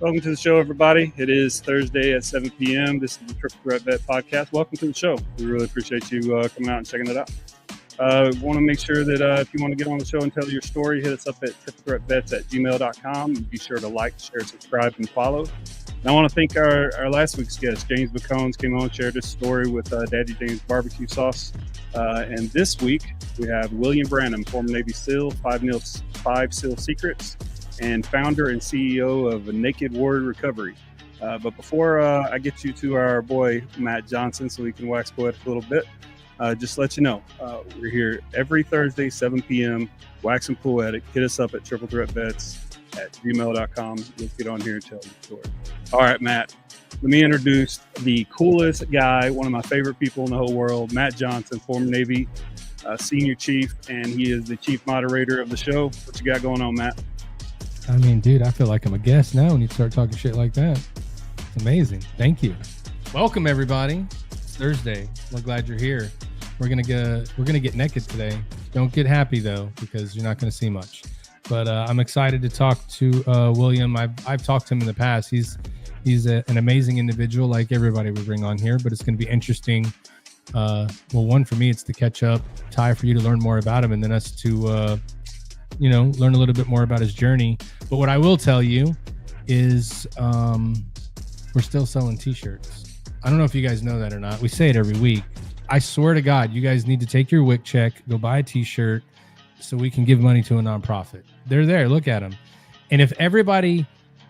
Welcome to the show, everybody. It is Thursday at 7 p.m. This is the Triple Threat Vet Podcast. Welcome to the show. We really appreciate you coming out and checking it out. Want to make sure that if you want to get on the show and tell your story, hit us up at triplethreatvets@gmail.com. Be sure to like, share, subscribe, and follow. And I want to thank our last week's guest, James McCombs, came on, shared his story with Daddy James Barbecue Sauce. And this week, we have William Branum, former Navy SEAL, 5 SEAL Secrets, and founder and CEO of Naked Warrior Recovery. But before I get you to our boy, Matt Johnson, so we can wax poetic a little bit, just let you know, we're here every Thursday, 7 p.m., wax and poetic. Hit us up at triplethreatvets@gmail.com. Let's get on here and tell your story. All right, Matt, let me introduce the coolest guy, one of my favorite people in the whole world, Matt Johnson, former Navy senior chief, and he is the chief moderator of the show. What you got going on, Matt? I mean, dude, I feel like I'm a guest now when you start talking shit like that. It's amazing. Thank you. Welcome, everybody. It's Thursday. We're glad you're here. We're gonna get naked today. Don't get happy though, because you're not gonna see much. But I'm excited to talk to William. I've talked to him in the past. He's an amazing individual, like everybody we bring on here. But it's gonna be interesting. Well, one for me, it's to catch up. Ty, for you to learn more about him, and then us to learn a little bit more about his journey. But what I will tell you is we're still selling t-shirts. I don't know if you guys know that or not. We say it every week. I swear to God, you guys need to take your WIC check, go buy a t-shirt so we can give money to a nonprofit. They're there. Look at them. And if everybody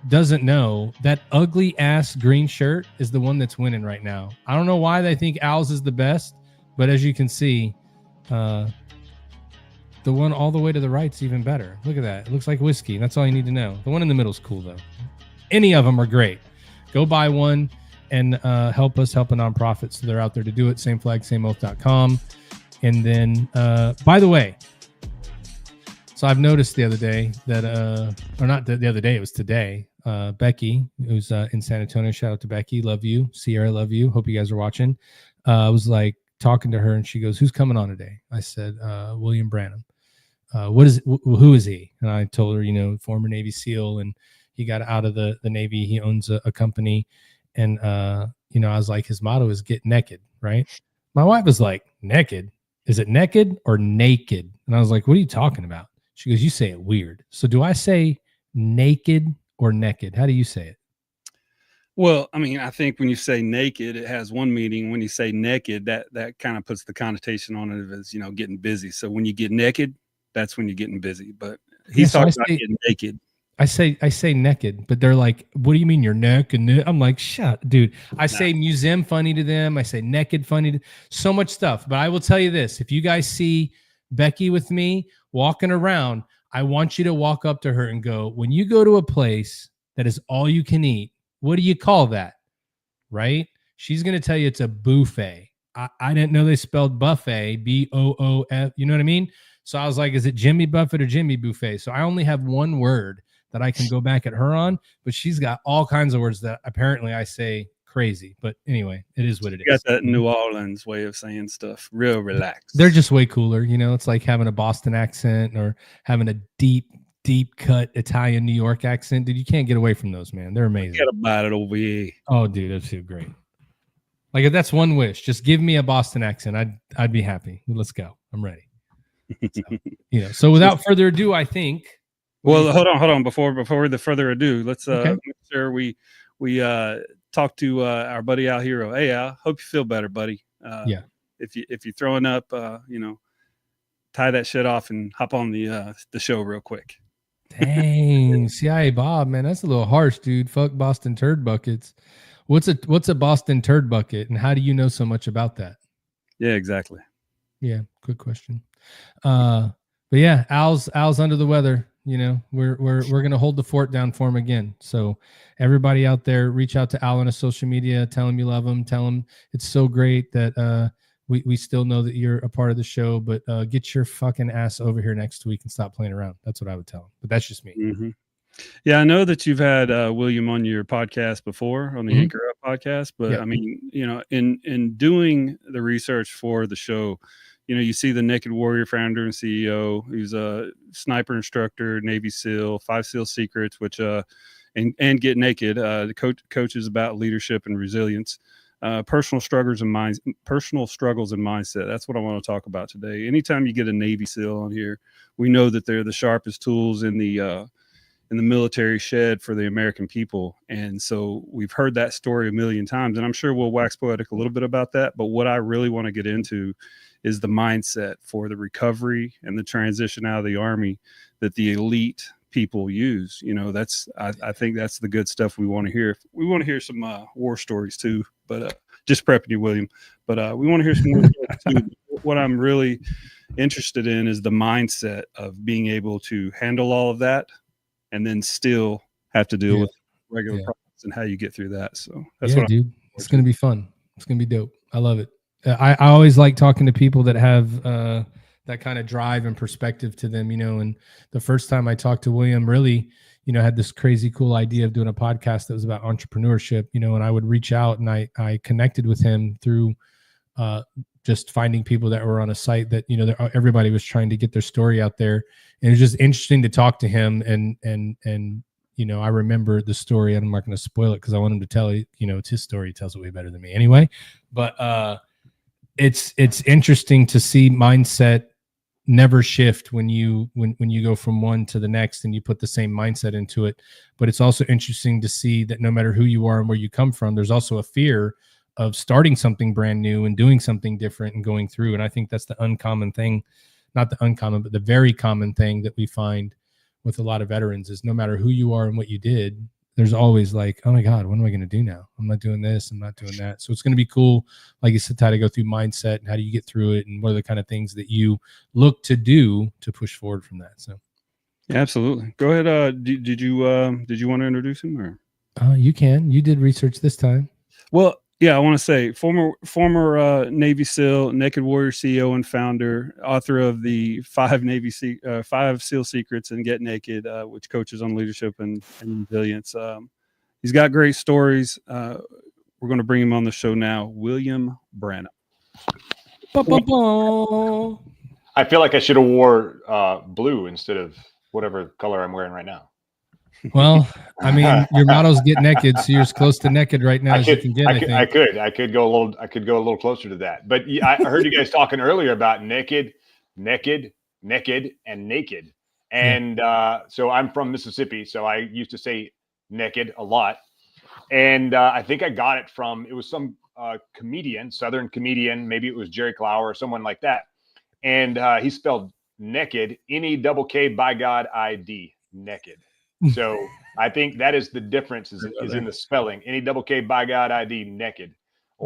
doesn't know, that ugly ass green shirt is the one that's winning right now. I don't know why they think Al's is the best, but as you can see, the one all the way to the right's even better. Look at that. It looks like whiskey. That's all you need to know. The one in the middle is cool, though. Any of them are great. Go buy one and help us help a nonprofit. So they're out there to do it. SameFlagSameOath.com. And then, by the way, so I've noticed the other day that, or not the other day, it was today. Becky, who's in San Antonio, shout out to Becky. Love you. Sierra, love you. Hope you guys are watching. I was like talking to her and she goes, "Who's coming on today?" I said, William Branum. Who is he? And I told her, former Navy SEAL, and he got out of the Navy. He owns a company. And, I was like, his motto is get naked, right? My wife was like, naked? Is it naked or naked? And I was like, what are you talking about? She goes, you say it weird. So do I say naked or naked? How do you say it? Well, I mean, I think when you say naked, it has one meaning. When you say naked, that kind of puts the connotation on it as, getting busy. So when you get naked, that's when you're getting busy. But he's talking about getting naked. I say naked, but they're like, what do you mean you're naked? I'm like, shut, dude. I say museum funny to them. I say naked funny. So much stuff. But I will tell you this. If you guys see Becky with me walking around, I want you to walk up to her and go, when you go to a place that is all you can eat, what do you call that? Right? She's going to tell you it's a buffet. I didn't know they spelled buffet, B-O-O-F. You know what I mean? So I was like, is it Jimmy Buffett or Jimmy Buffet? So I only have one word that I can go back at her on, but she's got all kinds of words that apparently I say crazy. But anyway, it is what it is. You got that New Orleans way of saying stuff, real relaxed. They're just way cooler. It's like having a Boston accent or having a deep cut Italian New York accent. Dude, you can't get away from those, man. They're amazing. Forget about it over here. Oh, dude, that's too great. Like, if that's one wish, just give me a Boston accent. I'd be happy. Let's go. I'm ready. So without further ado, I think. Well, hold on. Before the further ado, let's make sure we talk to our buddy Al Hero. Hey, Al, hope you feel better, buddy. Yeah. If you're throwing up, tie that shit off and hop on the show real quick. Dang, CIA Bob, man, that's a little harsh, dude. Fuck Boston turd buckets. What's a Boston turd bucket, and how do you know so much about that? Yeah, exactly. Yeah, good question. But yeah, Al's under the weather. We're gonna hold the fort down for him again. So everybody out there, reach out to Al on his social media. Tell him you love him. Tell him it's so great that we still know that you're a part of the show. But get your fucking ass over here next week and stop playing around. That's what I would tell him. But that's just me. Mm-hmm. Yeah, I know that you've had William on your podcast before, on the Anchor Up podcast. But yeah. I mean, in doing the research for the show, you see the Naked Warrior founder and CEO, who's a sniper instructor, Navy SEAL, 5 SEAL Secrets, which and Get Naked. The coach is about leadership and resilience, personal struggles and mindset. That's what I want to talk about today. Anytime you get a Navy SEAL on here, we know that they're the sharpest tools in the military shed for the American people. And so we've heard that story a million times, and I'm sure we'll wax poetic a little bit about that. But what I really want to get into is the mindset for the recovery and the transition out of the Army that the elite people use. I think that's the good stuff we want to hear. We want to hear some war stories too, but just prepping you, William. But we want to hear some war stories too. What I'm really interested in is the mindset of being able to handle all of that and then still have to deal with regular problems and how you get through that. So that's dude. It's going to be fun. It's going to be dope. I love it. I always like talking to people that have that kind of drive and perspective to them, and the first time I talked to William, really, had this crazy cool idea of doing a podcast that was about entrepreneurship, and I would reach out and I connected with him through just finding people that were on a site that, everybody was trying to get their story out there. And it was just interesting to talk to him. And I remember the story, and I'm not going to spoil it because I want him to tell it, it's his story. He tells it way better than me anyway. But it's interesting to see mindset never shift when you go from one to the next and you put the same mindset into it. But it's also interesting to see that no matter who you are and where you come from, there's also a fear of starting something brand new and doing something different and going through. And I think that's the uncommon thing, not the uncommon, but the very common thing that we find with a lot of veterans is no matter who you are and what you did, there's always like, oh my God, what am I going to do now? I'm not doing this. I'm not doing that. So it's going to be cool. Like you said, how to go through mindset and how do you get through it? And what are the kind of things that you look to do to push forward from that? So. Yeah, absolutely. Go ahead. Did you want to introduce him or? You can. You did research this time. Well, yeah, I want to say former Navy SEAL, Naked Warrior CEO and founder, author of the 5 SEAL Secrets and Get Naked, which coaches on leadership and resilience. He's got great stories. We're going to bring him on the show now. William Branum. I feel like I should have wore blue instead of whatever color I'm wearing right now. Well, I mean, your motto's Get Naked, so you're as close to naked right now as you can get. I could go a little closer to that. But I heard you guys talking earlier about naked, and naked. And so I'm from Mississippi, so I used to say naked a lot. And I think I got it from, it was some comedian, Southern comedian, maybe it was Jerry Clower or someone like that. And he spelled naked, N-E-K-K by God I-D, naked. So I think that is the difference is in the spelling. N-E-K-K by God I-D, naked.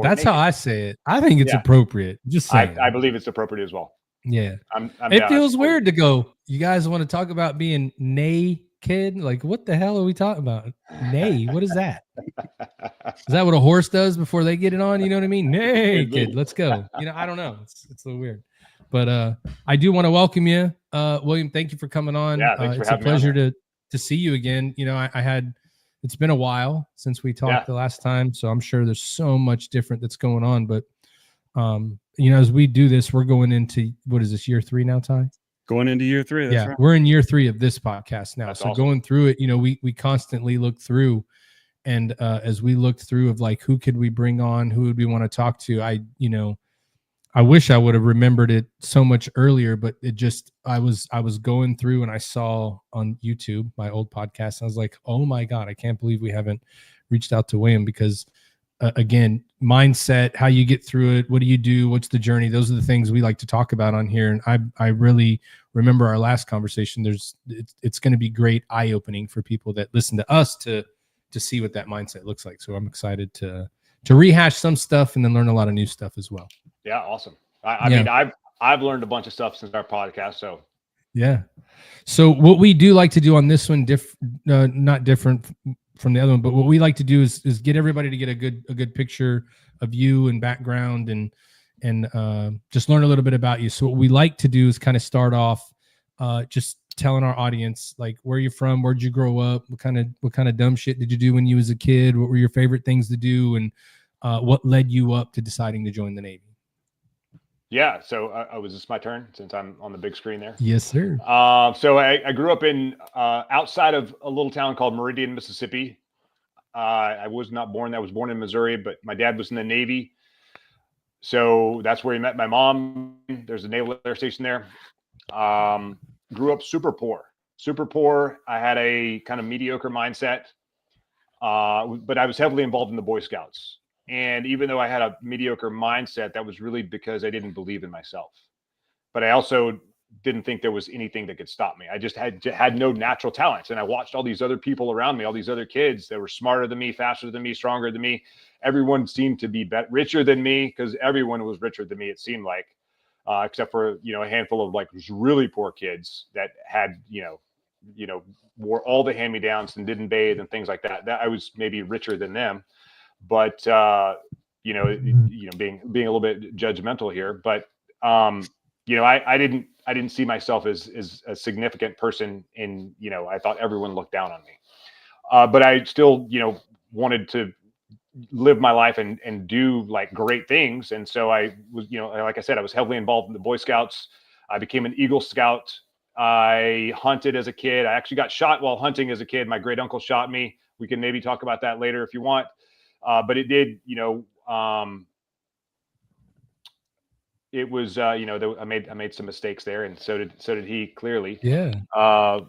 That's naked. How I say it. I think it's appropriate. Just saying. I believe it's appropriate as well. Yeah. It feels weird to go, you guys want to talk about being naked? Like, what the hell are we talking about? Nay, what is that? Is that what a horse does before they get it on? You know what I mean? Naked. Let's go. I don't know. It's a little weird. But I do want to welcome you. William, thank you for coming on. Yeah, thanks for having me. It's a pleasure to see you again. It's been a while since we talked the last time, so I'm sure there's so much different that's going on. But as we do this, we're going into, what is this, year 3 now, Ty? Going into year 3. That's right. We're in year 3 of this podcast now. That's so awesome. Going through it, we constantly look through, and as we looked through of like, who could we bring on, who would we want to talk to? I wish I would have remembered it so much earlier, but it just, I was going through and I saw on YouTube, my old podcast. And I was like, oh my God, I can't believe we haven't reached out to William because again, mindset, how you get through it. What do you do? What's the journey? Those are the things we like to talk about on here. And I really remember our last conversation. It's going to be great eye-opening for people that listen to us to see what that mindset looks like. So I'm excited to rehash some stuff and then learn a lot of new stuff as well. Yeah, awesome. I mean, I've learned a bunch of stuff since our podcast. So yeah. So what we do like to do on this one, not different from the other one, but what we like to do is get everybody to get a good picture of you and background and just learn a little bit about you. So what we like to do is kind of start off just telling our audience like where you're from, where'd you grow up, what kind of dumb shit did you do when you was a kid, what were your favorite things to do, and what led you up to deciding to join the Navy. Yeah. So was this my turn since I'm on the big screen there? Yes, sir. So I grew up in outside of a little town called Meridian, Mississippi. I was not born. I was born in Missouri, but my dad was in the Navy. So that's where he met my mom. There's a Naval Air Station there. Grew up super poor. Super poor. I had a kind of mediocre mindset, but I was heavily involved in the Boy Scouts. And even though I had a mediocre mindset, that was really because I didn't believe in myself. But I also didn't think there was anything that could stop me. I just had no natural talents. And I watched all these other people around me, all these other kids that were smarter than me, faster than me, stronger than me. Everyone seemed to be richer than me because everyone was richer than me, it seemed like, except for, a handful of like really poor kids that had, wore all the hand-me-downs and didn't bathe and things like that. That I was maybe richer than them. But, being a little bit judgmental here, but, I didn't see myself as a significant person in, I thought everyone looked down on me. But I still, wanted to live my life and do like great things. And so I was, like I said, I was heavily involved in the Boy Scouts. I became an Eagle Scout. I hunted as a kid. I actually got shot while hunting as a kid. My great uncle shot me. We can maybe talk about that later if you want. But it did, it was, I made some mistakes there, and so did he, clearly. Yeah. I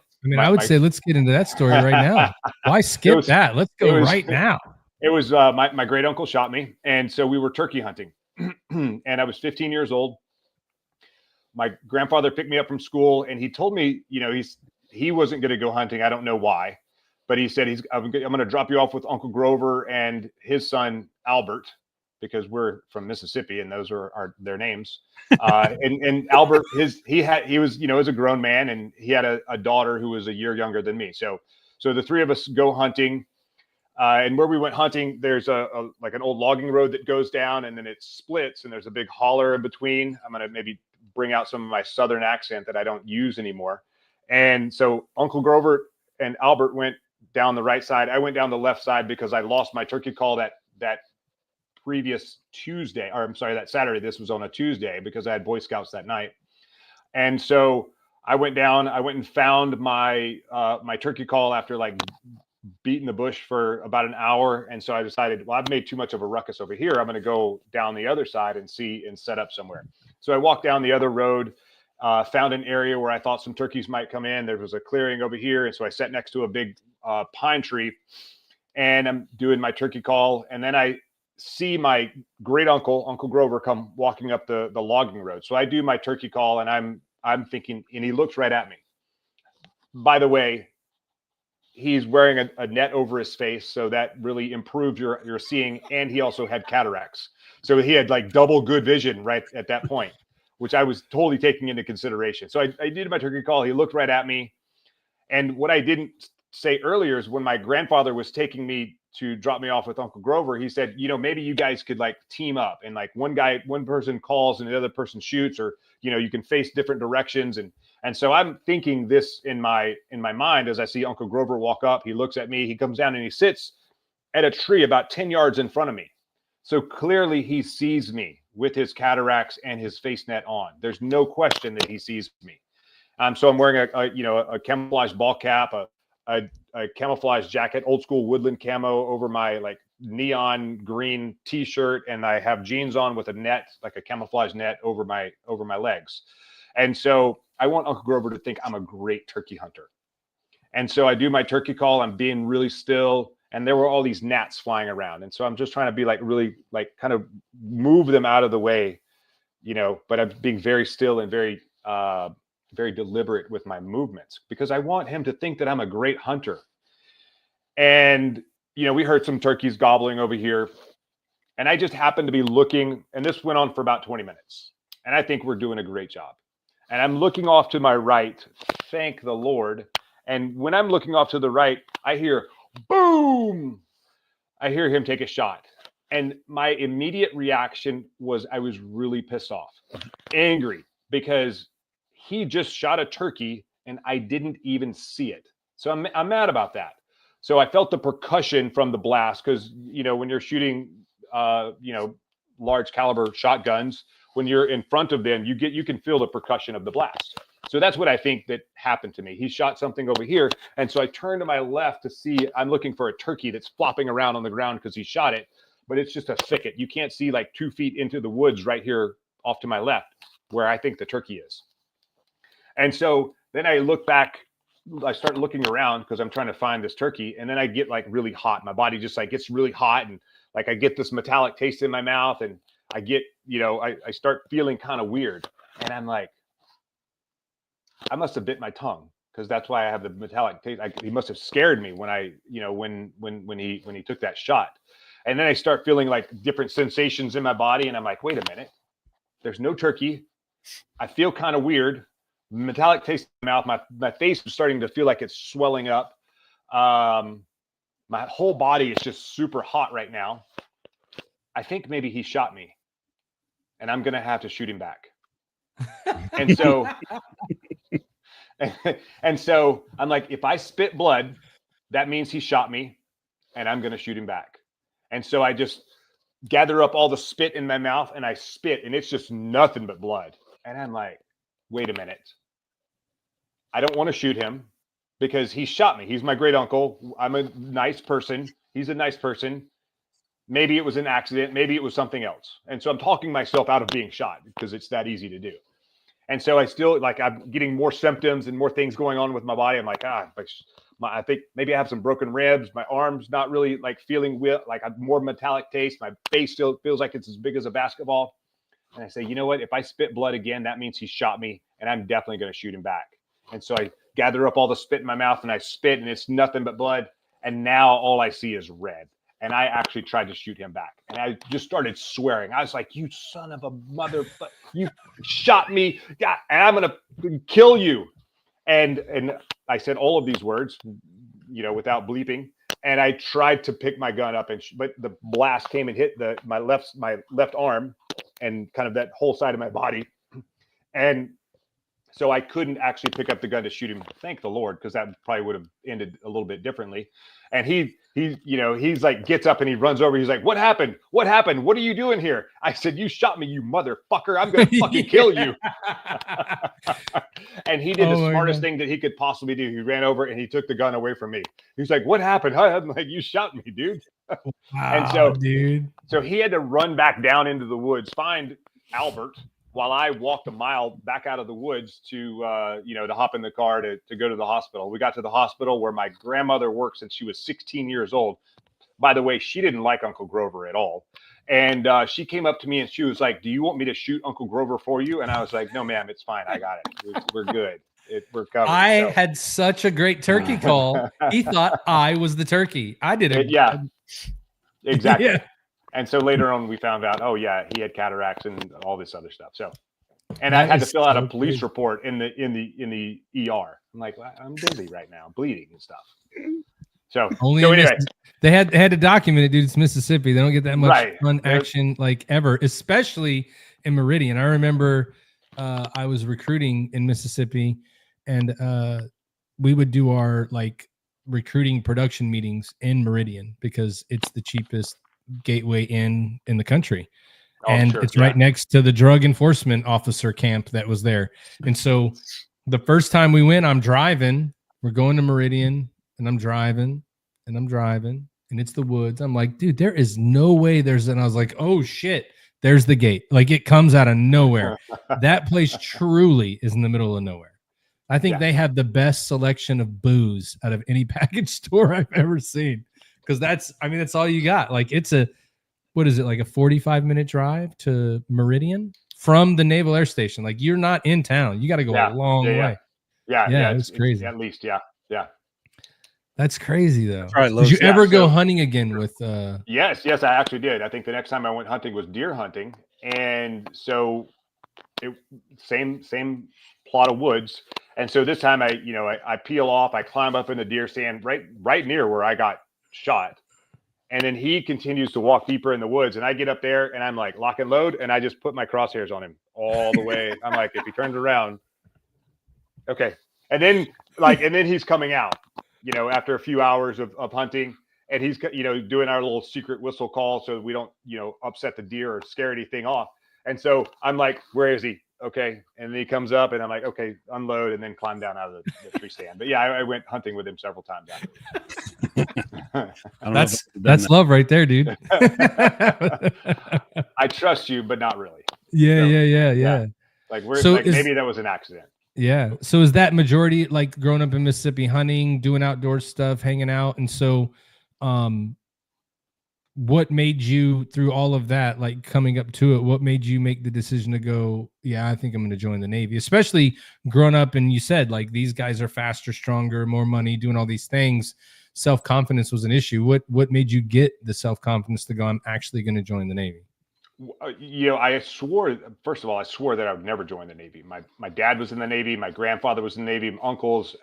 would say let's get into that story right now. Why skip that? Let's go right now. It was my great uncle shot me, and so we were turkey hunting, and I was 15 years old. My grandfather picked me up from school, and he told me, he wasn't going to go hunting. I don't know why, but he said I'm going to drop you off with Uncle Grover and his son Albert, because we're from Mississippi and those are their names. And Albert, he was, as a grown man, and he had a daughter who was a year younger than me. So the three of us go hunting. And where we went hunting, there's like an old logging road that goes down, and then it splits, and there's a big holler in between. I'm going to maybe bring out some of my Southern accent that I don't use anymore. And so Uncle Grover and Albert went down the right side. I went down the left side because I lost my turkey call that previous Tuesday, or I'm sorry, that Saturday. This was on a Tuesday because I had Boy Scouts that night. And so I went and found my turkey call after like beating the bush for about an hour. And so I decided, well, I've made too much of a ruckus over here. I'm going to go down the other side and set up somewhere. So I walked down the other road, found an area where I thought some turkeys might come in. There was a clearing over here. And so I sat next to a big pine tree, and I'm doing my turkey call. And then I see my great Uncle Grover, come walking up the logging road. So I do my turkey call, and I'm thinking, and he looks right at me. By the way, he's wearing a net over his face, so that really improved your seeing. And he also had cataracts, so he had like double good vision right at that point, which I was totally taking into consideration. So I did my turkey call. He looked right at me, and what I didn't say earlier is when my grandfather was taking me to drop me off with Uncle Grover, he said, maybe you guys could like team up, and like one person calls and the other person shoots, or you can face different directions. And so I'm thinking this in my mind as I see Uncle Grover walk up. He looks at me, he comes down, and he sits at a tree about 10 yards in front of me. So clearly he sees me with his cataracts and his face net on. There's no question that he sees me. So I'm wearing a camouflage ball cap, a camouflage jacket, old school woodland camo over my like neon green t-shirt, and I have jeans on with a net, like a camouflage net over my legs. And so I want Uncle Grover to think I'm a great turkey hunter. And so I do my turkey call. I'm being really still, and there were all these gnats flying around. And so I'm just trying to be like really like kind of move them out of the way, but I'm being very still and very very deliberate with my movements, because I want him to think that I'm a great hunter. And, we heard some turkeys gobbling over here, and I just happened to be looking, and this went on for about 20 minutes, and I think we're doing a great job. And I'm looking off to my right, thank the Lord. And when I'm looking off to the right, I hear boom. I hear him take a shot. And my immediate reaction was I was really pissed off, angry, because he just shot a turkey and I didn't even see it. So I'm mad about that. So I felt the percussion from the blast, because, when you're shooting, large caliber shotguns, when you're in front of them, you can feel the percussion of the blast. So that's what I think that happened to me. He shot something over here. And so I turned to my left to see, I'm looking for a turkey that's flopping around on the ground because he shot it, but it's just a thicket. You can't see like 2 feet into the woods right here off to my left where I think the turkey is. And so then I look back, I start looking around because I'm trying to find this turkey. And then I get like really hot. My body just like gets really hot. And like I get this metallic taste in my mouth and I get, I start feeling kind of weird. And I'm like, I must have bit my tongue because that's why I have the metallic taste. He must have scared me when when he took that shot. And then I start feeling like different sensations in my body. And I'm like, wait a minute, there's no turkey. I feel kind of weird. Metallic taste in my mouth. My face is starting to feel like it's swelling up. My whole body is just super hot right now. I think maybe he shot me and I'm going to have to shoot him back. And so, and so I'm like, if I spit blood, that means he shot me and I'm going to shoot him back. And so I just gather up all the spit in my mouth and I spit and it's just nothing but blood. And I'm like, wait a minute. I don't want to shoot him because he shot me. He's my great uncle. I'm a nice person. He's a nice person. Maybe it was an accident. Maybe it was something else. And so I'm talking myself out of being shot because it's that easy to do. And so I still I'm getting more symptoms and more things going on with my body. I'm like, I think maybe I have some broken ribs. My arm's not really like feeling like I have more metallic taste. My face still feels like it's as big as a basketball. And I say, you know what? If I spit blood again, that means he shot me and I'm definitely going to shoot him back. And so I gather up all the spit in my mouth and I spit and it's nothing but blood. And now all I see is red. And I actually tried to shoot him back. And I just started swearing. I was like, you son of a mother, you shot me. God, and I'm going to kill you. And I said all of these words, without bleeping. And I tried to pick my gun up, but the blast came and hit my left arm and kind of that whole side of my body. And so I couldn't actually pick up the gun to shoot him. Thank the Lord, because that probably would have ended a little bit differently. And he's like, gets up and he runs over. He's like, what happened? What happened? What are you doing here? I said, you shot me, you motherfucker. I'm going to fucking kill you. And he did the smartest thing that he could possibly do. He ran over and he took the gun away from me. He's like, what happened? I'm like, you shot me, dude. Wow, and so, dude. So he had to run back down into the woods, find Albert, while I walked a mile back out of the woods to hop in the car to go to the hospital. We got to the hospital where my grandmother worked since she was 16 years old. By the way, she didn't like Uncle Grover at all. And she came up to me and she was like, do you want me to shoot Uncle Grover for you? And I was like, no, ma'am, it's fine. I got it. We're good. We're covered. I had such a great turkey call. He thought I was the turkey. I did it. Yeah, exactly. Yeah. And so later on, we found out, oh yeah, he had cataracts and all this other stuff. So, and That I had to is fill out a so police crazy. report in the ER. I'm like, I'm busy right now, bleeding and stuff. So, anyway, they had to document it, dude. It's Mississippi. They don't get that much fun action like ever, especially in Meridian. I remember I was recruiting in Mississippi, and we would do our like recruiting production meetings in Meridian because it's the cheapest gateway in the country. And it's right next to the drug enforcement officer camp that was there. And so the first time we went, I'm driving, we're going to Meridian, and I'm driving, and it's the woods. I'm like, dude, there is no way and I was like, oh shit, there's the gate. Like it comes out of nowhere. That place truly is in the middle of nowhere. I think they have the best selection of booze out of any package store I've ever seen. Because that's all you got. Like what is it, like a 45-minute drive to Meridian from the Naval Air Station? Like you're not in town. You got to go a long way. Yeah, it's crazy. At least, yeah. That's crazy though. That's right, did you ever go hunting again with? Yes, I actually did. I think the next time I went hunting was deer hunting, and so same plot of woods. And so this time I peel off, I climb up in the deer stand right near where I got shot. And then he continues to walk deeper in the woods, and I get up there and I'm like lock and load, and I just put my crosshairs on him all the way. I'm like, if he turns around, okay. And then he's coming out, after a few hours of hunting, and he's, doing our little secret whistle call so we don't, upset the deer or scare anything off. And so I'm like, where is he? Okay. And then he comes up and I'm like, okay, unload and then climb down out of the tree stand. But yeah, I went hunting with him several times afterwards. That's love right there, dude. I trust you, but not really. Yeah. Like maybe that was an accident. Yeah. So is that majority like growing up in Mississippi, hunting, doing outdoor stuff, hanging out? And so what made you, through all of that, like coming up to it, what made you make the decision to go, yeah, I think I'm going to join the Navy, especially growing up? And you said like these guys are faster, stronger, more money, doing all these things. Self-confidence was an issue. What made you get the self-confidence to go, I'm actually going to join the Navy? I swore that I would never join the Navy. My dad was in the Navy. My grandfather was in the Navy. My uncles,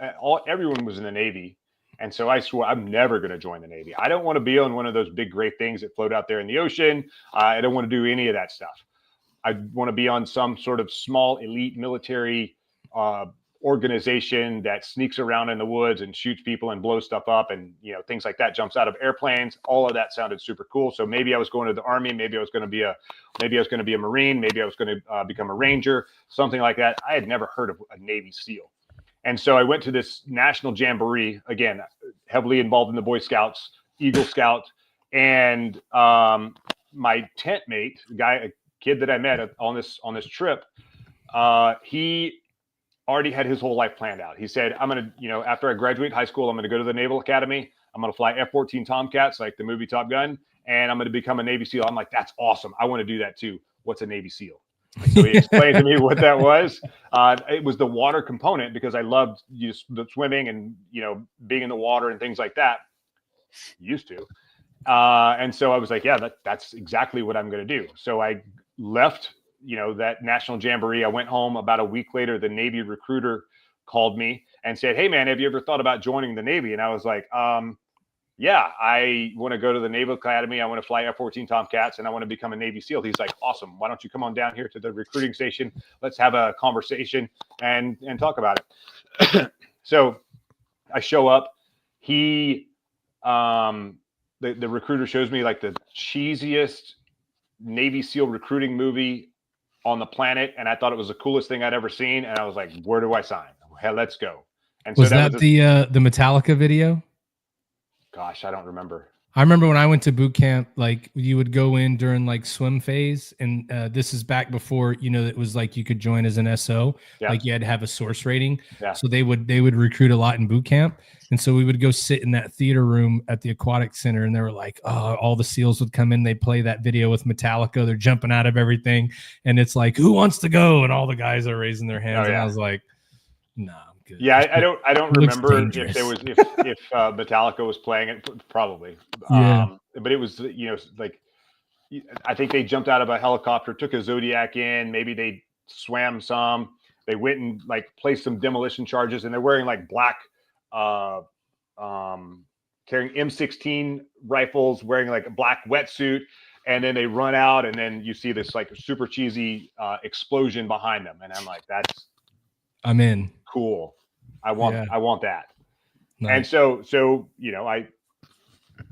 everyone was in the Navy. And so I swore I'm never going to join the Navy. I don't want to be on one of those big, great things that float out there in the ocean. I don't want to do any of that stuff. I want to be on some sort of small elite military organization that sneaks around in the woods and shoots people and blows stuff up and, things like that, jumps out of airplanes. All of that sounded super cool. So maybe I was going to the Army. Maybe I was going to be a Marine. Maybe I was going to become a Ranger, something like that. I had never heard of a Navy SEAL. And so I went to this national jamboree, again, heavily involved in the Boy Scouts, Eagle Scout, and my tent mate, a kid that I met on this trip, he already had his whole life planned out. He said, I'm going to, after I graduate high school, I'm going to go to the Naval Academy. I'm going to fly F-14 Tomcats like the movie Top Gun, and I'm going to become a Navy SEAL. I'm like, that's awesome. I want to do that too. What's a Navy SEAL? So he explained to me what that was. It was the water component because I loved the swimming and, being in the water and things like that. Used to. And so I was like, yeah, that's exactly what I'm going to do. So I left, that national jamboree. I went home. About a week later, the Navy recruiter called me and said, hey, man, have you ever thought about joining the Navy? And I was like, yeah, I want to go to the Naval Academy. I want to fly F-14 Tomcats and I want to become a Navy SEAL. He's like, awesome. Why don't you come on down here to the recruiting station? Let's have a conversation and talk about it. So I show up. He, the recruiter shows me like the cheesiest Navy SEAL recruiting movie on the planet. And I thought it was the coolest thing I'd ever seen. And I was like, where do I sign? Hell, let's go. And so was that the Metallica video? Gosh, I don't remember. I remember when I went to boot camp, like you would go in during like swim phase. And this is back before, it was like you could join as an SO, like you had to have a source rating. Yeah. So they would recruit a lot in boot camp. And so we would go sit in that theater room at the aquatic center. And they were like, oh, all the SEALs would come in. They play that video with Metallica. They're jumping out of everything. And it's like, who wants to go? And all the guys are raising their hands. And I was like, no. Good. Yeah, I don't remember if there was if Metallica was playing it, probably. Yeah. But it was like I think they jumped out of a helicopter, took a Zodiac in, maybe they swam some. They went and like placed some demolition charges, and they're wearing like black, carrying M16 rifles, wearing like a black wetsuit, and then they run out, and then you see this like super cheesy explosion behind them, and I'm like, I'm in. Cool. I want that. Nice. And so, I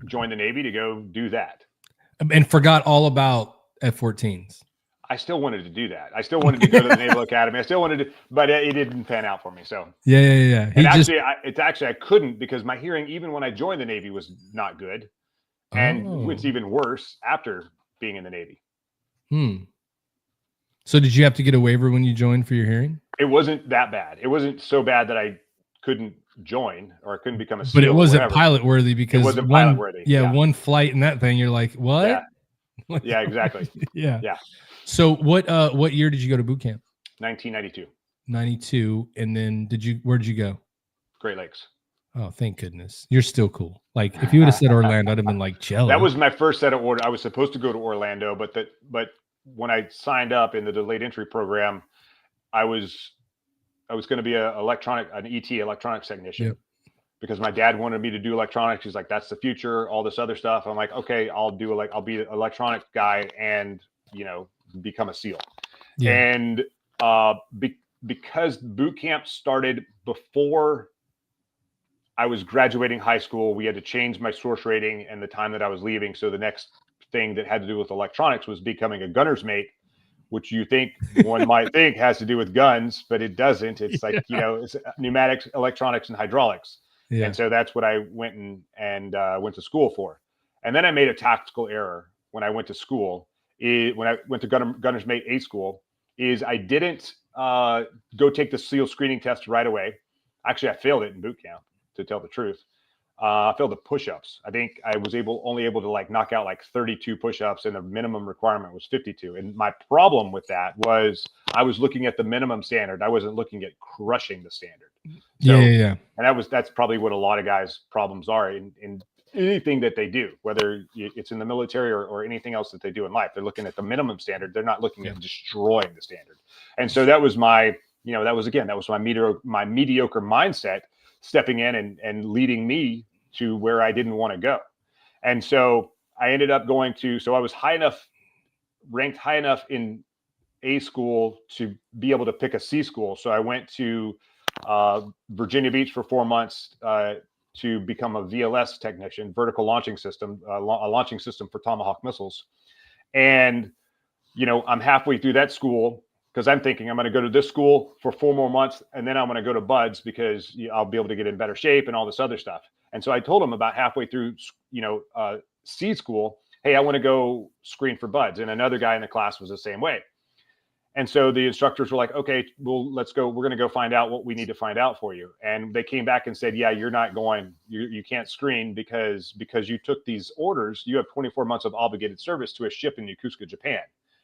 joined the Navy to go do that. And forgot all about F-14s. I still wanted to do that. I still wanted to go to the Naval Academy. I still wanted to, but it didn't pan out for me. So yeah. And I couldn't because my hearing, even when I joined the Navy, was not good. And it's even worse after being in the Navy. So did you have to get a waiver when you joined for your hearing? It wasn't that bad. It wasn't so bad that I couldn't join or I couldn't become a SEAL. But it wasn't pilot worthy because it wasn't pilot worthy. Yeah, one flight in that thing, you're like, what? Yeah, exactly. Yeah. So what year did you go to boot camp? 1992. 92. And then where did you go? Great Lakes. Oh, thank goodness. You're still cool. Like if you would have said Orlando, I'd have been like jealous. That was my first set of order. I was supposed to go to Orlando, but when I signed up in the delayed entry program, I was going to be an electronics technician because my dad wanted me to do electronics. He's like, that's the future, all this other stuff. I'm like, okay, I'll be an electronic guy and, become a SEAL. Yeah. And because boot camp started before I was graduating high school, we had to change my source rating and the time that I was leaving. So the next thing that had to do with electronics was becoming a gunner's mate, which one might think has to do with guns, but it doesn't. It's like, it's pneumatics, electronics, and hydraulics. Yeah. And so that's what I went and went to school for. And then I made a tactical error when I went to school. When I went to Gunner's Mate A school, is I didn't go take the SEAL screening test right away. Actually, I failed it in boot camp, to tell the truth. I failed the push-ups. I think I was only able to like knock out like 32 push-ups, and the minimum requirement was 52. And my problem with that was I was looking at the minimum standard. I wasn't looking at crushing the standard. So, yeah. And that's probably what a lot of guys' problems are in anything that they do, whether it's in the military or anything else that they do in life. They're looking at the minimum standard. They're not looking at destroying the standard. And so that was my my mediocre mindset stepping in and leading me to where I didn't want to go. And so I ended up so I was ranked high enough in A school to be able to pick a C school. So I went to Virginia Beach for 4 months to become a VLS technician, vertical launching system, a launching system for Tomahawk missiles. And, I'm halfway through that school, because I'm thinking I'm going to go to this school for 4 more months, and then I'm going to go to BUD/S because I'll be able to get in better shape and all this other stuff. And so I told him about halfway through, C school, hey, I want to go screen for BUD/S. And another guy in the class was the same way. And so the instructors were like, okay, well, let's go. We're going to go find out what we need to find out for you. And they came back and said, yeah, you're not going. You can't screen because you took these orders. You have 24 months of obligated service to a ship in Yokosuka, Japan.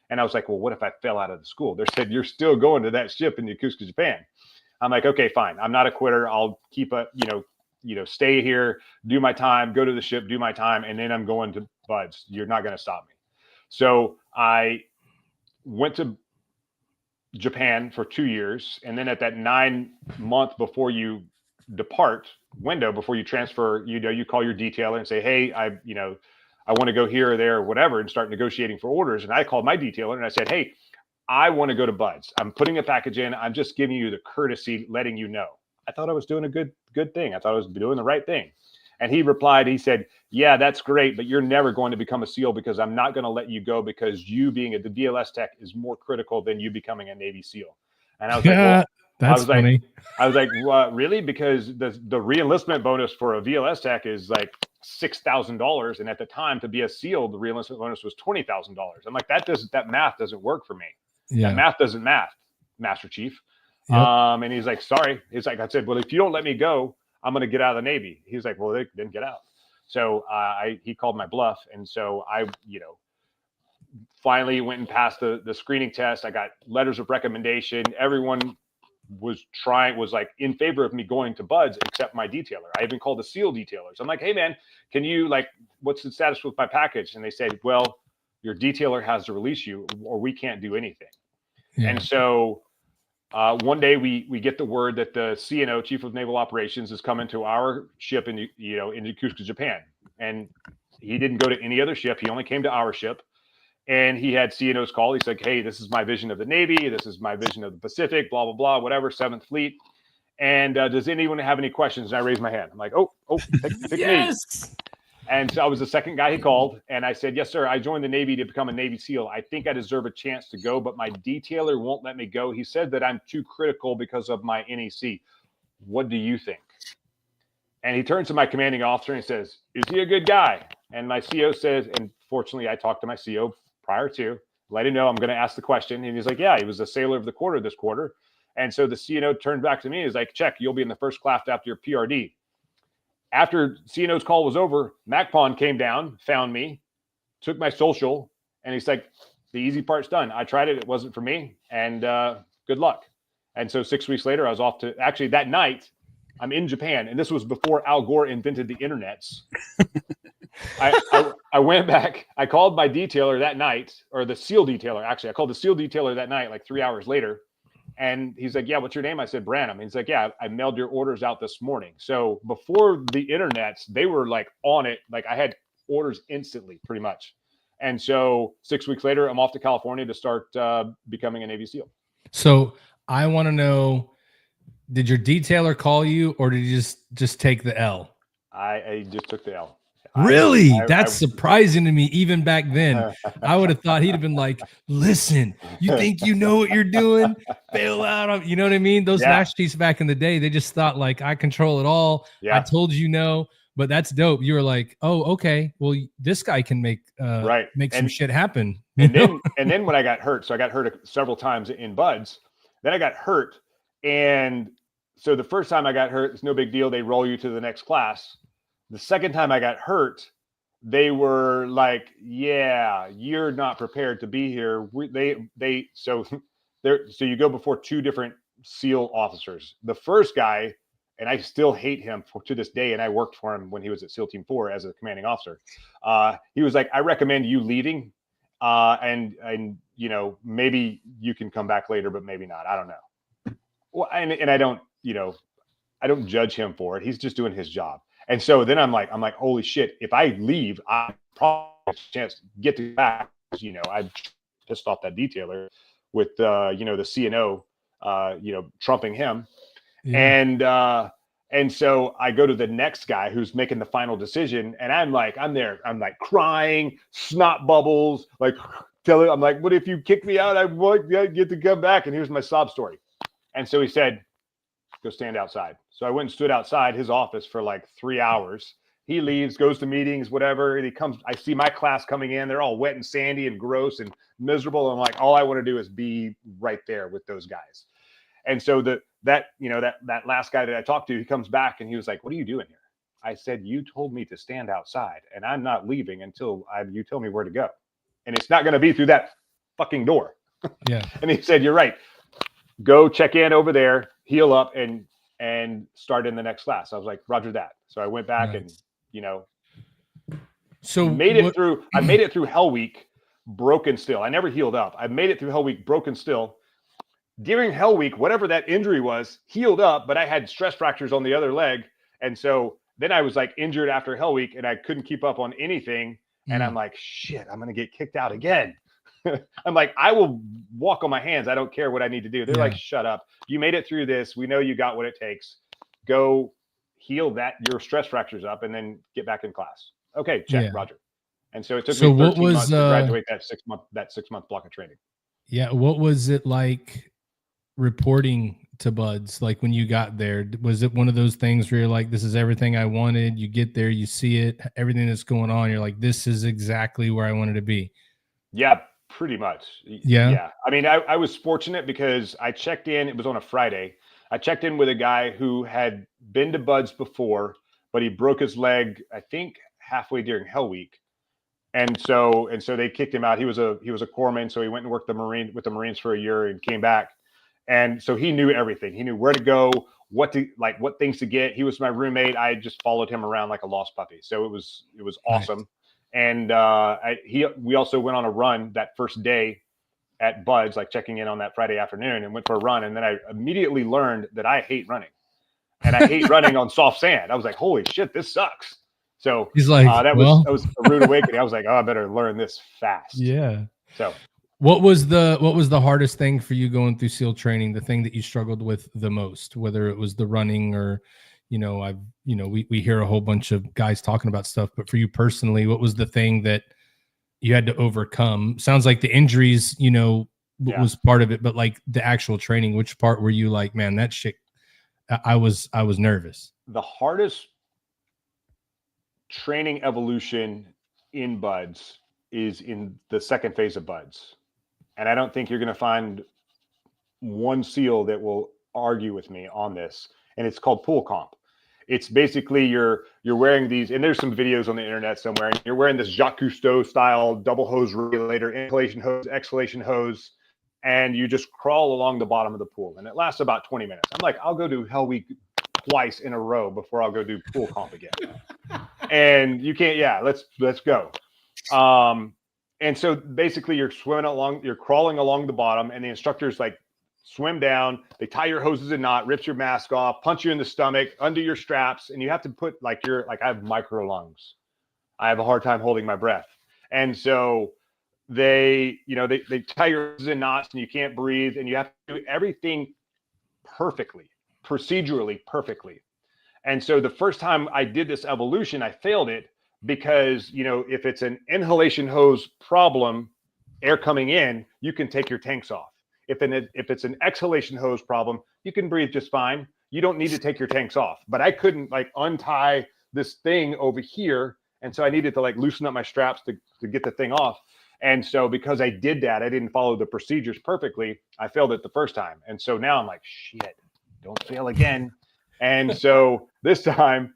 And I was like, well, what if I fell out of the school? They said, you're still going to that ship in Yokosuka, Japan. I'm like, okay, fine. I'm not a quitter. I'll keep stay here, do my time, go to the ship, do my time, and then I'm going to BUD/S. You're not going to stop me. So I went to Japan for 2 years. And then at that 9 month before you depart window, before you transfer, you call your detailer and say, hey, I want to go here or there or whatever, and start negotiating for orders. And I called my detailer and I said, hey, I want to go to BUD/S. I'm putting a package in. I'm just giving you the courtesy, letting you know. I thought I was doing a good thing. I thought I was doing the right thing. And he replied, he said, yeah, that's great, but you're never going to become a SEAL because I'm not going to let you go because you being the VLS tech is more critical than you becoming a Navy SEAL. And I was like, well, that's funny. I was like, what, really? Because the re-enlistment bonus for a VLS tech is like $6,000. And at the time, to be a SEAL, the re-enlistment bonus was $20,000. I'm like, that math doesn't work for me. Yeah. That math doesn't math, Master Chief. Yep. And he's like, sorry. He's like, I said, well, if you don't let me go, I'm going to get out of the Navy. He's like, well, then get out. So he called my bluff. And so I, finally went and passed the screening test. I got letters of recommendation. Everyone was like in favor of me going to BUD/S except my detailer. I even called the SEAL detailers. I'm like, hey man, can you what's the status with my package? And they said, well, your detailer has to release you or we can't do anything. Yeah. And so one day we get the word that the CNO, Chief of Naval Operations, is coming to our ship in Yokosuka, Japan. And he didn't go to any other ship. He only came to our ship. And he had CNO's call. He's like, hey, this is my vision of the Navy. This is my vision of the Pacific, blah, blah, blah, whatever, 7th Fleet. And does anyone have any questions? And I raised my hand. I'm like, oh, pick yes. me. And so I was the second guy he called. And I said, yes, sir, I joined the Navy to become a Navy SEAL. I think I deserve a chance to go, but my detailer won't let me go. He said that I'm too critical because of my NEC. What do you think? And he turns to my commanding officer and he says, is he a good guy? And my CO says, and fortunately, I talked to my CO prior to, let him know I'm going to ask the question. And he's like, yeah, he was a sailor of the quarter this quarter. And so the CNO turned back to me. He's like, check, you'll be in the first class after your PRD. After CNO's call was over, MacPon came down, found me, took my social, and he's like, the easy part's done. I tried it. It wasn't for me. And good luck. And so 6 weeks later, I was off to, actually that night, I'm in Japan. And this was before Al Gore invented the internets. I went back. I called my detailer that night, or the SEAL detailer. Actually, I called the SEAL detailer that night, like 3 hours later. And he's like, yeah, what's your name? I said, Branum. He's like, yeah, I mailed your orders out this morning. So before the internets, they were like on it. Like I had orders instantly, pretty much. And so 6 weeks later, I'm off to California to start becoming a Navy SEAL. So I want to know, did your detailer call you or did you just take the L? I just took the L. Yeah. Really? That's surprising to me. Even back then, I would have thought he'd have been like, listen, you think you know what you're doing? Bail out. You know what I mean? Those master chiefs back in the day, they just thought like, I control it all. I told you no, but that's dope. You were like, oh, okay. Well, this guy can make some shit happen. And then when I got hurt, so I got hurt several times in buds. Then I got hurt. And so the first time I got hurt, it's no big deal. They roll you to the next class. The second time I got hurt, they were like, "Yeah, you're not prepared to be here." So you go before two different SEAL officers. The first guy, and I still hate him to this day, and I worked for him when he was at SEAL Team 4 as a commanding officer. He was like, "I recommend you leaving, and you know, maybe you can come back later, but maybe not. I don't know." Well, and I don't, you know, I don't judge him for it. He's just doing his job. And so then I'm like, holy shit, if I leave, I probably have a chance to get to back. You know, I pissed off that detailer with, you know, the CNO, you know, trumping him. Yeah. And so I go to the next guy who's making the final decision. And I'm like crying, snot bubbles, like I'm like, what if you kick me out? I won't get to come back. And here's my sob story. And so he said, go stand outside. So I went and stood outside his office for like 3 hours. He leaves, goes to meetings, whatever. And he comes, I see my class coming in. They're all wet and sandy and gross and miserable. And I'm like, all I want to do is be right there with those guys. And so that last guy that I talked to, he comes back and he was like, what are you doing here? I said, you told me to stand outside and I'm not leaving until you tell me where to go. And it's not going to be through that fucking door. Yeah. And he said, you're right. Go check in over there, heal up, and start in the next class. I was like, roger that. So I went back and, you know, so made it through. I made it through Hell Week, broken still. I never healed up. I made it through Hell Week, broken still. During Hell Week, whatever that injury was, healed up, but I had stress fractures on the other leg. And so then I was like injured after Hell Week and I couldn't keep up on anything. And I'm like, shit, I'm going to get kicked out again. I'm like, I will walk on my hands. I don't care what I need to do. They're like, shut up. You made it through this. We know you got what it takes. Go heal your stress fractures up and then get back in class. Okay, check, Roger. And so it took me 13 months to graduate that 6 month block of training. Yeah. What was it like reporting to buds? Like when you got there, was it one of those things where you're like, this is everything I wanted? You get there, you see it, everything that's going on. You're like, this is exactly where I wanted to be. Yeah. Pretty much. Yeah. I mean, I was fortunate because I checked in. It was on a Friday. I checked in with a guy who had been to buds before, but he broke his leg, I think, halfway during Hell Week. And so they kicked him out. He was a corpsman. So he went and worked with the Marines for a year and came back. And so he knew everything. He knew where to go, what things to get. He was my roommate. I just followed him around like a lost puppy. So it was awesome. Nice. And we also went on a run that first day at Buds, like checking in on that Friday afternoon, and went for a run. And then I immediately learned that I hate running, and I hate running on soft sand. I was like, holy shit, this sucks. So he's like, that was a rude awakening. I was like, oh, I better learn this fast. Yeah. So what was the hardest thing for you going through SEAL training? The thing that you struggled with the most, whether it was the running or, you know, we hear a whole bunch of guys talking about stuff, but for you personally, what was the thing that you had to overcome? Sounds like the injuries, you know, was part of it, but like the actual training, which part were you like, man, that shit, I was nervous. The hardest training evolution in Buds is in the second phase of Buds. And I don't think you're going to find one SEAL that will argue with me on this. And it's called pool comp. It's basically you're wearing these, and there's some videos on the internet somewhere, and you're wearing this Jacques Cousteau style double hose regulator, inhalation hose, exhalation hose, and you just crawl along the bottom of the pool. And it lasts about 20 minutes. I'm like, I'll go do Hell Week twice in a row before I'll go do pool comp again. And you can't, let's go. And so basically you're crawling along the bottom, and the instructor's like, swim down, they tie your hoses in knot, rips your mask off, punch you in the stomach, under your straps, and you have to put I have micro lungs. I have a hard time holding my breath. And so they tie your hoses in knots and you can't breathe, and you have to do everything perfectly, procedurally perfectly. And so the first time I did this evolution, I failed it, because, if it's an inhalation hose problem, air coming in, you can take your tanks off. If it's an exhalation hose problem, you can breathe just fine. You don't need to take your tanks off. But I couldn't untie this thing over here. And so I needed to loosen up my straps to get the thing off. And so because I did that, I didn't follow the procedures perfectly. I failed it the first time. And so now I'm like, shit, don't fail again. And so this time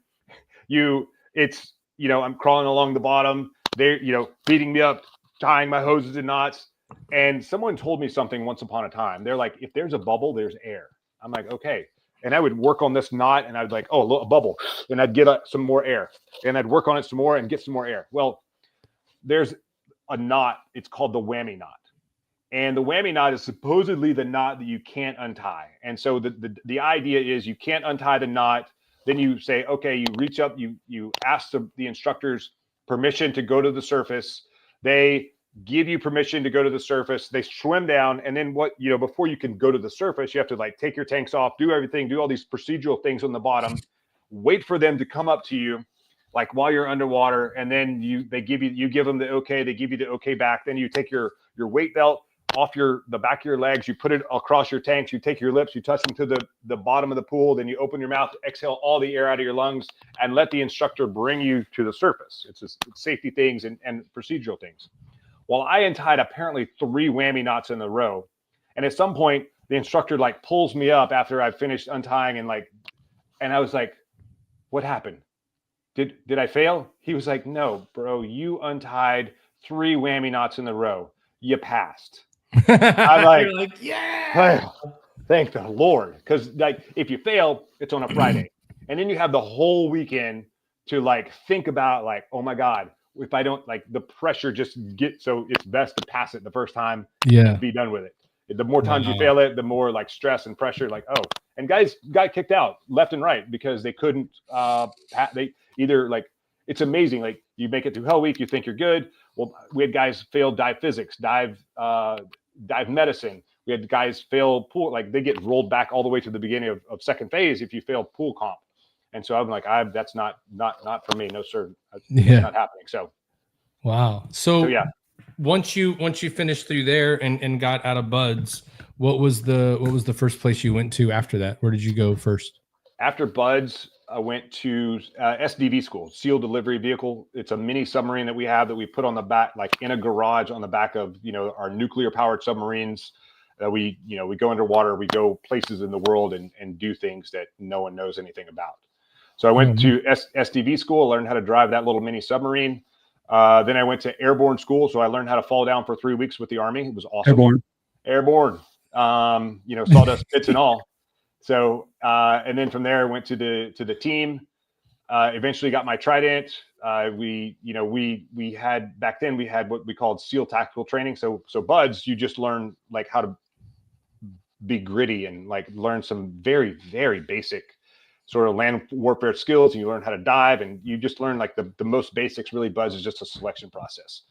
I'm crawling along the bottom. They're, beating me up, tying my hoses in knots. And someone told me something once upon a time. They're like, if there's a bubble, there's air. I'm like, okay. And I would work on this knot and I'd a bubble. And I'd get some more air. And I'd work on it some more and get some more air. Well, there's a knot. It's called the whammy knot. And the whammy knot is supposedly the knot that you can't untie. And so the idea is you can't untie the knot. Then you say, okay, you reach up, you ask the instructors permission to go to the surface. They give you permission to go to the surface. They swim down. And then before you can go to the surface, you have to take your tanks off, do everything, do all these procedural things on the bottom, wait for them to come up to you, while you're underwater. And then you give them the okay, they give you the okay back. Then you take your weight belt off the back of your legs, you put it across your tanks, you take your lips, you touch them to the bottom of the pool, then you open your mouth, exhale all the air out of your lungs, and let the instructor bring you to the surface. It's just safety things and procedural things. Well, I untied apparently 3 whammy knots in a row. And at some point, the instructor pulls me up after I finished untying and I was like, what happened? Did I fail? He was like, no, bro, you untied 3 whammy knots in a row. You passed. I'm like, you're like, yeah. Thank the Lord. Because if you fail, it's on a Friday. And then you have the whole weekend to think about oh my God, if I don't the pressure just gets, so it's best to pass it the first time. Yeah. Be done with it. The more times you fail it, the more stress and pressure, and guys got kicked out left and right because they couldn't, they either it's amazing. You make it through Hell Week, you think you're good. Well, we had guys fail dive physics, dive medicine. We had guys fail pool, they get rolled back all the way to the beginning of second phase if you fail pool comp. And so I'm like, that's not for me. No, sir. It's not happening. So, wow. So yeah. Once you finished through there and got out of Buds, what was the first place you went to after that? Where did you go first? After Buds, I went to SDV school, SEAL Delivery Vehicle. It's a mini submarine that we have that we put on the back, in a garage on the back of, our nuclear powered submarines. We go underwater, we go places in the world and do things that no one knows anything about. So I went to SDV school, learned how to drive that little mini submarine. Then I went to airborne school. So I learned how to fall down for 3 weeks with the Army. It was awesome. Airborne, sawdust pits and all. So, and then from there I went to the team, eventually got my Trident. We had, back then we had what we called SEAL tactical training. So Buds, you just learn how to be gritty and learn some very, very basic sort of land warfare skills, and you learn how to dive, and you just learn the most basics. Really, Buds is just a selection process.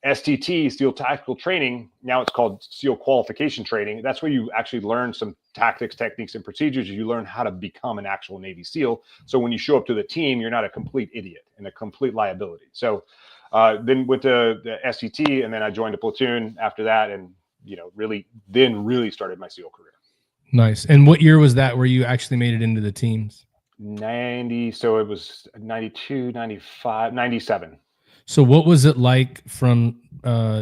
STT, SEAL Tactical Training, now it's called SEAL Qualification Training. That's where you actually learn some tactics, techniques, and procedures. You learn how to become an actual Navy SEAL. So when you show up to the team, you're not a complete idiot and a complete liability. So then went to the STT, and then I joined a platoon after that, and really started my SEAL career. Nice. And what year was that where you actually made it into the teams? 90. So it was 92, 95, 97. So what was it like from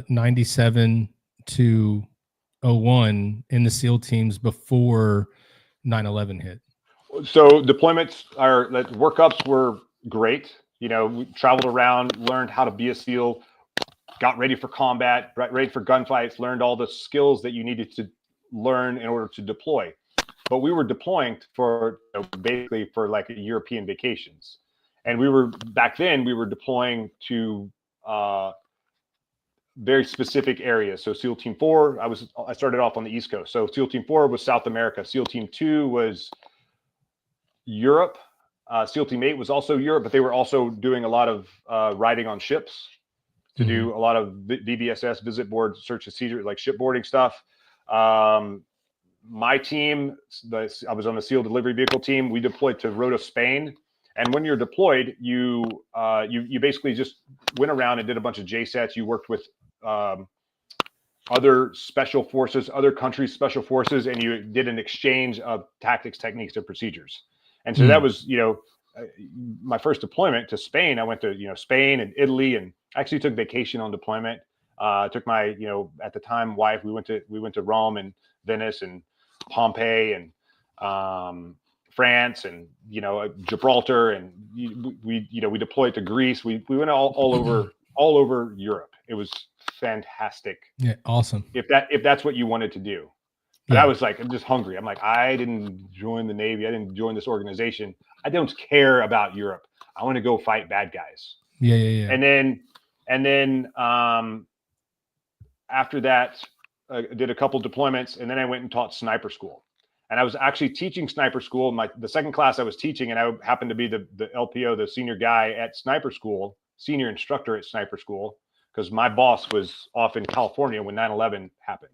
97 to 01 in the SEAL teams before 9/11 hit? So deployments workups were great. We traveled around, learned how to be a SEAL, got ready for combat, ready for gunfights, learned all the skills that you needed to learn in order to deploy. But we were deploying for basically for European vacations. And back then we were deploying to very specific areas. So SEAL Team 4, I started off on the East Coast. So SEAL Team 4 was South America. SEAL Team 2 was Europe. SEAL Team 8 was also Europe, but they were also doing a lot of riding on ships to do a lot of VBSS, visit board, search and seizure, shipboarding stuff. My team, I was on the SEAL Delivery Vehicle team. We deployed to Rota, Spain. And when you're deployed, you basically just went around and did a bunch of JSATs. You worked with other special forces, other countries' special forces, and you did an exchange of tactics, techniques, and procedures. And so that was, my first deployment to Spain. I went to, Spain and Italy, and actually took vacation on deployment. Took my, at the time, wife. We went to Rome and Venice and Pompeii and France and Gibraltar, and we deployed to Greece. We went all over Europe. It was fantastic. Yeah, awesome. If that's what you wanted to do. But I was like, I'm just hungry. I'm like, I didn't join the Navy. I didn't join this organization. I don't care about Europe. I want to go fight bad guys. Yeah. And then after that, I did a couple deployments, and then I went and taught sniper school. And I was actually teaching sniper school. The second class I was teaching, and I happened to be the LPO, the senior guy at sniper school, senior instructor at sniper school, because my boss was off in California when 9/11 happened.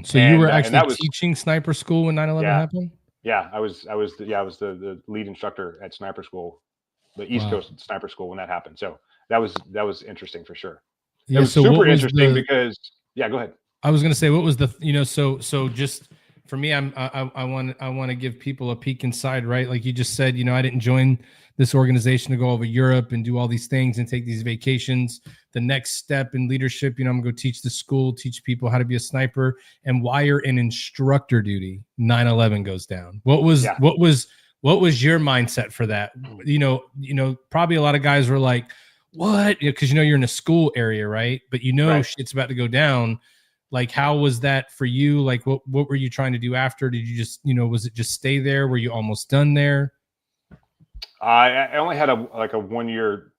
So you were actually teaching sniper school when 9/11 happened? Yeah, I was the lead instructor at sniper school, the East Coast sniper school when that happened. So that was interesting for sure. Yeah, it was super interesting because go ahead. I was going to say, what was the so just for me, I want to give people a peek inside, right? Like you just said, I didn't join this organization to go over Europe and do all these things and take these vacations. The next step in leadership, I'm gonna go teach the school, teach people how to be a sniper. And while you're in instructor duty, 9/11 goes down. What was your mindset for that? Probably a lot of guys were like, what? Because you're in a school area, right? But right. Shit's about to go down. Like, how was that for you? Like, what were you trying to do after? Did you just, was it just stay there? Were you almost done there? I only had a 1 year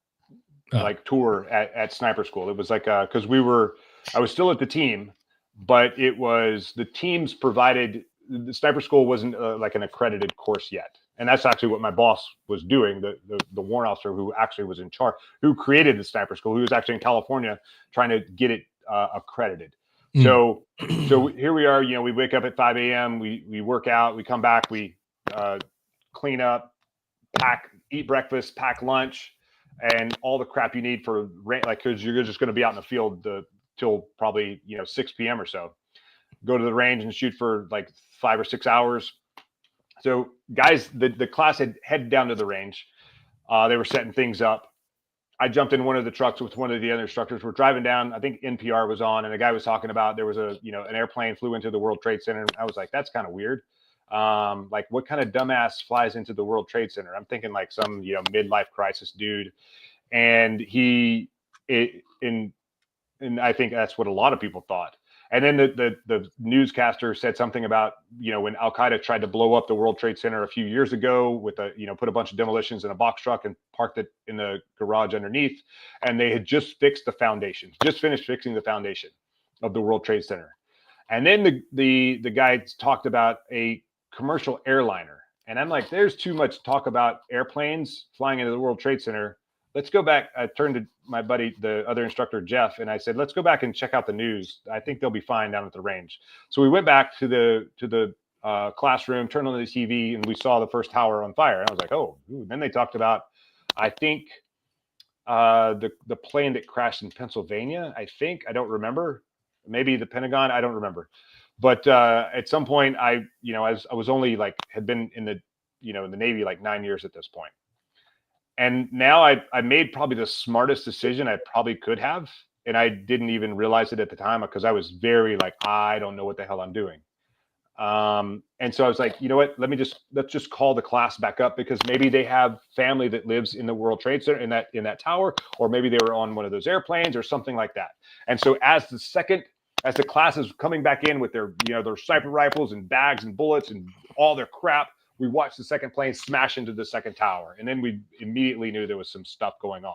tour at sniper school. It was like because I was still at the team, but it was the teams provided. The sniper school wasn't like an accredited course yet, and that's actually what my boss was doing. The warrant officer who actually was in charge, who created the sniper school, who was actually in California trying to get it accredited. So here we are. We wake up at 5 a.m. We work out. We come back. We clean up, pack, eat breakfast, pack lunch, and all the crap you need for because you're just going to be out in the field till probably 6 p.m. or so. Go to the range and shoot for like 5 or 6 hours. So guys, the class had headed down to the range. They were setting things up. I jumped in one of the trucks with one of the other instructors. We're driving down. I think NPR was on, and a guy was talking about there was an airplane flew into the World Trade Center. I was like, that's kind of weird. Like, what kind of dumbass flies into the World Trade Center? I'm thinking like some midlife crisis dude, and and I think that's what a lot of people thought. And then the newscaster said something about, when Al-Qaeda tried to blow up the World Trade Center a few years ago with put a bunch of demolitions in a box truck and parked it in the garage underneath. And they had just fixed the foundation, just finished fixing the foundation of the World Trade Center. And then the guy talked about a commercial airliner. And I'm like, there's too much talk about airplanes flying into the World Trade Center. Let's go back. I turned to my buddy, the other instructor, Jeff, and I said, let's go back and check out the news. I think they'll be fine down at the range. So we went back to the classroom, turned on the TV, and we saw the first tower on fire. And I was like, oh. Ooh. Then they talked about, I think, the plane that crashed in Pennsylvania. I don't remember. Maybe the Pentagon. I don't remember. But at some point, I was only had been in the in the Navy like 9 years at this point. And now I made probably the smartest decision I probably could have. And I didn't even realize it at the time because I was very I don't know what the hell I'm doing. And so I was like, you know what, let's just call the class back up, because maybe they have family that lives in the World Trade Center in that tower, or maybe they were on one of those airplanes or something like that. And so as the class is coming back in with their sniper rifles and bags and bullets and all their crap, we watched the second plane smash into the second tower. And then we immediately knew there was some stuff going on.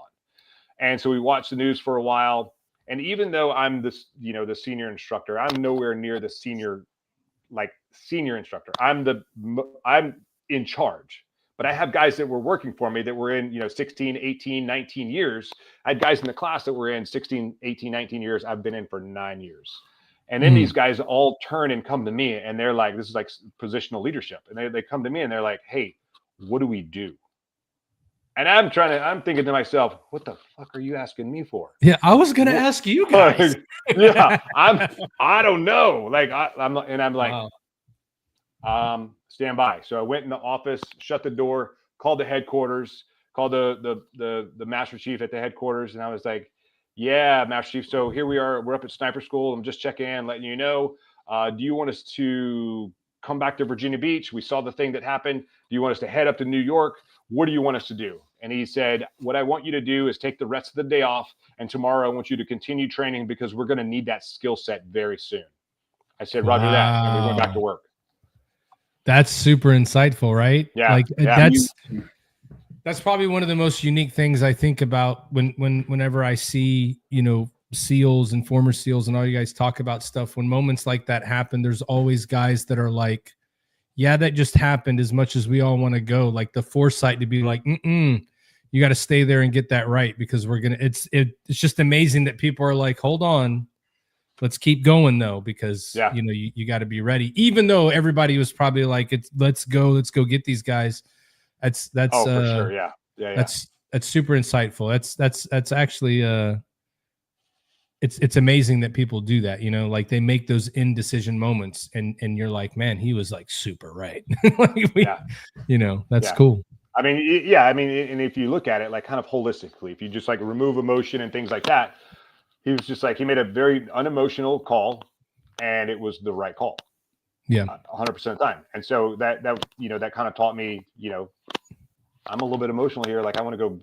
And so we watched the news for a while. And even though I'm the senior instructor, I'm nowhere near the senior instructor. I'm in charge. But I have guys that were working for me that were in 16, 18, 19 years. I had guys in the class that were in 16, 18, 19 years. I've been in for 9 years. And then these guys all turn and come to me, and they're like, this is like positional leadership. And they come to me and they're like, hey, what do we do? And I'm thinking to myself, what the fuck are you asking me for? Yeah, I was gonna ask you guys. Yeah, I don't know. Like I'm like, Wow. stand by. So I went in the office, shut the door, called the headquarters, called the master chief at the headquarters, and I was like, yeah, master chief. So here we are. We're up at sniper school. I'm just checking in, letting you know. Do you want us to come back to Virginia Beach? We saw the thing that happened. Do you want us to head up to New York? What do you want us to do? And he said, what I want you to do is take the rest of the day off. And tomorrow I want you to continue training because we're going to need that skill set very soon. I said, Roger that. And we went back to work. That's super insightful, right? Yeah. Like yeah. that's probably one of the most unique things I think about whenever I see, SEALs and former SEALs and all you guys talk about stuff. When moments like that happen, there's always guys that are like, yeah, that just happened, as much as we all want to go, like the foresight to be like, you got to stay there and get that right, because it's just amazing that people are like, hold on, let's keep going though, because you got to be ready, even though everybody was probably like, let's go get these guys. That's for sure. Yeah. That's super insightful. That's actually it's amazing that people do that, like they make those indecision moments, and you're like, man, he was like super right. That's cool. I mean, and if you look at it like kind of holistically, if you just like remove emotion and things like that, he was just like, he made a very unemotional call, and it was the right call. Yeah. 100% of the time. And so that kind of taught me, I'm a little bit emotional here. Like I want to go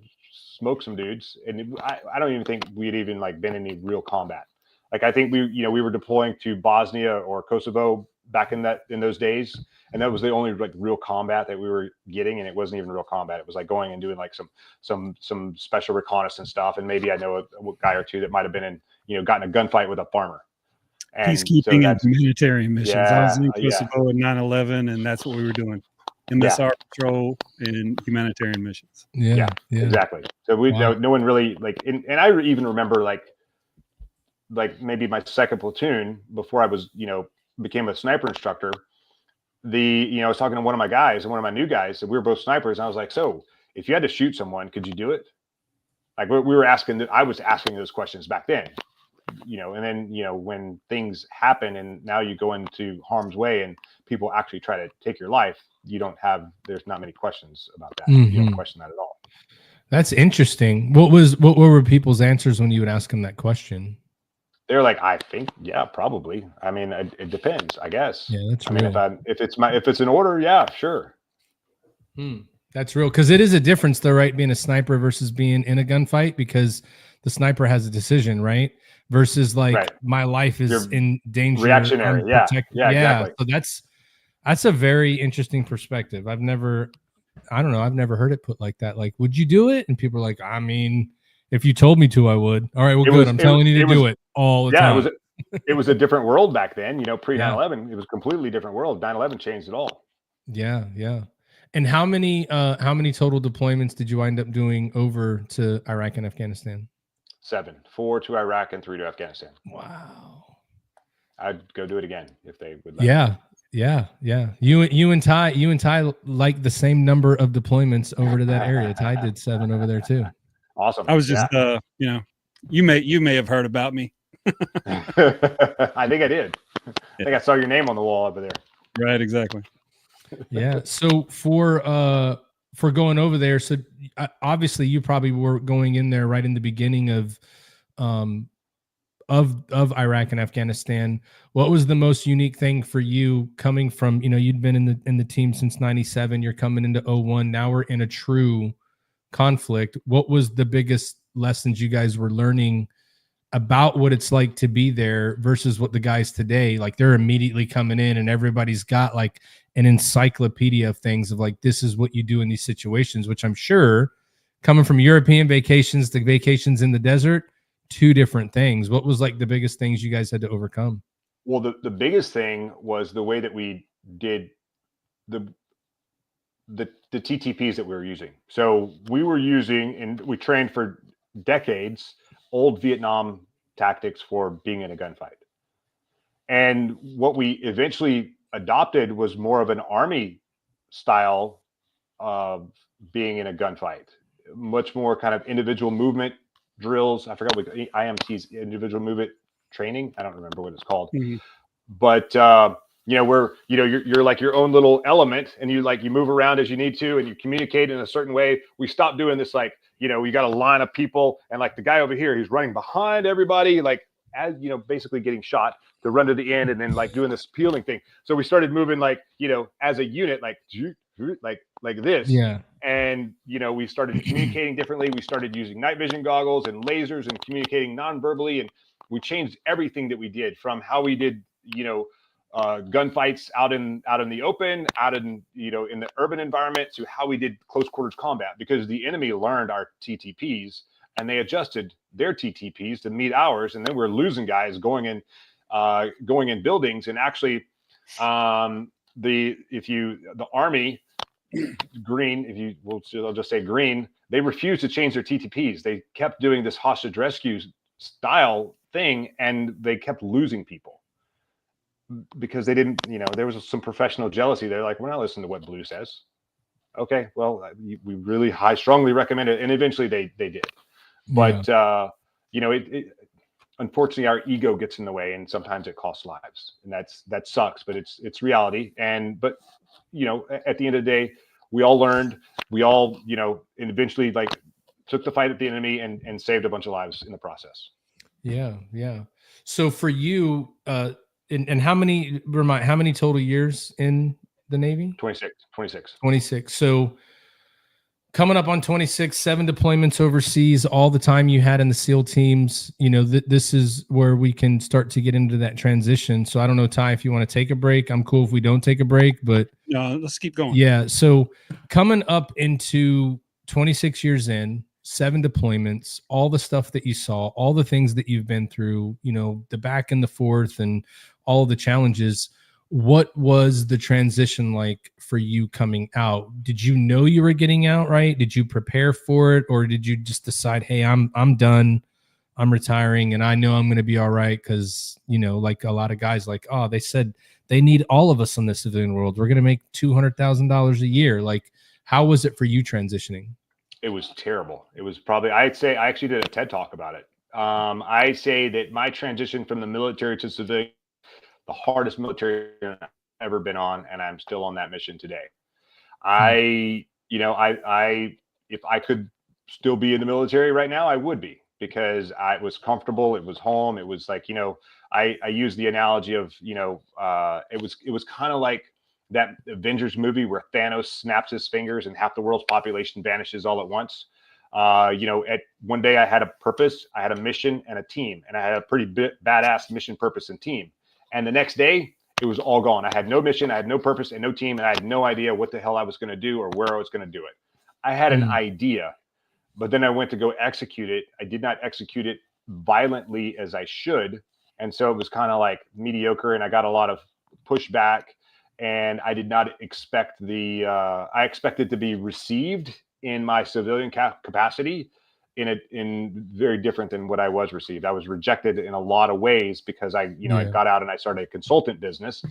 smoke some dudes. And I don't even think we'd even like been in any real combat. Like I think we were deploying to Bosnia or Kosovo back in those days. And that was the only like real combat that we were getting. And it wasn't even real combat. It was like going and doing like some special reconnaissance stuff. And maybe I know a guy or two that might've been in, gotten a gunfight with a farmer. And peacekeeping and humanitarian missions. I was in Kosovo in 9/11, and that's what we were doing. MSR patrol and humanitarian missions. Yeah, exactly. So no one really like, and I even remember like maybe my second platoon before I was, became a sniper instructor. I was talking to one of my guys and one of my new guys, and we were both snipers. And I was like, so if you had to shoot someone, could you do it? Like I was asking those questions back then. And then, when things happen and now you go into harm's way and people actually try to take your life, there's not many questions about that. Mm-hmm. You don't question that at all. That's interesting. What were people's answers when you would ask them that question? They're like, I think, yeah, probably. I mean, it depends, I guess. Yeah, that's real. I mean, if it's an order, yeah, sure. That's real. Cause it is a difference though, right? Being a sniper versus being in a gunfight, because the sniper has a decision, right? Versus like my life is in danger. Reactionary. Yeah, exactly. So that's a very interesting perspective. I've never heard it put like that. Like, would you do it? And people are like, I mean, if you told me to, I would. All right, well, good. I'm telling you to do it all the time. It was a different world back then, pre 9/11. It was a completely different world. 9/11 changed it all. Yeah. And how many total deployments did you wind up doing over to Iraq and Afghanistan? 7, 4 to Iraq and 3 to Afghanistan. Wow. I'd go do it again if they would. Yeah. You and Ty like the same number of deployments over to that area. Ty did 7 over there too. Awesome. I was just, you may have heard about me. I think I did. I think I saw your name on the wall over there. Right. Exactly. Yeah. So for going over there, so obviously you probably were going in there right in the beginning of Iraq and Afghanistan. What was the most unique thing for you coming from, you'd been in the team since 97, you're coming into 01. Now we're in a true conflict. What was the biggest lessons you guys were learning about what it's like to be there versus what the guys today, like they're immediately coming in and everybody's got like an encyclopedia of things of like, this is what you do in these situations, which I'm sure coming from European vacations to vacations in the desert, 2 different things. What was like the biggest things you guys had to overcome? Well, the biggest thing was the way that we did the TTPs that we were using. So we were using, and we trained for decades, old Vietnam tactics for being in a gunfight. And what we eventually adopted was more of an Army style of being in a gunfight. much more kind of individual movement drills. I forgot what IMT's individual movement training. I don't remember what it's called, but where you're like your own little element, and you move around as you need to, and you communicate in a certain way. We stopped doing this, like, you got a line of people, and like the guy over here, he's running behind everybody, like, as basically getting shot to run to the end, and then like doing this peeling thing. So we started moving like, as a unit, like this. Yeah. And, we started communicating differently. We started using night vision goggles and lasers and communicating non-verbally. And we changed everything that we did, from how we did, gunfights out in the open, out in the urban environment, to how we did close quarters combat, because the enemy learned our TTPs and they adjusted their TTPs to meet ours. And then we're losing guys going in buildings. And actually, the Army, Green, I'll just say Green, they refused to change their TTPs. They kept doing this hostage rescue style thing, and they kept losing people because they didn't, there was some professional jealousy. They're like, we're not listening to what Blue says. Okay, well, we really strongly recommend it. And eventually they did. But, unfortunately, our ego gets in the way, and sometimes it costs lives, and that sucks, but it's reality. But at the end of the day, we all learned, and eventually like took the fight at the enemy and saved a bunch of lives in the process. Yeah. Yeah. So for you, and how many total years in the Navy? 26. So coming up on 26, 7 deployments overseas, all the time you had in the SEAL teams, this is where we can start to get into that transition. So I don't know, Ty, if you want to take a break. I'm cool if we don't take a break, but let's keep going. Yeah. So coming up into 26 years in, 7 deployments, all the stuff that you saw, all the things that you've been through, the back and the forth and all the challenges. What was the transition like for you coming out? Did you know you were getting out, right? Did you prepare for it, or did you just decide, hey, I'm done, I'm retiring, and I know I'm going to be all right? Because, like a lot of guys, like, oh, they said they need all of us in the civilian world. We're going to make $200,000 a year. Like, how was it for you transitioning? It was terrible. It was probably, I'd say, I actually did a TED talk about it. I say that my transition from the military to civilian, the hardest military I've ever been on, and I'm still on that mission today. If I could still be in the military right now, I would be, because I was comfortable. It was home. It was like, I use the analogy of, it was kind of like that Avengers movie where Thanos snaps his fingers and half the world's population vanishes all at once. At one day I had a purpose, I had a mission and a team, and I had a pretty badass mission, purpose, and team. And the next day, it was all gone. I had no mission, I had no purpose and no team, and I had no idea what the hell I was going to do or where I was going to do it. I had an idea, but then I went to go execute it. I did not execute it violently as I should. And so it was kind of like mediocre, and I got a lot of pushback, and I did not expect I expected to be received in my civilian capacity in very different than what I was received. I was rejected in a lot of ways because I got out and I started a consultant business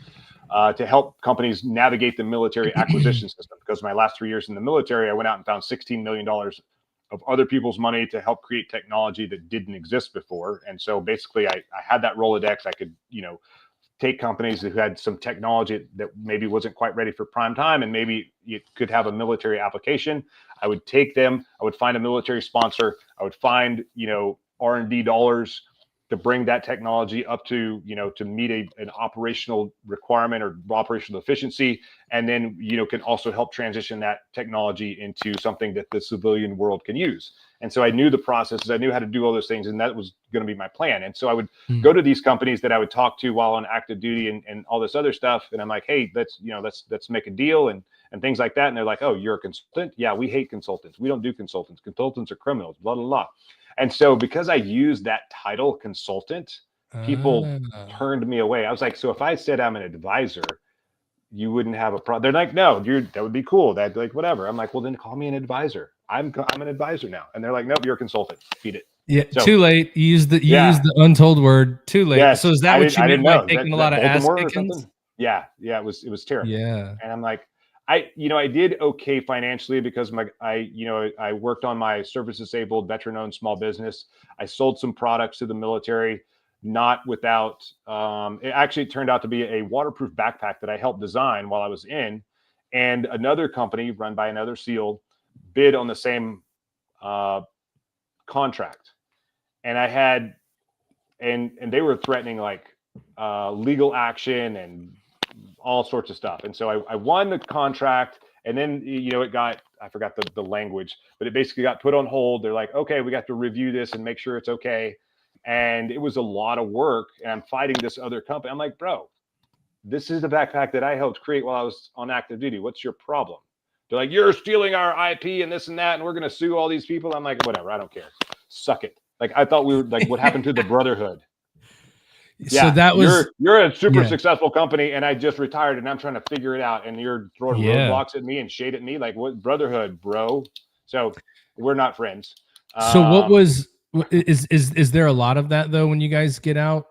to help companies navigate the military acquisition system. Because my last 3 years in the military, I went out and found $16 million of other people's money to help create technology that didn't exist before. And so basically I had that Rolodex. I could, take companies who had some technology that maybe wasn't quite ready for prime time, and maybe it could have a military application. I would take them, I would find a military sponsor, I would find, R&D dollars to bring that technology up to, to meet an operational requirement or operational efficiency. And then, can also help transition that technology into something that the civilian world can use. And so I knew the processes, I knew how to do all those things, and that was going to be my plan. And so I would go to these companies that I would talk to while on active duty and all this other stuff. And I'm like, hey, let's make a deal and things like that. And they're like, oh, you're a consultant? Yeah, we hate consultants. We don't do consultants. Consultants are criminals, blah, blah, blah. And so because I used that title, consultant, people turned me away. I was like, so if I said I'm an advisor, you wouldn't have a problem. They're like, no, that would be cool. That'd like, whatever. I'm like, well, then call me an advisor. I'm an advisor now. And they're like, nope, you're a consultant. Feed it. Yeah, so, too late. You used the untold word. Too late. Yes, so is that what you meant by taking a lot of ass kickings? Yeah, it was terrible. Yeah. And I'm like, I did okay financially because I worked on my service disabled veteran owned small business. I sold some products to the military, not without, it actually turned out to be a waterproof backpack that I helped design while I was in, and another company run by another SEAL bid on the same contract. And I had, and they were threatening like legal action and all sorts of stuff. And so I won the contract, and then, it got, I forgot the language, but it basically got put on hold. They're like, okay, we got to review this and make sure it's okay. And it was a lot of work, and I'm fighting this other company. I'm like, bro, this is the backpack that I helped create while I was on active duty. What's your problem? They're like, you're stealing our IP and this and that, and we're going to sue all these people. I'm like, whatever, I don't care. Suck it. Like, I thought we were like, what happened to the brotherhood? Yeah, so that was you're a super successful company, and I just retired, and I'm trying to figure it out, and you're throwing roadblocks at me and shade at me. Like, what brotherhood, bro? So we're not friends. So what was is there a lot of that though when you guys get out?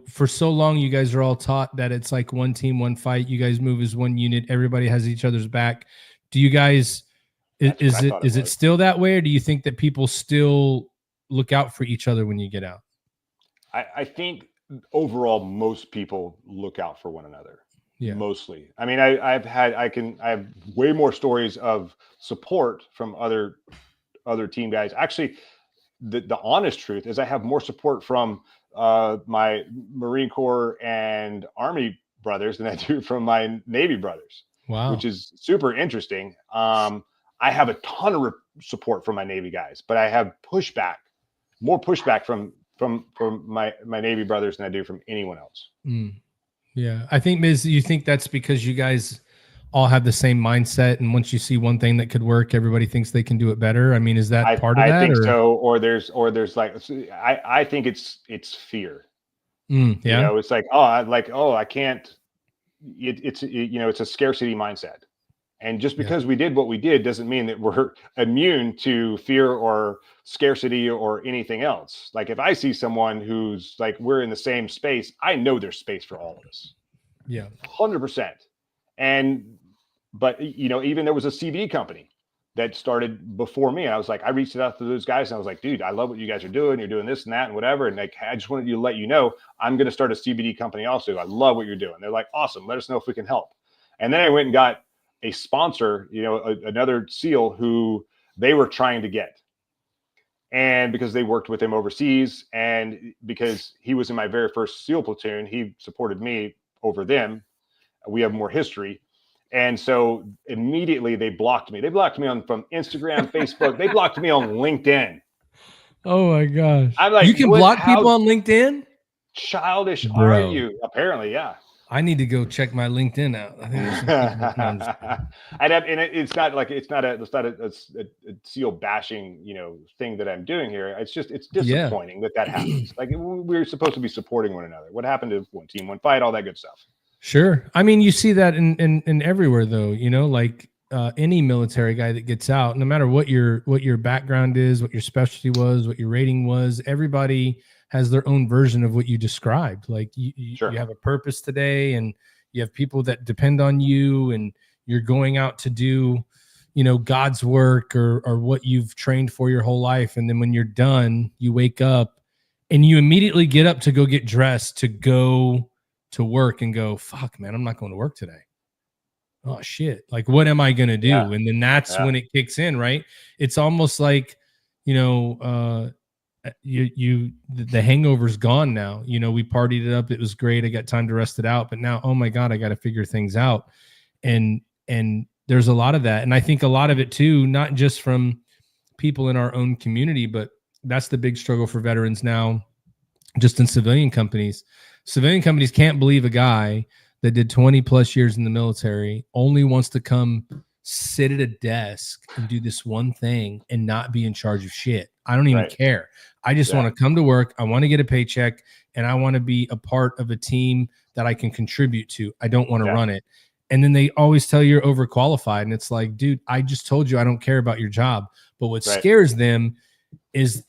For so long you guys are all taught that it's like one team, one fight. You guys move as one unit. Everybody has each other's back. Do you guys is it still that way, or do you think that people still look out for each other when you get out? I think overall most people look out for one another. Yeah. Mostly. I mean, I have way more stories of support from other team guys. Actually, the honest truth is I have more support from my Marine Corps and Army brothers than I do from my Navy brothers. Wow. Which is super interesting. I have a ton of support from my Navy guys, but I have more pushback from my Navy brothers than I do from anyone else. Yeah. I think, Miz, you think that's because you guys all have the same mindset, and once you see one thing that could work, everybody thinks they can do it better? I mean, is that part of that? I think so. Or there's like, I think it's fear. Yeah. It's like, I can't, it's a scarcity mindset. And just because we did what we did doesn't mean that we're immune to fear or scarcity or anything else. Like, if I see someone who's like, we're in the same space, I know there's space for all of us. Yeah. 100%. But even there was a CV company that started before me. And I was like, I reached out to those guys and I was like, dude, I love what you guys are doing. You're doing this and that and whatever. And like, I just wanted to let you know, I'm going to start a CBD company also. I love what you're doing. They're like, awesome. Let us know if we can help. And then I went and got a sponsor, another SEAL who they were trying to get. And because they worked with him overseas, and because he was in my very first SEAL platoon, he supported me over them. We have more history. And so immediately they blocked me. They blocked me from Instagram, Facebook. They blocked me on LinkedIn. Oh my gosh. I'm like, you can block people on LinkedIn? Childish are you? Apparently, yeah. I need to go check my LinkedIn out. I think it's not a SEAL bashing, thing that I'm doing here. It's disappointing that happens. Like, we're supposed to be supporting one another. What happened to one team, one fight, all that good stuff? Sure. I mean, you see that in everywhere though, like any military guy that gets out, no matter what your background is, what your specialty was, what your rating was, everybody has their own version of what you described. Like you have a purpose today, and you have people that depend on you, and you're going out to do, God's work or what you've trained for your whole life. And then when you're done, you wake up and you immediately get up to go get dressed to go to work and go, fuck, man, I'm not going to work today. Oh shit. Like, what am I going to do? Yeah. And then that's when it kicks in, right? It's almost like, the hangover's gone now. We partied it up. It was great. I got time to rest it out, but now, oh my God, I got to figure things out. And there's a lot of that. And I think a lot of it too, not just from people in our own community, but that's the big struggle for veterans now, just in civilian companies. Civilian companies can't believe a guy that did 20 plus years in the military only wants to come sit at a desk and do this one thing and not be in charge of shit. I don't even care. I just want to come to work. I want to get a paycheck, and I want to be a part of a team that I can contribute to. I don't want to run it. And then they always tell you you're overqualified. And it's like, dude, I just told you I don't care about your job. But what scares them is,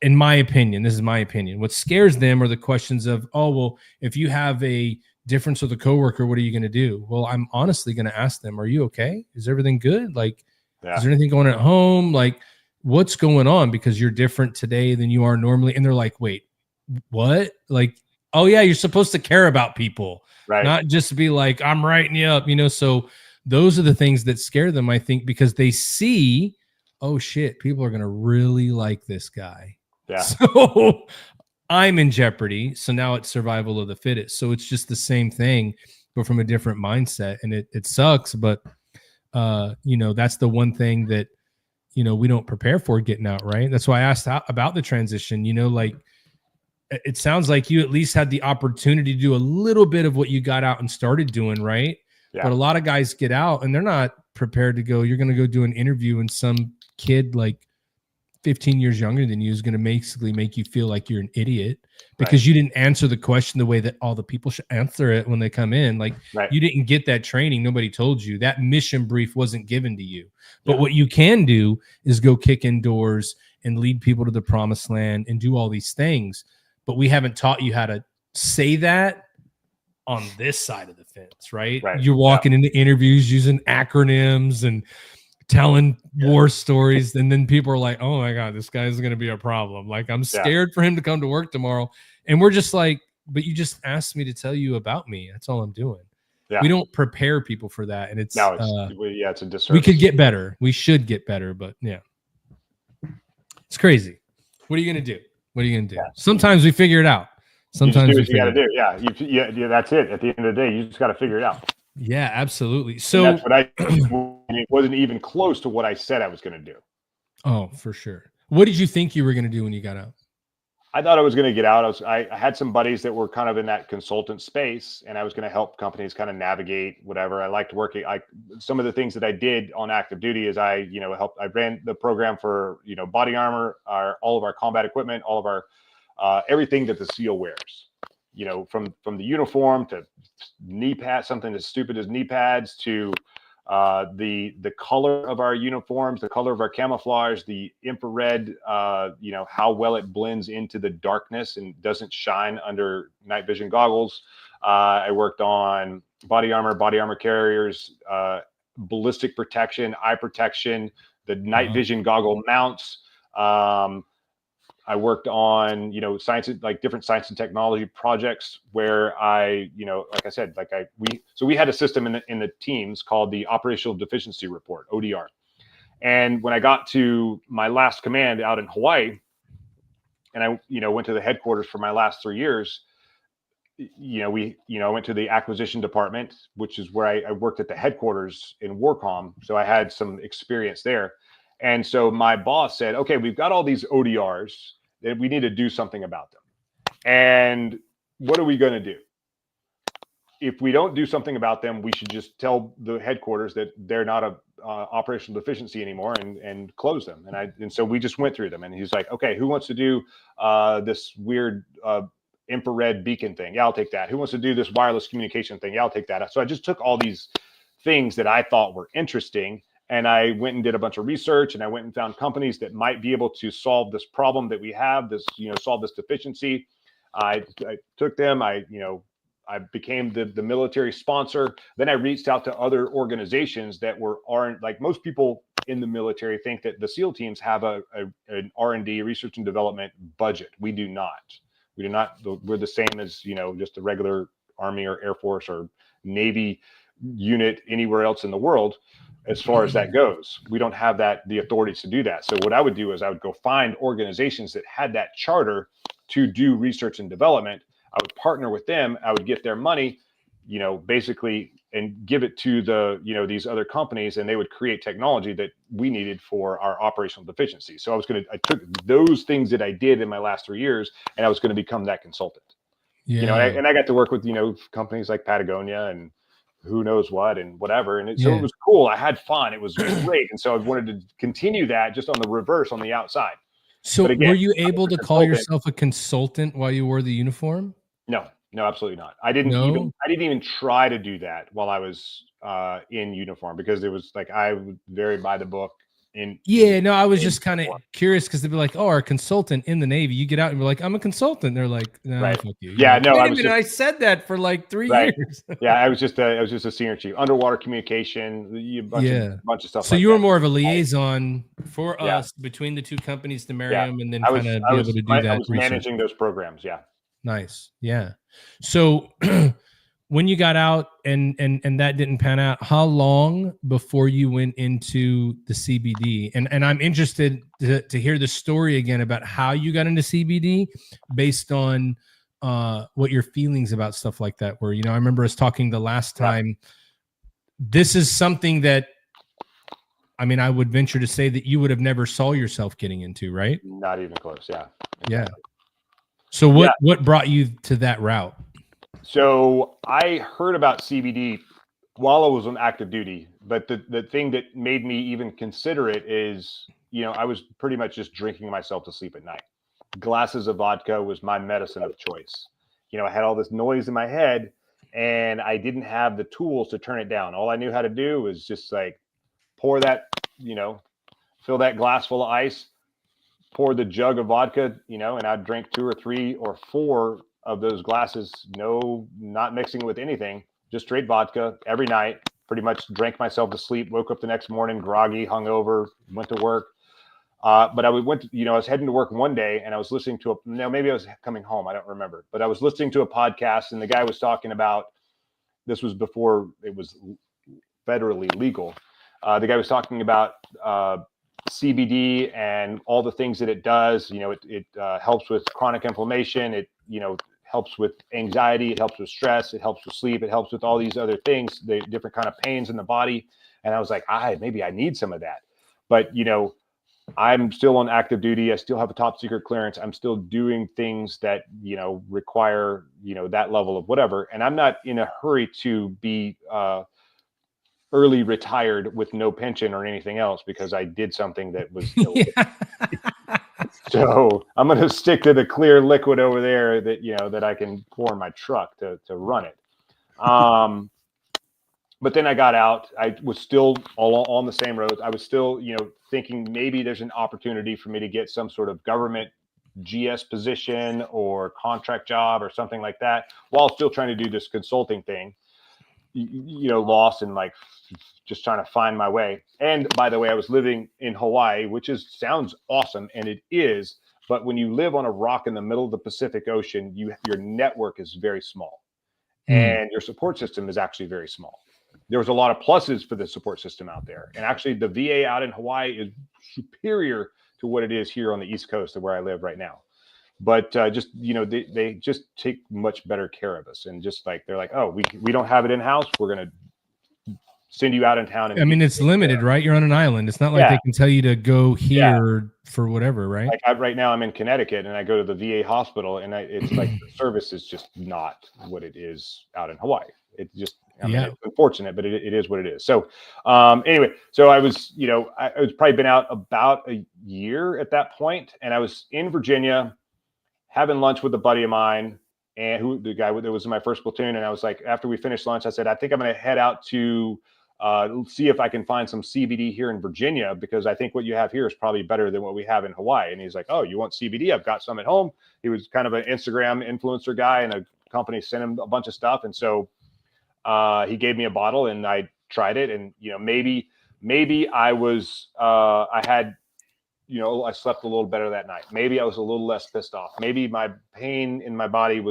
in my opinion, this is my opinion, what scares them are the questions of, oh, well, if you have a difference with a coworker, what are you going to do? Well, I'm honestly going to ask them, are you okay? Is everything good? Like, is there anything going on at home? Like, what's going on? Because you're different today than you are normally. And they're like, wait, what? Like, oh yeah, you're supposed to care about people, right? Not just be like, I'm writing you up, So those are the things that scare them, I think, because they see, oh shit, people are going to really like this guy. Yeah. So I'm in jeopardy. So now it's survival of the fittest. So it's just the same thing, but from a different mindset. And it sucks, but that's the one thing that, we don't prepare for getting out, right? That's why I asked about the transition, like it sounds like you at least had the opportunity to do a little bit of what you got out and started doing, right? Yeah. But a lot of guys get out and they're not prepared to go. You're going to go do an interview and some kid like 15 years younger than you is going to basically make you feel like you're an idiot because you didn't answer the question the way that all the people should answer it when they come in. Like you didn't get that training. Nobody told you. That mission brief wasn't given to you. But what you can do is go kick in doors and lead people to the promised land and do all these things. But we haven't taught you how to say that on this side of the fence, right? You're walking into interviews using acronyms and telling war stories, and then people are like, oh my God, this guy's going to be a problem. Like, I'm scared for him to come to work tomorrow. And we're just like, but you just asked me to tell you about me. That's all I'm doing. We don't prepare people for that. And it's a disservice. We could get better. We should get better, but it's crazy. What are you going to do? What are you going to do? Sometimes we figure it out. Sometimes you got to do. Yeah. That's it. At the end of the day, you just got to figure it out. Yeah, absolutely. So and that's what it wasn't even close to what I said I was going to do. Oh, for sure. What did you think you were going to do when you got out? I thought I was going to get out. I had some buddies that were kind of in that consultant space, and I was going to help companies kind of navigate whatever. I liked working. Some of the things that I did on active duty is I ran the program for, body armor, all of our combat equipment, all of our everything that the SEAL wears, from the uniform to knee pads, something as stupid as knee pads, to the color of our uniforms, the color of our camouflage, the infrared, how well it blends into the darkness and doesn't shine under night vision goggles. I worked on body armor carriers, ballistic protection, eye protection, the night vision goggle mounts. I worked on, science, like different science and technology projects where we had a system in the teams called the Operational Deficiency Report, ODR. And when I got to my last command out in Hawaii, and I, went to the headquarters for my last 3 years, I went to the acquisition department, which is where I worked at the headquarters in Warcom. So I had some experience there. And so my boss said, okay, we've got all these ODRs that we need to do something about them. And what are we going to do? If we don't do something about them, we should just tell the headquarters that they're not a operational deficiency anymore and close them. And so we just went through them, and he's like, okay, who wants to do this weird infrared beacon thing? Yeah, I'll take that. Who wants to do this wireless communication thing? Yeah, I'll take that. So I just took all these things that I thought were interesting, and I went and did a bunch of research, and I went and found companies that might be able to solve this problem that we have, solve this deficiency. I took them, I became the military sponsor. Then I reached out to other organizations that aren't like most people in the military think that the SEAL teams have an R&D, research and development budget. We do not. We're the same as, just the regular Army or Air Force or Navy unit anywhere else in the world. As far as that goes, we don't have the authority to do that. So what I would do is I would go find organizations that had that charter to do research and development. I would partner with them. I would get their money, basically, and give it to these other companies, and they would create technology that we needed for our operational deficiency. So I took those things that I did in my last 3 years, and I was going to become that consultant. Yeah. And I got to work with, companies like Patagonia and who knows what and whatever. And so it was cool. I had fun. It was great. And so I wanted to continue that just on the reverse, on the outside. So again, were you able to call yourself a consultant while you wore the uniform? No, absolutely not. I didn't even try to do that while I was in uniform, because it was like, I was very by the book. I was just kind of curious because they'd be like, "Oh, our consultant in the Navy." You get out and be like, "I'm a consultant." They're like, "No, Right. fuck you." Yeah, like, no, I said that for like 3 years. Yeah, I was just a senior chief, underwater communication, bunch of stuff. So like you were that. more of a liaison for us between the two companies to marry them, and then kind of be able to do that. I was managing those programs. Yeah. Nice. Yeah. So when you got out and that didn't pan out, how long before you went into the CBD? And I'm interested to hear the story again about how you got into CBD based on what your feelings about stuff like that were. I remember us talking the last time. This is something that, I would venture to say that you would have never saw yourself getting into, right? Not even close. Yeah. Exactly. Yeah. So what brought you to that route? So I heard about CBD while I was on active duty, but the thing that made me even consider it is, I was pretty much just drinking myself to sleep at night. Glasses of vodka was my medicine of choice. I had all this noise in my head and I didn't have the tools to turn it down. All I knew how to do was just like pour that, fill that glass full of ice, pour the jug of vodka, and I'd drink 2 or 3 or 4 of those glasses, not mixing with anything, just straight vodka every night. Pretty much drank myself to sleep, woke up the next morning groggy, hungover, went to work. But I was heading to work one day and I was listening to maybe I was coming home. I don't remember, but I was listening to a podcast and the guy was talking about, this was before it was federally legal. The guy was talking about CBD and all the things that it does. It helps with chronic inflammation. It, helps with anxiety. It helps with stress. It helps with sleep. It helps with all these other things, the different kind of pains in the body. And I was like, maybe I need some of that. But, I'm still on active duty. I still have a top secret clearance. I'm still doing things that, require, that level of whatever. And I'm not in a hurry to be early retired with no pension or anything else because I did something that was So I'm going to stick to the clear liquid over there that, that I can pour in my truck to run it. But then I got out. I was still all on the same roads. I was still, thinking maybe there's an opportunity for me to get some sort of government GS position or contract job or something like that while still trying to do this consulting thing, lost and like just trying to find my way. And by the way, I was living in Hawaii, which sounds awesome. And it is. But when you live on a rock in the middle of the Pacific Ocean, your network is very small and your support system is actually very small. There was a lot of pluses for the support system out there. And actually the VA out in Hawaii is superior to what it is here on the East Coast of where I live right now. But just, they just take much better care of us. And just like, they're like, oh, we don't have it in-house. We're going to send you out in town. And it's limited, right? You're on an island. It's not like they can tell you to go here for whatever, right? Like right now I'm in Connecticut and I go to the VA hospital and it's like the service is just not what it is out in Hawaii. It just, it's unfortunate, but it is what it is. So anyway, so I was, I was probably been out about a year at that point, and I was in Virginia having lunch with a buddy of mine and the guy that was in my first platoon. And I was like, after we finished lunch, I said, I think I'm going to head out to see if I can find some CBD here in Virginia, because I think what you have here is probably better than what we have in Hawaii. And he's like, oh, you want CBD? I've got some at home. He was kind of an Instagram influencer guy, and a company sent him a bunch of stuff. And so he gave me a bottle and I tried it. And, maybe I was, I had, I slept a little better that night. Maybe I was a little less pissed off. Maybe my pain in my body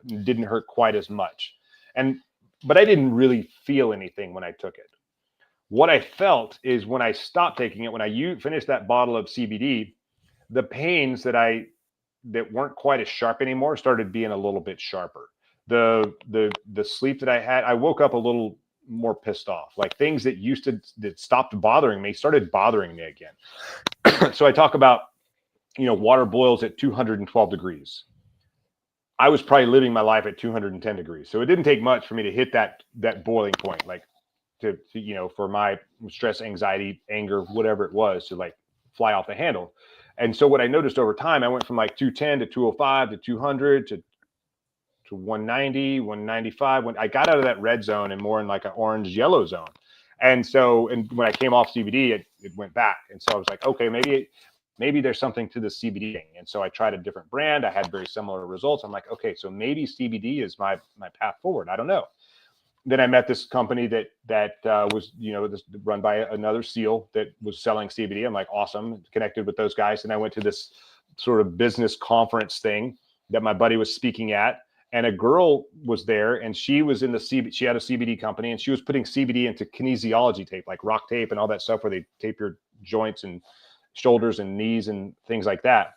didn't hurt quite as much. But I didn't really feel anything when I took it. What I felt is when I stopped taking it, when I finished that bottle of CBD, the pains that weren't quite as sharp anymore started being a little bit sharper. The sleep that I had, I woke up a little more pissed off. Like things that stopped bothering me started bothering me again. So I talk about, water boils at 212 degrees. I was probably living my life at 210 degrees. So it didn't take much for me to hit that boiling point, like to for my stress, anxiety, anger, whatever it was, to like fly off the handle. And so what I noticed over time, I went from like 210 to 205 to 200 to 190, 195. When I got out of that red zone and more in like an orange yellow zone, And so, and when I came off CBD, it went back. And so I was like, okay, maybe there's something to the CBD thing. And so I tried a different brand. I had very similar results. I'm like, okay, so maybe CBD is my path forward. I don't know. Then I met this company that was, run by another SEAL that was selling CBD. I'm like, awesome, connected with those guys. And I went to this sort of business conference thing that my buddy was speaking at. And a girl was there, and she was in the CBD. She had a CBD company, and she was putting CBD into kinesiology tape, like rock tape and all that stuff, where they tape your joints and shoulders and knees and things like that.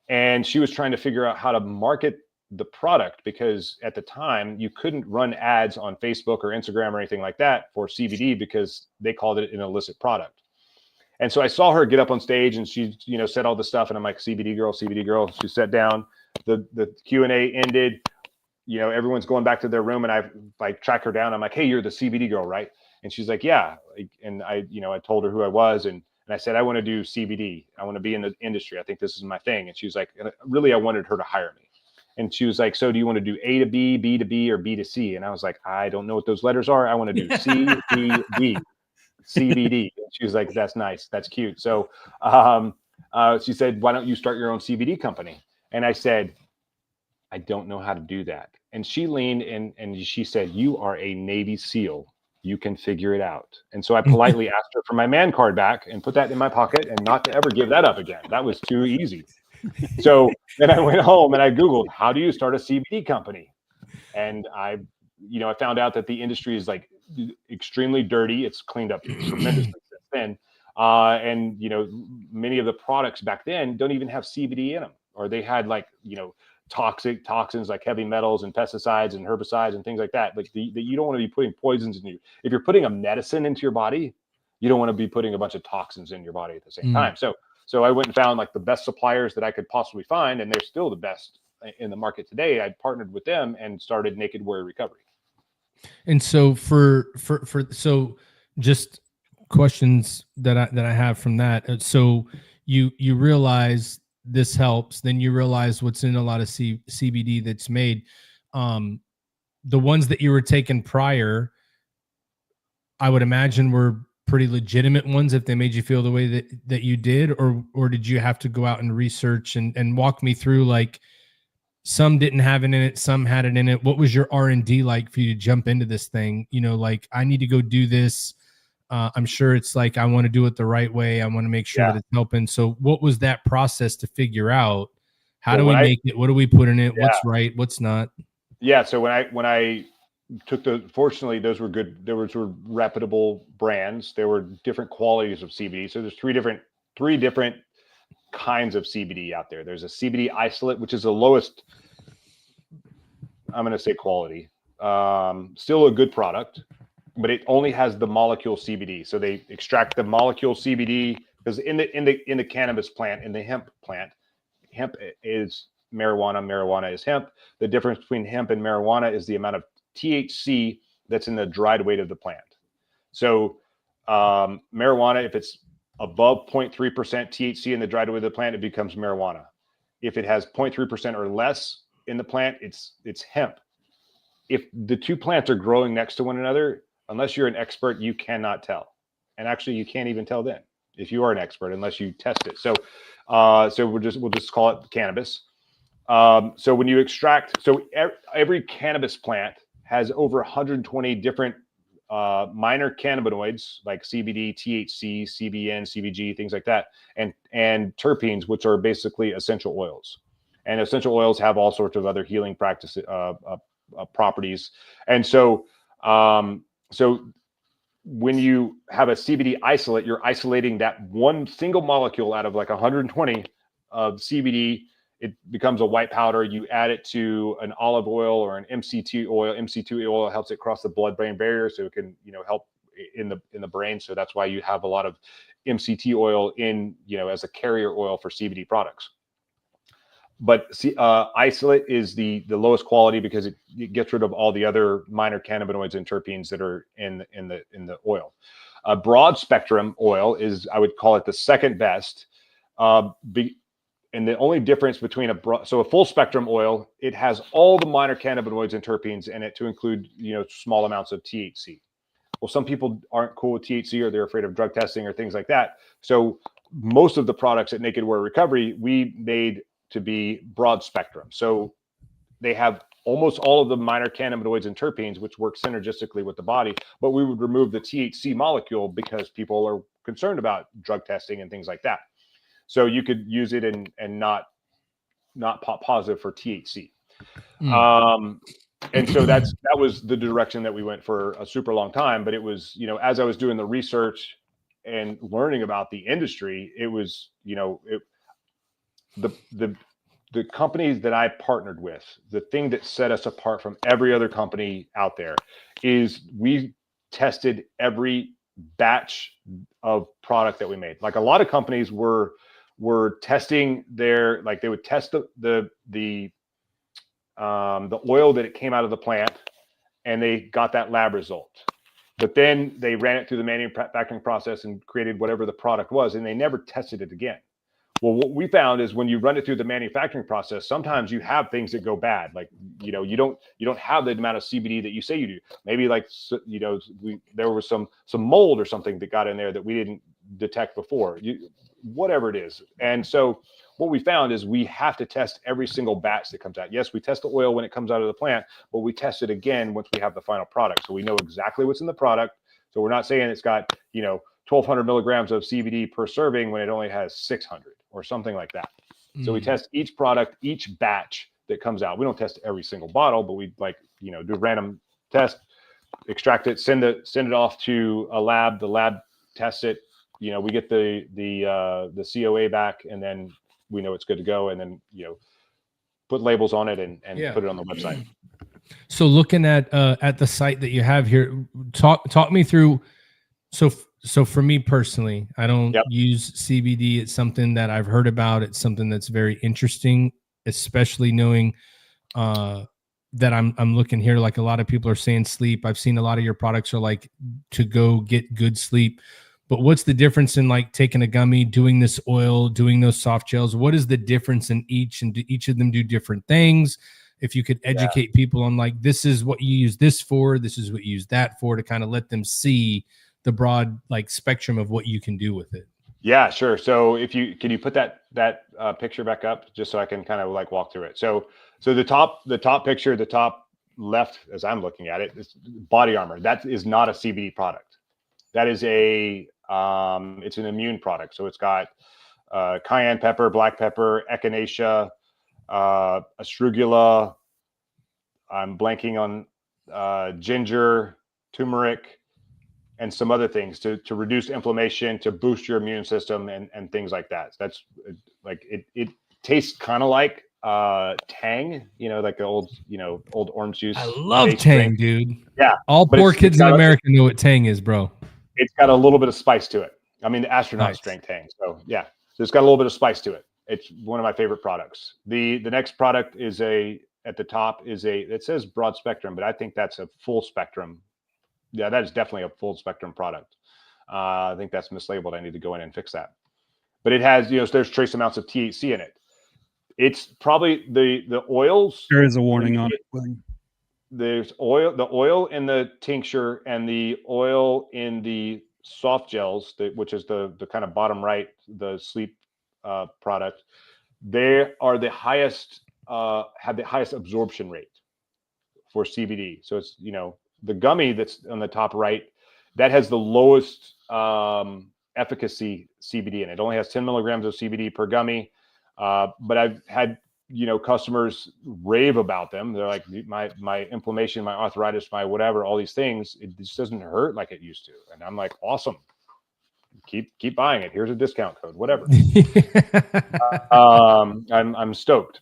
And she was trying to figure out how to market the product, because at the time you couldn't run ads on Facebook or Instagram or anything like that for CBD because they called it an illicit product. And so I saw her get up on stage, and she, said all this stuff, and I'm like, CBD girl, CBD girl. She sat down. The Q&A ended. Everyone's going back to their room, and I track her down. I'm like, hey, you're the CBD girl, right? And she's like, yeah. And I told her who I was, and I said, I want to do CBD. I want to be in the industry. I think this is my thing. And she was like, really, I wanted her to hire me. And she was like, so do you want to do A to B, B to B, or B to C? And I was like, I don't know what those letters are. I want to do C, B, D, CBD. And she was like, that's nice. That's cute. So she said, why don't you start your own CBD company? And I said, I don't know how to do that. And she leaned in and she said, you are a Navy SEAL. You can figure it out. And so I politely asked her for my man card back and put that in my pocket, and not to ever give that up again. That was too easy. So then I went home and I Googled, how do you start a CBD company? And I found out that the industry is like extremely dirty. It's cleaned up tremendously since then. And many of the products back then don't even have CBD in them, or they had toxins like heavy metals and pesticides and herbicides and things like that. Like you don't want to be putting poisons in you. If you're putting a medicine into your body, you don't want to be putting a bunch of toxins in your body at the same time. So I went and found like the best suppliers that I could possibly find, and they're still the best in the market today. I partnered with them and started Naked Warrior Recovery. And so so just questions that I have from that. So you realize this helps, then you realize what's in a lot of CBD that's made. The ones that you were taking prior, I would imagine were pretty legitimate ones if they made you feel the way that you did, or did you have to go out and research and walk me through, like, some didn't have it in it, some had it in it. What was your R&D like for you to jump into this thing? Like, I need to go do this. I'm sure it's like, I want to do it the right way. I want to make sure that it's helping. So what was that process to figure out? How do we make it? What do we put in it? What's right? What's not? Yeah. So when I took fortunately, those were good. There were sort of reputable brands. There were different qualities of CBD. So there's three different kinds of CBD out there. There's a CBD isolate, which is the lowest, I'm going to say, quality. Still a good product, but it only has the molecule CBD. So they extract the molecule CBD, because in the cannabis plant, in the hemp plant, hemp is marijuana, marijuana is hemp. The difference between hemp and marijuana is the amount of THC that's in the dried weight of the plant. So marijuana, if it's above 0.3% THC in the dried weight of the plant, it becomes marijuana. If it has 0.3% or less in the plant, it's hemp. If the two plants are growing next to one another, unless you're an expert, you cannot tell. And actually, you can't even tell then if you are an expert, unless you test it. So we'll just call it cannabis. So when you extract, every cannabis plant has over 120 different minor cannabinoids like CBD, THC, CBN, CBG, things like that, and terpenes, which are basically essential oils. And essential oils have all sorts of other healing practices, properties. And so when you have a CBD isolate, you're isolating that one single molecule out of like 120 of CBD. It becomes a white powder. You add it to an olive oil or an MCT oil. MCT oil helps it cross the blood-brain barrier, so it can, help in the brain. So that's why you have a lot of MCT oil in, as a carrier oil for CBD products. But isolate is the lowest quality because it gets rid of all the other minor cannabinoids and terpenes that are in the oil. A broad spectrum oil is, I would call it, the second best. And the only difference between a full spectrum oil, it has all the minor cannabinoids and terpenes in it to include, small amounts of THC. Well, some people aren't cool with THC, or they're afraid of drug testing or things like that. So most of the products at Naked Warrior Recovery, we made to be broad spectrum. So they have almost all of the minor cannabinoids and terpenes, which work synergistically with the body, but we would remove the THC molecule because people are concerned about drug testing and things like that. So you could use it and not pop positive for THC. And so that was the direction that we went for a super long time. But it was, as I was doing the research and learning about the industry, it was, the companies that I partnered with, the thing that set us apart from every other company out there is we tested every batch of product that we made. Like a lot of companies were testing their, like they would test the oil that it came out of the plant, and they got that lab result. But then they ran it through the manufacturing process and created whatever the product was, and they never tested it again. Well, what we found is when you run it through the manufacturing process, sometimes you have things that go bad. Like, you don't have the amount of CBD that you say you do. Maybe there was some mold or something that got in there that we didn't detect before, whatever it is. And so what we found is we have to test every single batch that comes out. Yes, we test the oil when it comes out of the plant, but we test it again once we have the final product. So we know exactly what's in the product. So we're not saying it's got, 1,200 milligrams of CBD per serving when it only has 600 or something like that. So we test each product, each batch that comes out. We don't test every single bottle, but we do a random test, extract it, send it off to a lab. The lab tests it. We get the COA back, and then we know it's good to go. And then, put labels on it and put it on the website. So looking at the site that you have here, talk me through. So for me personally, I don't use CBD. It's something that I've heard about. It's something that's very interesting, especially knowing that I'm looking here. Like a lot of people are saying sleep. I've seen a lot of your products are like to go get good sleep. But what's the difference in like taking a gummy, doing this oil, doing those soft gels? What is the difference in each? And do each of them do different things? If you could educate people on like, this is what you use this for, this is what you use that for, to kind of let them see the broad like spectrum of what you can do with it. Yeah, sure. So can you put that picture back up just so I can kind of like walk through it. So the top picture, the top left, as I'm looking at it, is body armor. That is not a CBD product. That is it's an immune product. So it's got cayenne pepper, black pepper, echinacea, astrugula. I'm blanking on ginger, turmeric, and some other things to reduce inflammation, to boost your immune system, and things like that. So that's like it tastes kind of like Tang, like the old orange juice. I love Tang, dude. Yeah, all poor kids in America know what Tang is, bro. It's got a little bit of spice to it. I mean, the astronaut strength Tang. So yeah, so it's got a little bit of spice to it. It's one of my favorite products. The next product is at the top it says broad spectrum, but I think that's a full spectrum. Yeah, that is definitely a full spectrum product. I think that's mislabeled. I need to go in and fix that. But it has, there's trace amounts of THC in it. It's probably the oils. There is a warning on it. There's the oil in the tincture and the oil in the soft gels, which is the kind of bottom right, the sleep product. They are the highest, have the highest absorption rate for CBD. So it's, the gummy that's on the top right, that has the lowest efficacy CBD in it. It only has 10 milligrams of CBD per gummy. But I've had, customers rave about them. They're like, my inflammation, my arthritis, my whatever, all these things, it just doesn't hurt like it used to. And I'm like, awesome. Keep buying it. Here's a discount code, whatever. I'm stoked.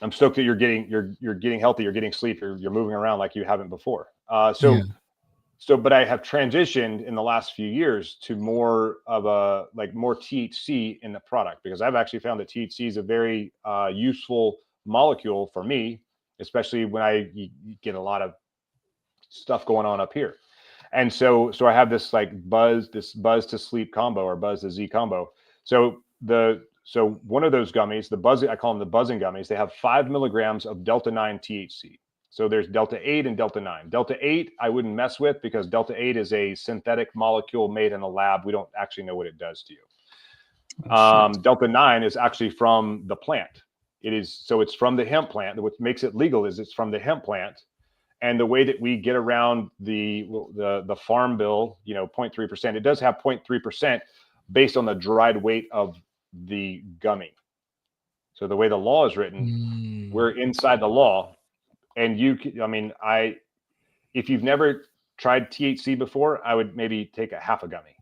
I'm stoked that you're getting healthy, you're getting sleep, you're moving around like you haven't before. But I have transitioned in the last few years to more of more THC in the product, because I've actually found that THC is a very useful molecule for me, especially when you get a lot of stuff going on up here. And so I have this buzz to sleep combo, or buzz to Z combo. So one of those gummies, I call them the buzzing gummies, they have 5 milligrams of Delta 9 THC. So there's Delta 8 and Delta 9. Delta 8 I wouldn't mess with because Delta 8 is a synthetic molecule made in a lab. We don't actually know what it does to you. Delta 9 is actually from the plant. It's from the hemp plant. What makes it legal is it's from the hemp plant. And the way that we get around the farm bill, 0.3%, it does have 0.3% based on the dried weight of the gummy. So the way the law is written, we're inside the law. And if you've never tried THC before, I would maybe take a half a gummy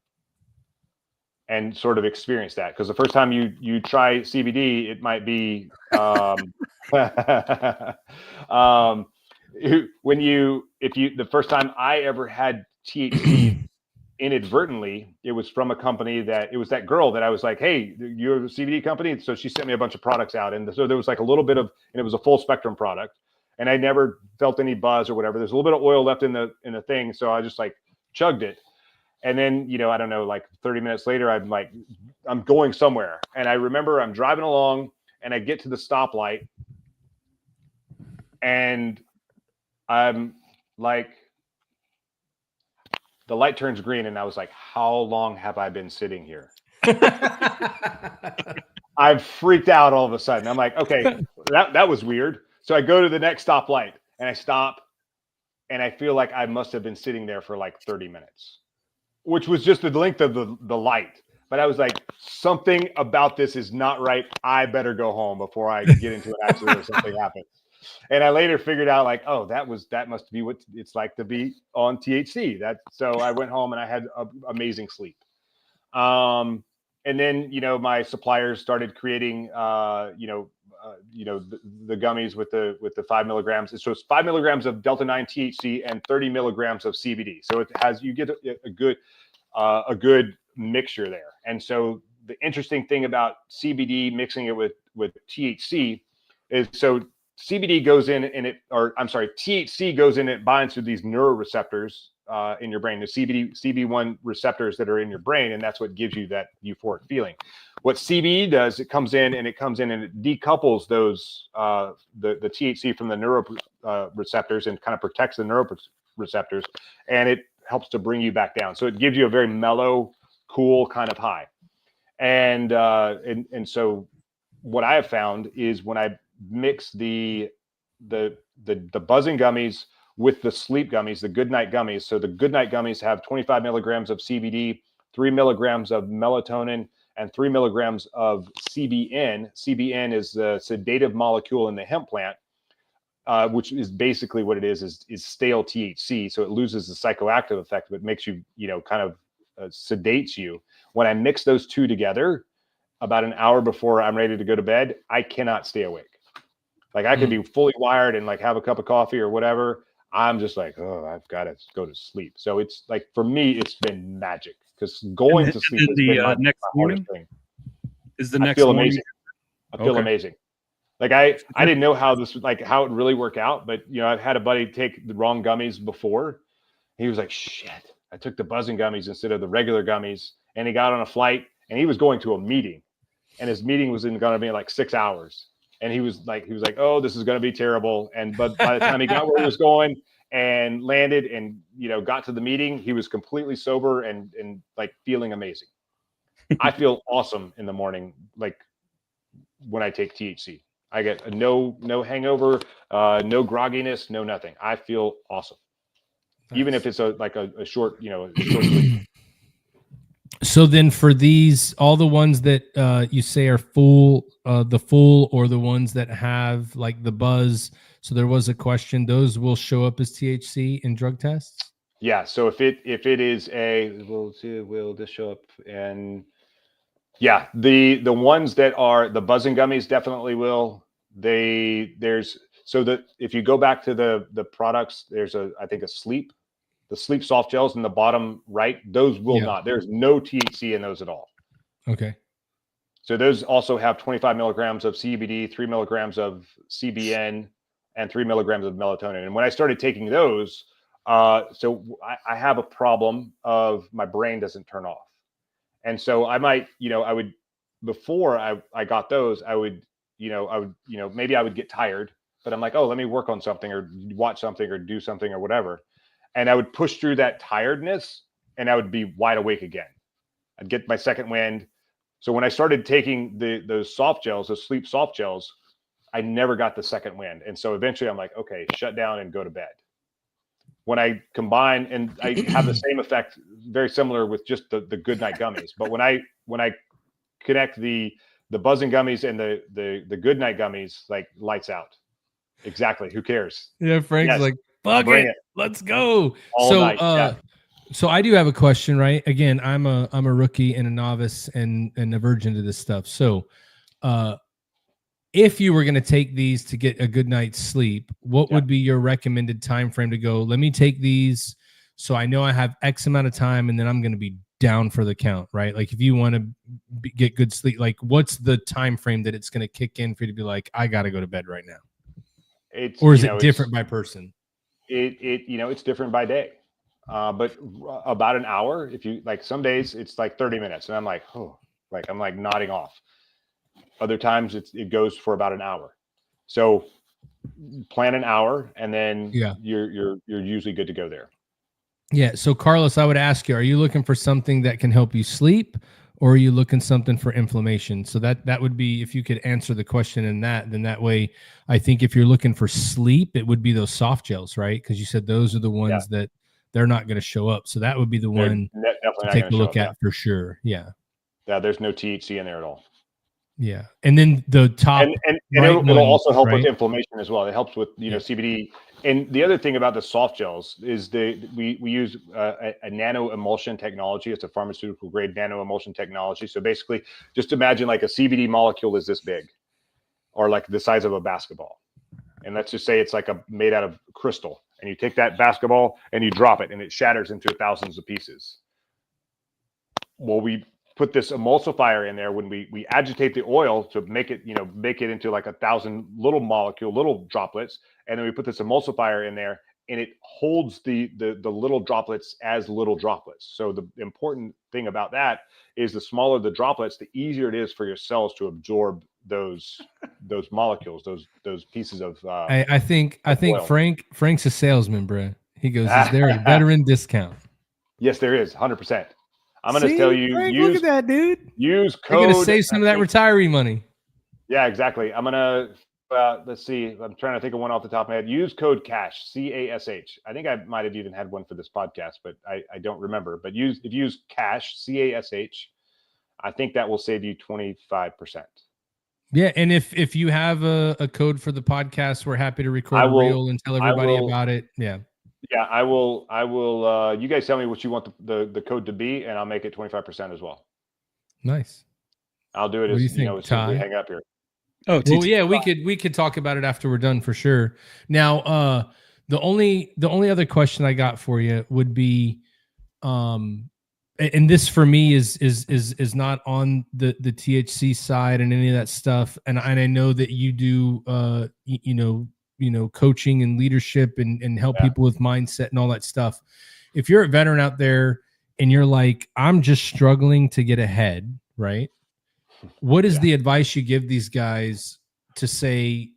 and sort of experience that. Because the first time you try CBD, it might be the first time I ever had THC inadvertently, it was from a company that girl that I was like, hey, you're a CBD company. So she sent me a bunch of products out. And so there was like a little bit of, and it was a full spectrum product. And I never felt any buzz or whatever. There's a little bit of oil left in the thing. So I just like chugged it. And then, I don't know, like 30 minutes later, I'm going somewhere. And I remember I'm driving along and I get to the stoplight and I'm like, the light turns green. And I was like, how long have I been sitting here? I've freaked out all of a sudden. I'm like, okay, that was weird. So I go to the next stoplight and I stop and I feel like I must have been sitting there for like 30 minutes, which was just the length of the light. But I was like, something about this is not right. I better go home before I get into an accident or something happens. And I later figured out like, oh, that must be what it's like to be on THC. So I went home and I had amazing sleep. And then, my suppliers started creating, the gummies with the 5 milligrams. So it's 5 milligrams of Delta 9 THC and 30 milligrams of CBD. So you get a good mixture there. And so the interesting thing about CBD mixing it with THC is CBD goes in and THC goes in, it binds to these neuroreceptors in your brain, the CB1 receptors that are in your brain, and that's what gives you that euphoric feeling. What CBD does, it comes in and it decouples those the THC from the neuroreceptors and kind of protects the neuroreceptors, and it helps to bring you back down. So it gives you a very mellow, cool kind of high. And so what I have found is when I mix the buzzing gummies with the sleep gummies, the good night gummies. So the good night gummies have 25 milligrams of CBD, 3 milligrams of melatonin, and 3 milligrams of CBN. CBN is the sedative molecule in the hemp plant, which is basically what it is stale THC. So it loses the psychoactive effect, but makes you, kind of sedates you. When I mix those two together, about an hour before I'm ready to go to bed, I cannot stay awake. Like I could be fully wired and like have a cup of coffee or whatever. I'm just like, oh, I've got to go to sleep. So it's like, for me, it's been magic because going to sleep has been my hardest thing. Is the next morning? Amazing. I feel amazing. Like I didn't know how it would really work out, but I've had a buddy take the wrong gummies before. He was like, shit, I took the buzzing gummies instead of the regular gummies. And he got on a flight and he was going to a meeting, and his meeting was going to be like 6 hours. And he was like, oh, this is going to be terrible. But by the time he got where he was going and landed and, got to the meeting, he was completely sober and like feeling amazing. I feel awesome in the morning. Like when I take THC, I get no hangover, no grogginess, no nothing. I feel awesome. Nice. Even if it's a short, short sleep. So then for these, all the ones that you say are full, the full or the ones that have like the buzz. So there was a question, those will show up as THC in drug tests? Yeah. So if it is will this show up? And yeah, the ones that are the buzzing gummies definitely will. If you go back to the products, there's I think the sleep soft gels in the bottom right, those will not. There's no THC in those at all. Okay. So those also have 25 milligrams of CBD, 3 milligrams of CBN, and 3 milligrams of melatonin. And when I started taking those, so I have a problem of my brain doesn't turn off. And so I might, I would, before I got those, maybe I would get tired, but I'm like, oh, let me work on something or watch something or do something or whatever. And I would push through that tiredness and I would be wide awake again. I'd get my second wind. So when I started taking those soft gels, those sleep soft gels, I never got the second wind. And so eventually I'm like, okay, shut down and go to bed. When I combine, and I have the same effect, very similar with just the good night gummies. But when I connect the buzzing gummies and the good night gummies, like lights out. Exactly. Who cares? Yeah, Frank's like, fuck it. Let's go. All So night. so I do have a question, right? Again, I'm a rookie and a novice and a virgin to this stuff. So if you were going to take these to get a good night's sleep, what would be your recommended time frame to go? Let me take these so I know I have X amount of time, and then I'm going to be down for the count, right? Like if you want to get good sleep, like what's the time frame that it's going to kick in for you to be like, I got to go to bed right now? Or is it different by person? It's different by day. But about an hour, if you like, some days it's like 30 minutes and I'm like, oh, like I'm like nodding off. Other times it goes for about an hour. So plan an hour and then you're usually good to go there. Yeah. So Carlos, I would ask you, are you looking for something that can help you sleep, or are you looking something for inflammation? So that would be, if you could answer the question in that, then that way, I think if you're looking for sleep, it would be those soft gels, right? Because you said those are the ones that they're not going to show up. So that would be the one to take a look at for sure. Yeah. Yeah. There's no THC in there at all. Yeah. And then the top and it'll also help with inflammation as well. It helps with, CBD. And the other thing about the soft gels is we use a nano emulsion technology. It's a pharmaceutical grade nano emulsion technology. So basically just imagine like a CBD molecule is this big or like the size of a basketball. And let's just say it's like made out of crystal, and you take that basketball and you drop it and it shatters into thousands of pieces. Well, we put this emulsifier in there when we agitate the oil to make it into like 1,000 little droplets. And then we put this emulsifier in there and it holds the little droplets as little droplets. So the important thing about that is the smaller the droplets, the easier it is for your cells to absorb those molecules, those pieces of I think Frank's a salesman, bro. He goes, is there a veteran discount? Yes, there is, 100%. I'm going to tell you, Frank, look at that, dude. Use code. You're going to save some of that retiree money. Yeah, exactly. I'm going to, let's see. I'm trying to think of one off the top of my head. Use code CASH, CASH. I think I might have even had one for this podcast, but I don't remember. But if you use CASH, CASH, I think that will save you 25%. Yeah, and if you have a code for the podcast, we're happy to record a reel and tell everybody about it. Yeah. Yeah, I will. You guys tell me what you want the code to be, and I'll make it 25% as well. Nice. I'll do it as soon as we hang up here. Oh, well, yeah, we could talk about it after we're done for sure. Now, the only other question I got for you would be, and this for me is not on the THC side and any of that stuff, and I know that you do, coaching and leadership and help people with mindset and all that stuff. If you're a veteran out there and you're like, I'm just struggling to get ahead, right? What is the advice you give these guys to say,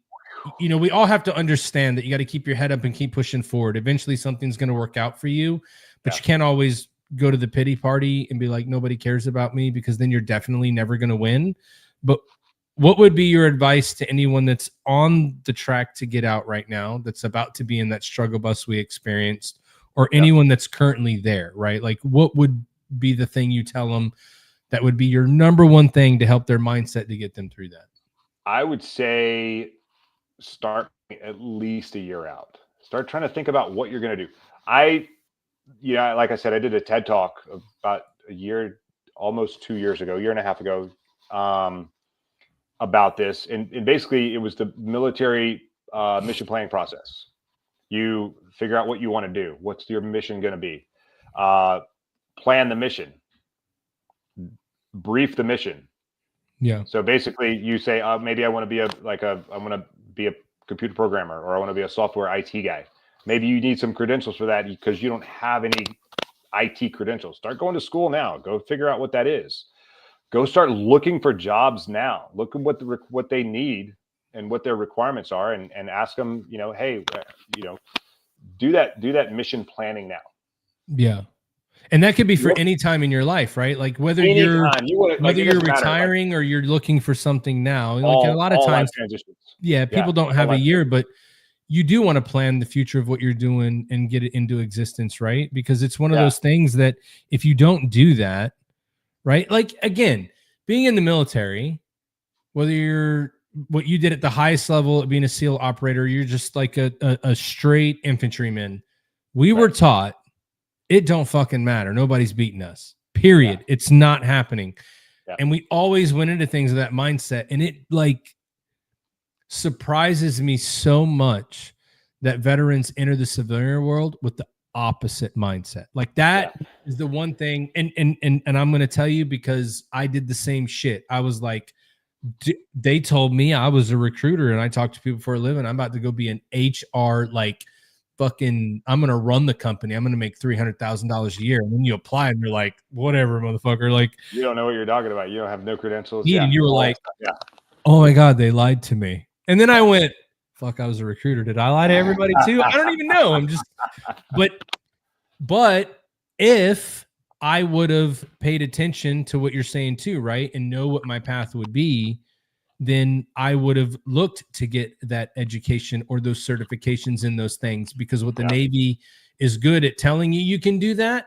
we all have to understand that you got to keep your head up and keep pushing forward. Eventually something's going to work out for you, but you can't always go to the pity party and be like, nobody cares about me, because then you're definitely never going to win. But what would be your advice to anyone that's on the track to get out right now, that's about to be in that struggle bus we experienced, or anyone that's currently there, right? Like, what would be the thing you tell them that would be your number one thing to help their mindset to get them through that? I would say start at least a year out. Start trying to think about what you're going to do. Like I said, I did a TED Talk about almost 2 years ago, year and a half ago, about this. And basically it was the military mission planning process. You figure out what you want to do. What's your mission going to be? Plan the mission. Brief the mission. Yeah. So basically you say, maybe I want to be a computer programmer, or I want to be a software IT guy. Maybe you need some credentials for that because you don't have any IT credentials. Start going to school now. Go figure out what that is. Go start looking for jobs now. Look at what they need what their requirements are, and ask them, hey, do that mission planning now. Yeah. And that could be for any time in your life, right? Like whether you're retiring or you're looking for something now. Like a lot of times, people don't have a year, but you do want to plan the future of what you're doing and get it into existence, right? Because it's one of those things that if you don't do that, right? Like again, being in the military, whether you're what you did at the highest level being a SEAL operator, you're just like a straight infantryman. We were taught it don't fucking matter. Nobody's beating us. Period. Yeah. It's not happening. Yeah. And we always went into things with that mindset. And it like surprises me so much that veterans enter the civilian world with the opposite mindset. Like that is the one thing. And I'm going to tell you because I did the same shit. I was like, they told me I was a recruiter and I talked to people for a living. I'm about to go be an HR, like, fucking, I'm gonna run the company. I'm gonna make $300,000 a year, and then you apply, and you're like, whatever, motherfucker. Like, you don't know what you're talking about. You don't have no credentials. And you were like, oh my god, they lied to me. And then I went, fuck, I was a recruiter. Did I lie to everybody too? I don't even know. I'm just, but if I would have paid attention to what you're saying too, right, and know what my path would be, then I would have looked to get that education or those certifications in those things, because what the Navy is good at telling you, you can do that.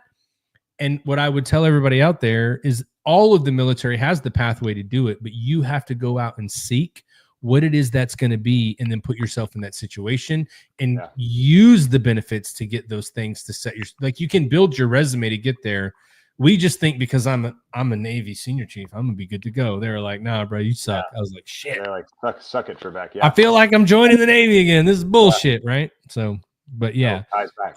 And what I would tell everybody out there is all of the military has the pathway to do it, but you have to go out and seek what it is that's going to be, and then put yourself in that situation and use the benefits to get those things to set your, like you can build your resume to get there. We just think because I'm a Navy senior chief, I'm gonna be good to go. They were like, nah, bro, you suck. I was like, shit. They're like, suck it, Trebek. Yeah. I feel like I'm joining the Navy again. This is bullshit, right? So, but yeah. Ty's back.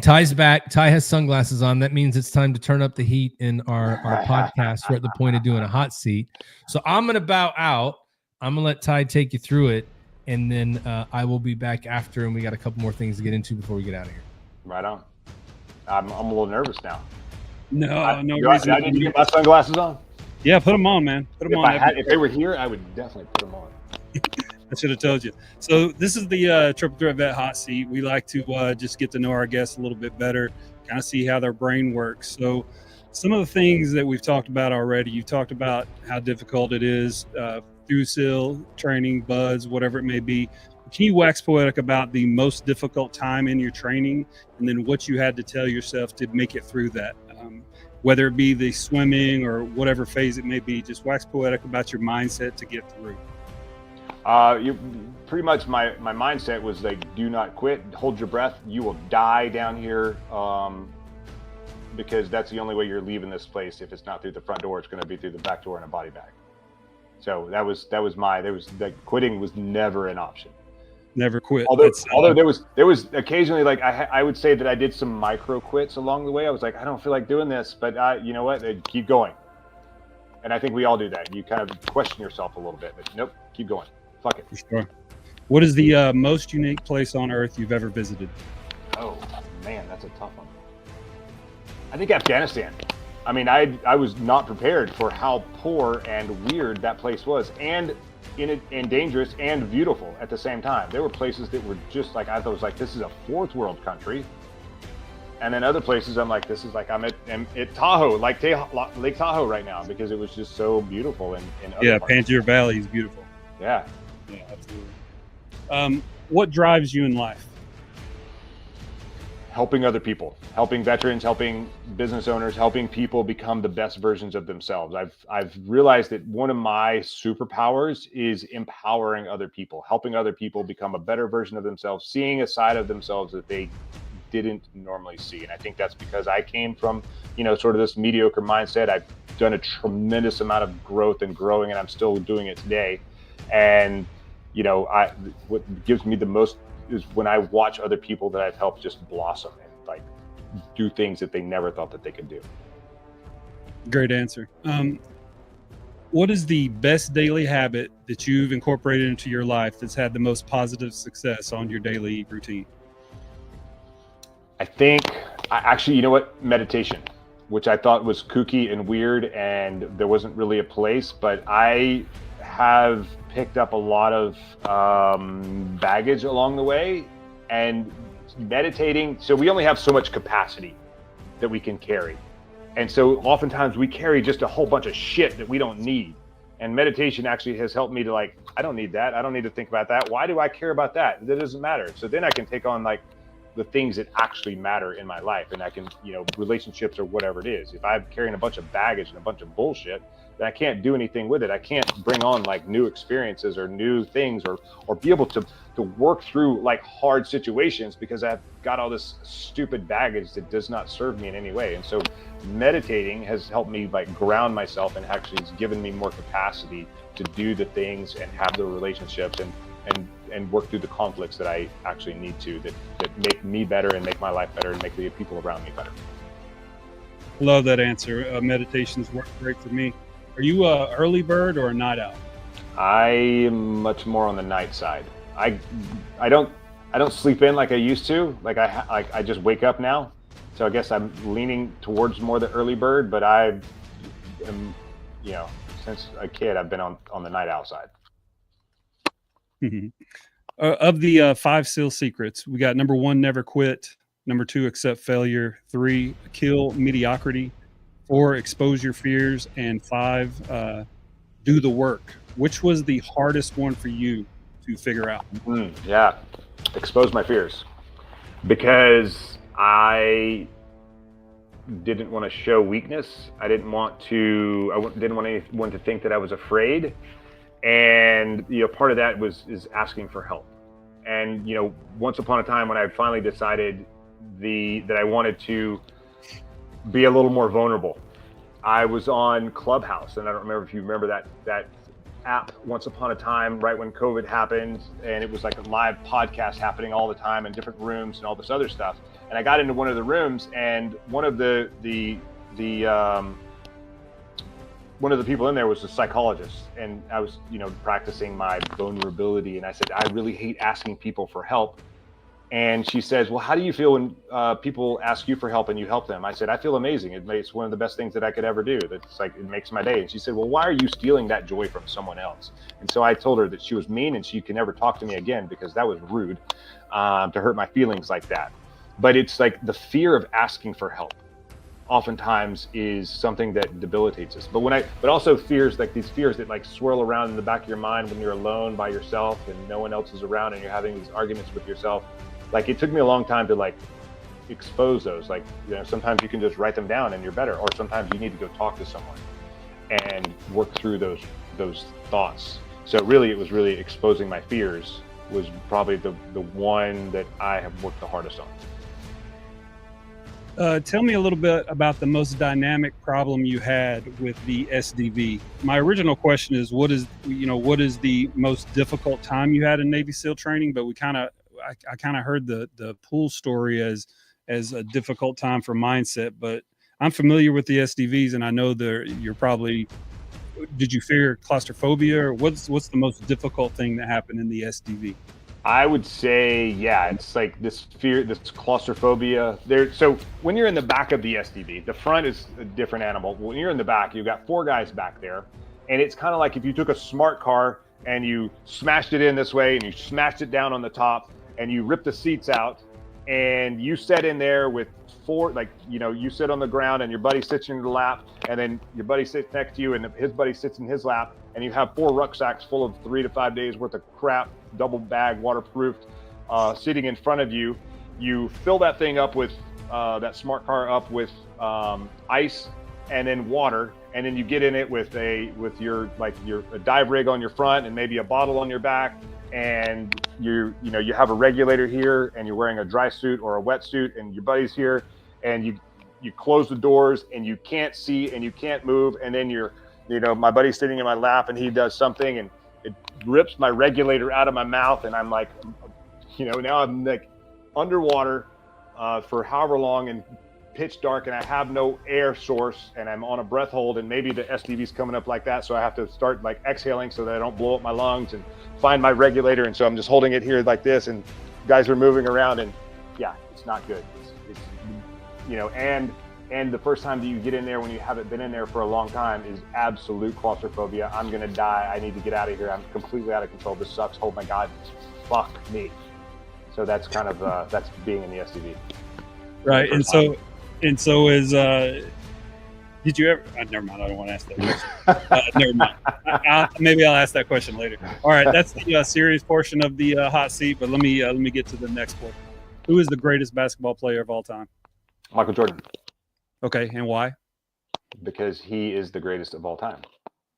Ty's back. Ty has sunglasses on. That means it's time to turn up the heat in our podcast. We're at the point of doing a hot seat. So I'm gonna bow out. I'm gonna let Ty take you through it, and then I will be back after, and we got a couple more things to get into before we get out of here. Right on. I'm a little nervous now. No reason. I need to get my sunglasses on. Yeah, put them on, man. Put them on. If they were here, I would definitely put them on. I should have told you. So this is the Triple Threat Vet Hot Seat. We like to just get to know our guests a little bit better, kind of see how their brain works. So some of the things that we've talked about already, you've talked about how difficult it is through SEAL training, buds, whatever it may be. Can you wax poetic about the most difficult time in your training, and then what you had to tell yourself to make it through that? Whether it be the swimming or whatever phase it may be, just wax poetic about your mindset to get through. You pretty much my mindset was like, do not quit, hold your breath. You will die down here, because that's the only way you're leaving this place. If it's not through the front door, it's going to be through the back door in a body bag. So that was like quitting was never an option. Never quit. Although there was occasionally, like I would say that I did some micro quits along the way. I was like, I don't feel like doing this, but you know what? Keep going. And I think we all do that. You kind of question yourself a little bit, but nope, keep going. Fuck it. For sure. What is the most unique place on earth you've ever visited? Oh man, that's a tough one. I think Afghanistan. I mean, I was not prepared for how poor and weird that place was, and dangerous and beautiful at the same time. There were places that were just like, I thought, was like, this is a fourth world country. And then other places I'm like, this is like, I'm at Tahoe, like Lake Tahoe right now, because it was just so beautiful. In other parts. Pantier Valley is beautiful. Yeah, absolutely. What drives you in life? Helping other people, helping veterans, helping business owners, helping people become the best versions of themselves. I've realized that one of my superpowers is empowering other people, helping other people become a better version of themselves, seeing a side of themselves that they didn't normally see. And I think that's because I came from, sort of this mediocre mindset. I've done a tremendous amount of growth and growing, and I'm still doing it today. And, what gives me the most is when I watch other people that I've helped just blossom and like do things that they never thought that they could do. Great answer. What is the best daily habit that you've incorporated into your life that's had the most positive success on your daily routine? I think actually, meditation, which I thought was kooky and weird and there wasn't really a place, but I have picked up a lot of baggage along the way, and meditating. So we only have so much capacity that we can carry. And so oftentimes we carry just a whole bunch of shit that we don't need. And meditation actually has helped me to like, I don't need that. I don't need to think about that. Why do I care about that? That doesn't matter. So then I can take on like the things that actually matter in my life. And I can, relationships or whatever it is. If I'm carrying a bunch of baggage and a bunch of bullshit, then I can't do anything with it. I can't bring on like new experiences or new things or be able to work through like hard situations because I've got all this stupid baggage that does not serve me in any way. And so meditating has helped me like ground myself, and actually has given me more capacity to do the things and have the relationships and work through the conflicts that I actually need to, that make me better and make my life better and make the people around me better. Love that answer. Meditation's worked great for me. Are you a early bird or a night owl? I am much more on the night side. I don't sleep in like I used to. Like I just wake up now. So I guess I'm leaning towards more the early bird, but I am, since a kid, I've been on the night owl side. Mm-hmm. Of the 5 SEAL secrets, we got number 1, never quit. Number 2, accept failure. 3, kill mediocrity. 4, expose your fears. And 5, do the work. Which was the hardest one for you to figure out? Yeah, expose my fears, because I didn't want to show weakness. I didn't want anyone to think that I was afraid. And part of that is asking for help. And once upon a time when I finally decided that I wanted to be a little more vulnerable, I was on Clubhouse, and I don't remember if you remember that app once upon a time, right when COVID happened, and it was like a live podcast happening all the time in different rooms and all this other stuff. And I got into one of the rooms, and one of the people in there was a psychologist, and I was, practicing my vulnerability. And I said, I really hate asking people for help. And she says, well, how do you feel when people ask you for help and you help them? I said, I feel amazing. It's one of the best things that I could ever do. That's like, it makes my day. And she said, well, why are you stealing that joy from someone else? And so I told her that she was mean and she can never talk to me again, because that was rude to hurt my feelings like that. But it's like the fear of asking for help oftentimes is something that debilitates us. But also fears, like these fears that like swirl around in the back of your mind when you're alone by yourself and no one else is around and you're having these arguments with yourself. Like, it took me a long time to like expose those. Like, sometimes you can just write them down and you're better, or sometimes you need to go talk to someone and work through those thoughts. So really, it was really exposing my fears was probably the one that I have worked the hardest on. Tell me a little bit about the most dynamic problem you had with the SDV. My original question is, what is the most difficult time you had in Navy SEAL training? But I kind of heard the pool story as a difficult time for mindset. But I'm familiar with the SDVs, and I know you're probably. Did you fear claustrophobia, or what's the most difficult thing that happened in the SDV? I would say, yeah, it's like this fear, this claustrophobia there. So when you're in the back of the SDV, the front is a different animal. When you're in the back, you've got 4 guys back there, and it's kind of like if you took a smart car and you smashed it in this way and you smashed it down on the top and you ripped the seats out and you sat in there with 4, like, you sit on the ground and your buddy sits in your lap, and then your buddy sits next to you and his buddy sits in his lap, and you have 4 rucksacks full of 3 to 5 days worth of crap, double bag, waterproofed, sitting in front of you. You fill that thing up with that smart car up with ice and then water, and then you get in it with your dive rig on your front and maybe a bottle on your back, and you have a regulator here, and you're wearing a dry suit or a wet suit, and your buddy's here, and you close the doors and you can't see and you can't move, and then my buddy's sitting in my lap and he does something and it rips my regulator out of my mouth, and I'm like, now I'm like underwater for however long and pitch dark, and I have no air source, and I'm on a breath hold, and maybe the SDV's coming up like that, so I have to start like exhaling so that I don't blow up my lungs and find my regulator, and so I'm just holding it here like this, and guys are moving around, and yeah, it's not good. It's And the first time that you get in there, when you haven't been in there for a long time, is absolute claustrophobia. I'm going to die. I need to get out of here. I'm completely out of control. This sucks. Oh my God. Fuck me. So that's kind of, that's being in the STV. Right. And so is, did you ever, never mind. I don't want to ask that question. Never mind. Maybe I'll ask that question later. All right. That's the serious portion of the hot seat, but let me get to the next one. Who is the greatest basketball player of all time? Michael Jordan. Okay, and why? Because he is the greatest of all time.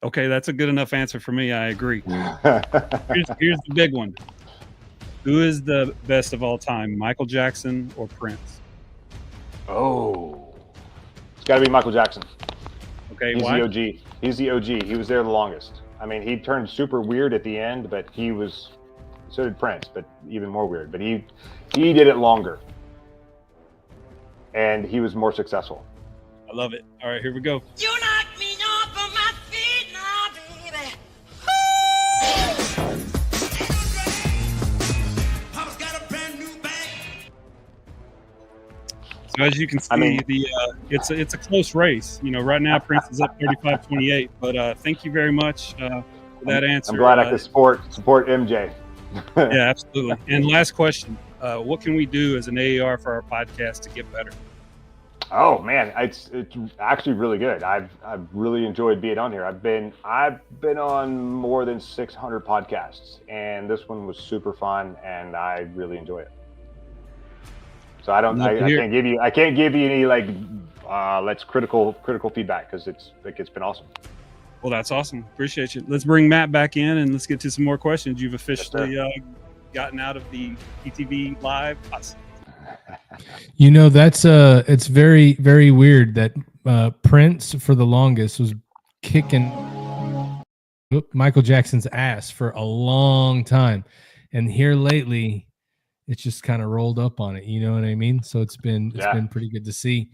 Okay, that's a good enough answer for me. I agree. Here's the big one. Who is the best of all time, Michael Jackson or Prince? Oh, it's got to be Michael Jackson. Okay, he's why? the OG. He's the OG. He was there the longest. I mean, he turned super weird at the end, but so did Prince, but even more weird. But he did it longer, and he was more successful. I love it. All right, here we go. You knock me off of my feet now, baby. Papa's got a brand new bag. So as you can see, it's a close race. You know, right now Prince is up 35-28. But thank you very much for that answer. I'm glad I could support MJ. Yeah, absolutely. And last question: what can we do as an AAR for our podcast to get better? Oh man, it's actually really good. I've really enjoyed being on here. I've been on more than 600 podcasts, and this one was super fun, and I really enjoy it. So I can't give you any let's critical feedback, because it's been awesome. Well, that's awesome. Appreciate you. Let's bring Matt back in and let's get to some more questions. You've officially gotten out of the TTV live. You know, that's it's very, very weird that Prince for the longest was kicking Michael Jackson's ass for a long time, and here lately it's just kind of rolled up on it. You know what I mean? So it's been pretty good to see.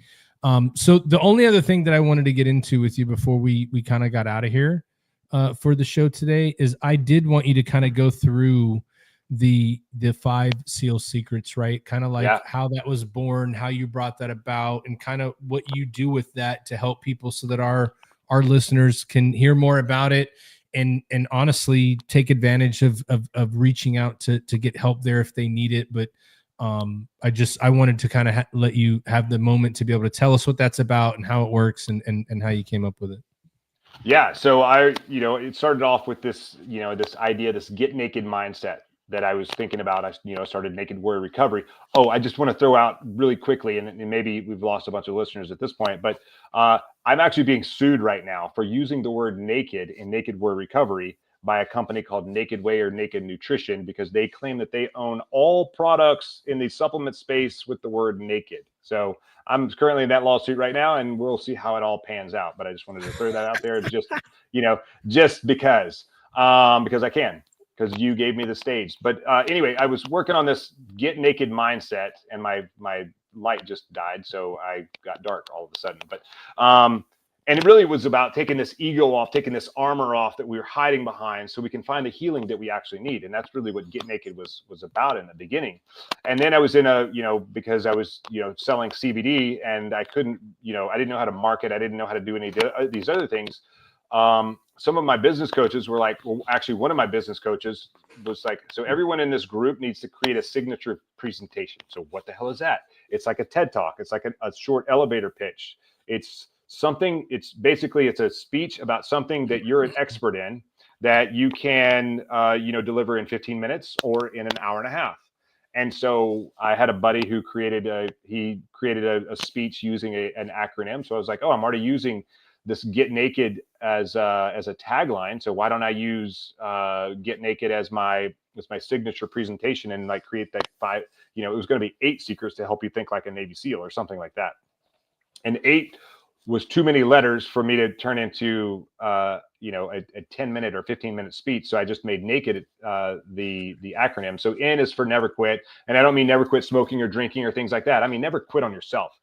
So the only other thing that I wanted to get into with you before we kind of got out of here for the show today is I did want you to kind of go through the 5 SEAL secrets, right? Kind of like how that was born, how you brought that about, and kind of what you do with that to help people so that our listeners can hear more about it and honestly take advantage of reaching out to get help there if they need it. But I wanted to kind of let you have the moment to be able to tell us what that's about and how it works and how you came up with it. Yeah. So it started off with this, this idea, this get naked mindset that I was thinking about. I started Naked Warrior Recovery. Oh, I just want to throw out really quickly, and maybe we've lost a bunch of listeners at this point, but I'm actually being sued right now for using the word naked in Naked Warrior Recovery by a company called Naked Way or Naked Nutrition, because they claim that they own all products in the supplement space with the word naked. So I'm currently in that lawsuit right now, and we'll see how it all pans out. But I just wanted to throw that out there, just because I can, because you gave me the stage. But anyway, I was working on this get naked mindset, and my light just died, so I got dark all of a sudden. But and it really was about taking this ego off, taking this armor off that we were hiding behind, so we can find the healing that we actually need. And that's really what Get Naked was about in the beginning. And then I was in because I was, selling CBD, and I couldn't, I didn't know how to market. I didn't know how to do any of these other things. Some of my business coaches were like, well, actually one of my business coaches was like, so everyone in this group needs to create a signature presentation. So what the hell is that? It's like a TED Talk. It's like a short elevator pitch. It's a speech about something that you're an expert in, that you can, deliver in 15 minutes or in an hour and a half. And so I had a buddy who created a speech using an acronym. So I was like, oh, I'm already using this Get Naked as a tagline. So why don't I use Get Naked as my signature presentation, and like create that 5, it was going to be 8 secrets to help you think like a Navy SEAL or something like that. And 8 was too many letters for me to turn into a 10-minute or 15-minute speech. So I just made naked the acronym. So N is for never quit. And I don't mean never quit smoking or drinking or things like that. I mean never quit on yourself.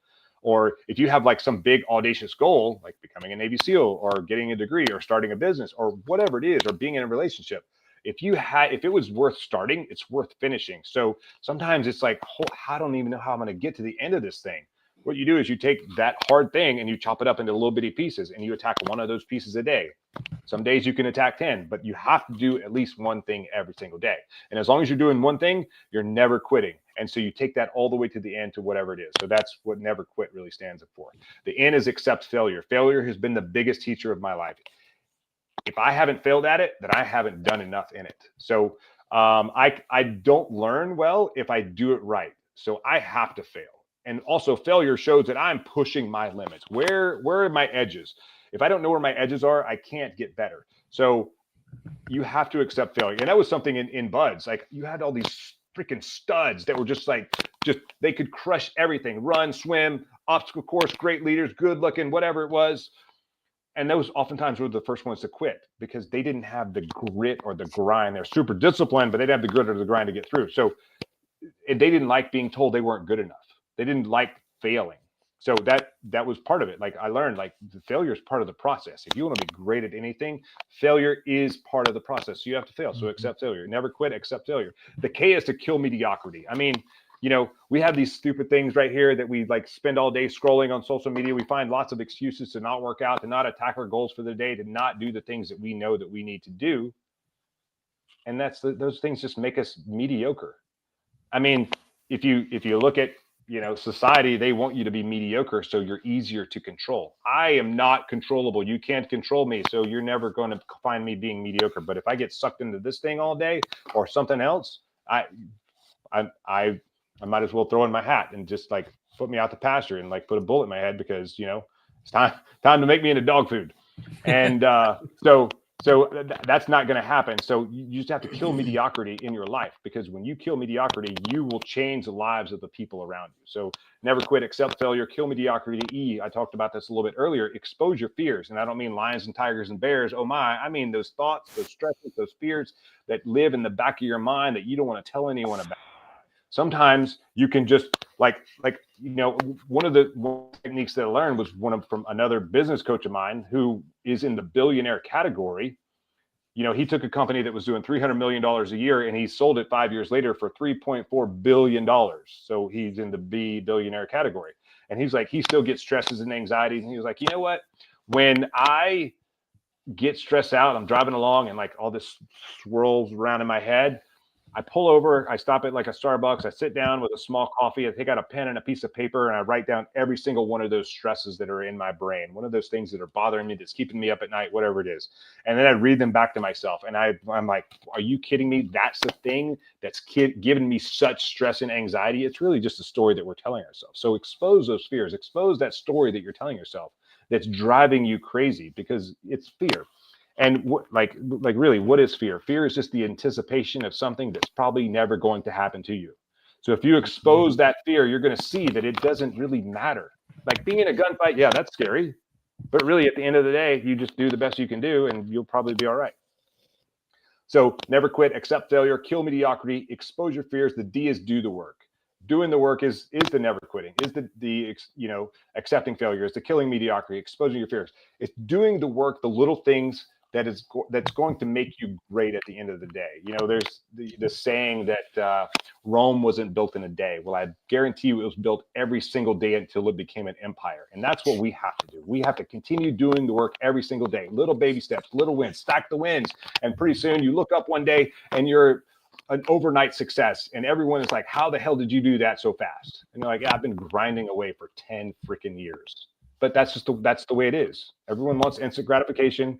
Or if you have like some big audacious goal, like becoming a Navy SEAL or getting a degree or starting a business or whatever it is, or being in a relationship, if it was worth starting, it's worth finishing. So sometimes it's like, I don't even know how I'm going to get to the end of this thing. what you do is you take that hard thing and you chop it up into little bitty pieces and you attack one of those pieces a day. Some days you can attack 10, but you have to do at least one thing every single day. And as long as you're doing one thing, you're never quitting. And so you take that all the way to the end to whatever it is. So that's what never quit really stands for. The N is accept failure. Failure has been the biggest teacher of my life. If I haven't failed at it, then I haven't done enough in it. So I don't learn well if I do it right. So I have to fail. And also failure shows that I'm pushing my limits. Where are my edges? If I don't know where my edges are, I can't get better. So you have to accept failure. And that was something in Buds. Like you had all these freaking studs that were just they could crush everything, run, swim, obstacle course, great leaders, good looking, whatever it was. And those oftentimes were the first ones to quit because they didn't have the grit or the grind. They're super disciplined, but they didn't have the grit or the grind to get through. So they didn't like being told they weren't good enough. They didn't like failing. So that was part of it. Like I learned, like the failure is part of the process. If you want to be great at anything, failure is part of the process. So you have to fail. So accept failure. Never quit, accept failure. The K is to kill mediocrity. I mean, we have these stupid things right here that we like spend all day scrolling on social media. We find lots of excuses to not work out, to not attack our goals for the day, to not do the things that we know that we need to do. And those things just make us mediocre. I mean, if you look at, society, they want you to be mediocre so you're easier to control. I am not controllable. You can't control me. So you're never going to find me being mediocre. But if I get sucked into this thing all day or something else, I might as well throw in my hat and just like put me out the pasture and like put a bullet in my head because, it's time to make me into dog food. And so that's not going to happen. So you just have to kill mediocrity in your life, because when you kill mediocrity, you will change the lives of the people around you. So never quit, accept failure, kill mediocrity. E, I talked about this a little bit earlier, expose your fears. And I don't mean lions and tigers and bears. Oh my, I mean those thoughts, those stresses, those fears that live in the back of your mind that you don't want to tell anyone about. Sometimes you can just one of the techniques that I learned was from another business coach of mine who is in the billionaire category. He took a company that was doing $300 million a year and he sold it 5 years later for $3.4 billion. So he's in the billionaire category. And he's like, he still gets stresses and anxieties. And he was like, you know what? When I get stressed out, I'm driving along and like all this swirls around in my head, I pull over, I stop at like a Starbucks, I sit down with a small coffee, I take out a pen and a piece of paper, and I write down every single one of those stresses that are in my brain, one of those things that are bothering me, that's keeping me up at night, whatever it is. And then I read them back to myself, and I'm like, are you kidding me? That's the thing that's giving me such stress and anxiety. It's really just a story that we're telling ourselves. So expose those fears, expose that story that you're telling yourself that's driving you crazy, because it's fear. And really, what is fear? Fear is just the anticipation of something that's probably never going to happen to you. So if you expose that fear, you're going to see that it doesn't really matter. Like being in a gunfight, yeah, that's scary. But really, at the end of the day, you just do the best you can do and you'll probably be all right. So never quit, accept failure, kill mediocrity, expose your fears. The D is do the work. Doing the work is the never quitting, is the accepting failure, is the killing mediocrity, exposing your fears. It's doing the work, the little things that's going to make you great at the end of the day. There's the saying that Rome wasn't built in a day. Well, I guarantee you it was built every single day until it became an empire. And that's what we have to do. We have to continue doing the work every single day. Little baby steps, little wins, stack the wins. And pretty soon you look up one day and you're an overnight success. And everyone is like, how the hell did you do that so fast? And you're like, I've been grinding away for 10 freaking years. But that's the way it is. Everyone wants instant gratification.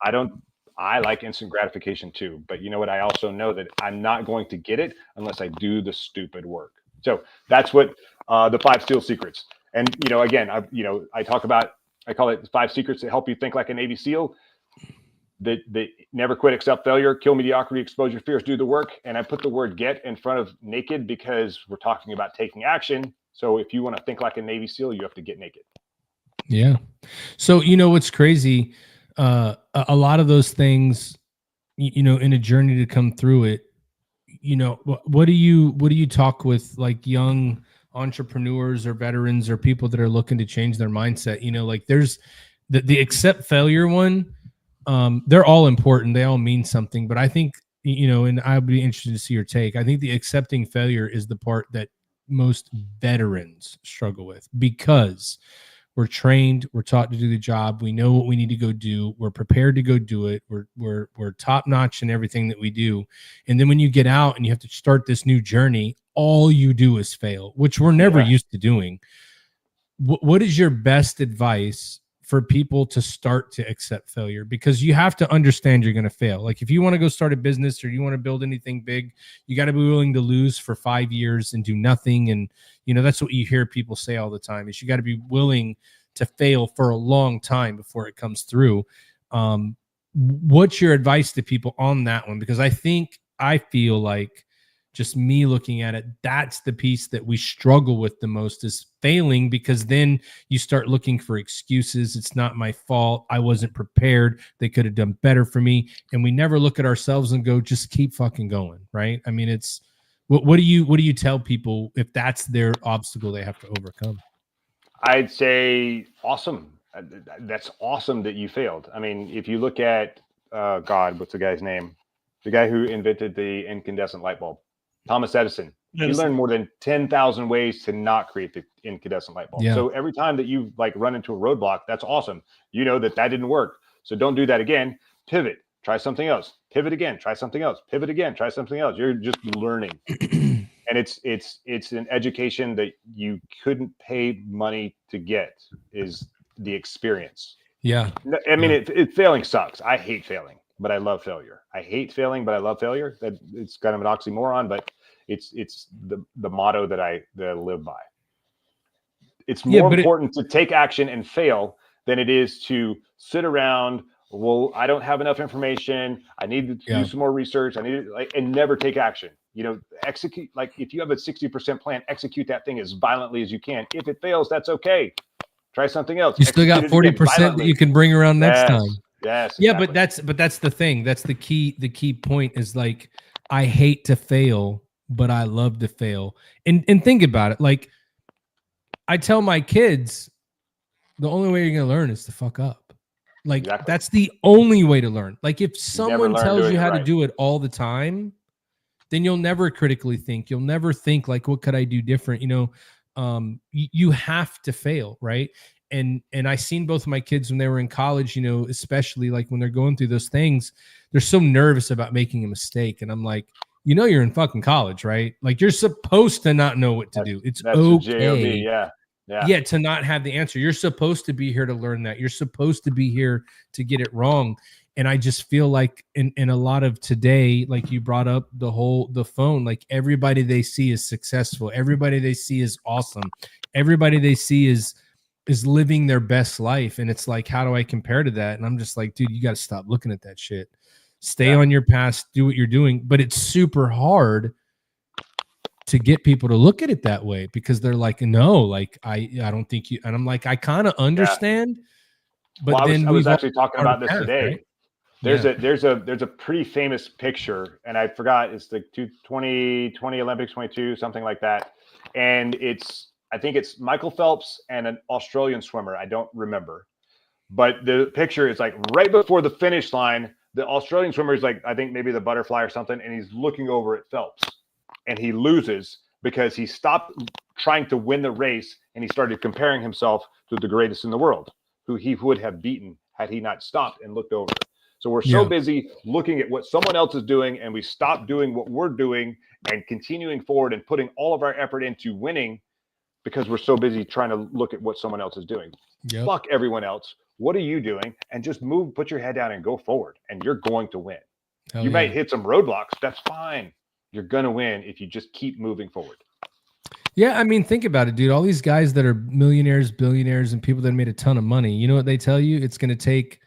I like instant gratification too, but you know what? I also know that I'm not going to get it unless I do the stupid work. So that's what the 5 steel secrets. And, again, I call it the 5 secrets that help you think like a Navy SEAL. The never quit, accept failure, kill mediocrity, expose your fears, do the work. And I put the word get in front of naked because we're talking about taking action. So if you want to think like a Navy SEAL, you have to get naked. Yeah. So, what's crazy, a lot of those things, in a journey to come through it, what do you talk with like young entrepreneurs or veterans or people that are looking to change their mindset? Like there's the accept failure one. They're all important. They all mean something, but I think, and I'd be interested to see your take. I think the accepting failure is the part that most veterans struggle with, because we're trained, we're taught to do the job, we know what we need to go do, we're prepared to go do it, we're top notch in everything that we do. And then when you get out and you have to start this new journey, all you do is fail, which we're never used to doing. What is your best advice for people to start to accept failure? Because you have to understand you're going to fail. Like if you want to go start a business or you want to build anything big, you got to be willing to lose for 5 years and do nothing. And, you know, that's what you hear people say all the time, is you got to be willing to fail for a long time before it comes through. What's your advice to people on that one? Because I feel like, just me looking at it, that's the piece that we struggle with the most, is failing, because then you start looking for excuses. It's not my fault. I wasn't prepared. They could have done better for me. And we never look at ourselves and go, just keep fucking going. Right. I mean, it's what do you tell people if that's their obstacle they have to overcome? I'd say awesome. That's awesome that you failed. I mean, if you look at, God, what's the guy's name? The guy who invented the incandescent light bulb. Thomas Edison. He learned more than 10,000 ways to not create the incandescent light bulb. Yeah. So every time that you like run into a roadblock, that's awesome. You know that didn't work. So don't do that again. Pivot, try something else. Pivot again, try something else. Pivot again, try something else. You're just learning. And it's an education that you couldn't pay money to get, is the experience. Yeah. I mean, failing sucks. I hate failing, but I love failure. I hate failing, but I love failure. That it's kind of an oxymoron, but it's the motto that I live by. It's more important to take action and fail than it is to sit around. Well, I don't have enough information. I need to do some more research. I need to, and never take action. You know, execute. Like if you have a 60% plan, execute that thing as violently as you can. If it fails, that's okay. Try something else. You still got 40% that you can bring around next time. Yes. Yeah, exactly. but that's the thing. That's the key. The key point is, like, I hate to fail, but I love to fail. And think about it. Like, I tell my kids, the only way you're gonna learn is to fuck up. Like, that's the only way to learn. Like, if someone tells you how to do it all the time, then you'll never critically think. You'll never think like, what could I do different? You know, you have to fail, right? And I seen both of my kids when they were in college, you know, especially like when they're going through those things, they're so nervous about making a mistake. And I'm like, you know, you're in fucking college, right? Like, you're supposed to not know what to do. It's okay. Yeah, to not have the answer. You're supposed to be here to learn that. You're supposed to be here to get it wrong. And I just feel like in a lot of today, like you brought up the phone, like everybody they see is successful. Everybody they see is awesome. Everybody they see is living their best life. And it's like, how do I compare to that? And I'm just like, dude, you got to stop looking at that shit. Stay on your past, do what you're doing. But it's super hard to get people to look at it that way, because they're like, no, like, I don't think you. And I'm like, I kind of understand. But well, then I was actually talking about this today. Right? There's a pretty famous picture, and I forgot, it's the 2020 Olympics 22, something like that. And I think it's Michael Phelps and an Australian swimmer. I don't remember, but the picture is like right before the finish line. The Australian swimmer is like, I think maybe the butterfly or something, and he's looking over at Phelps, and he loses because he stopped trying to win the race and he started comparing himself to the greatest in the world, who he would have beaten had he not stopped and looked over. So we're so busy looking at what someone else is doing, and we stop doing what we're doing and continuing forward and putting all of our effort into winning, because we're so busy trying to look at what someone else is doing. Fuck everyone else. What are you doing? And just move, put your head down and go forward, and you're going to win. You might hit some roadblocks. That's fine. You're going to win if you just keep moving forward. Yeah, I mean, think about it, dude. All these guys that are millionaires, billionaires, and people that made a ton of money, you know what they tell you? It's going to take,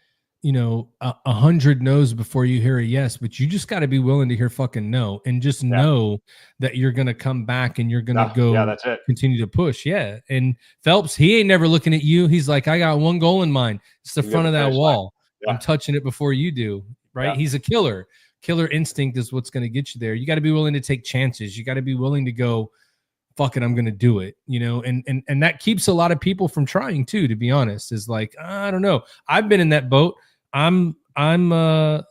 100 no's before you hear a yes, but you just got to be willing to hear fucking no, and just know that you're going to come back and you're going to go that's it. Continue to push. Yeah. And Phelps, he ain't never looking at you. He's like, I got one goal in mind. It's the front of that wall. I'm touching it before you do. Right. He's a killer. Killer instinct is what's going to get you there. You got to be willing to take chances. You got to be willing to go, fuck it, I'm going to do it, and that keeps a lot of people from trying too, to be honest. Is like, I don't know. I've been in that boat. I do a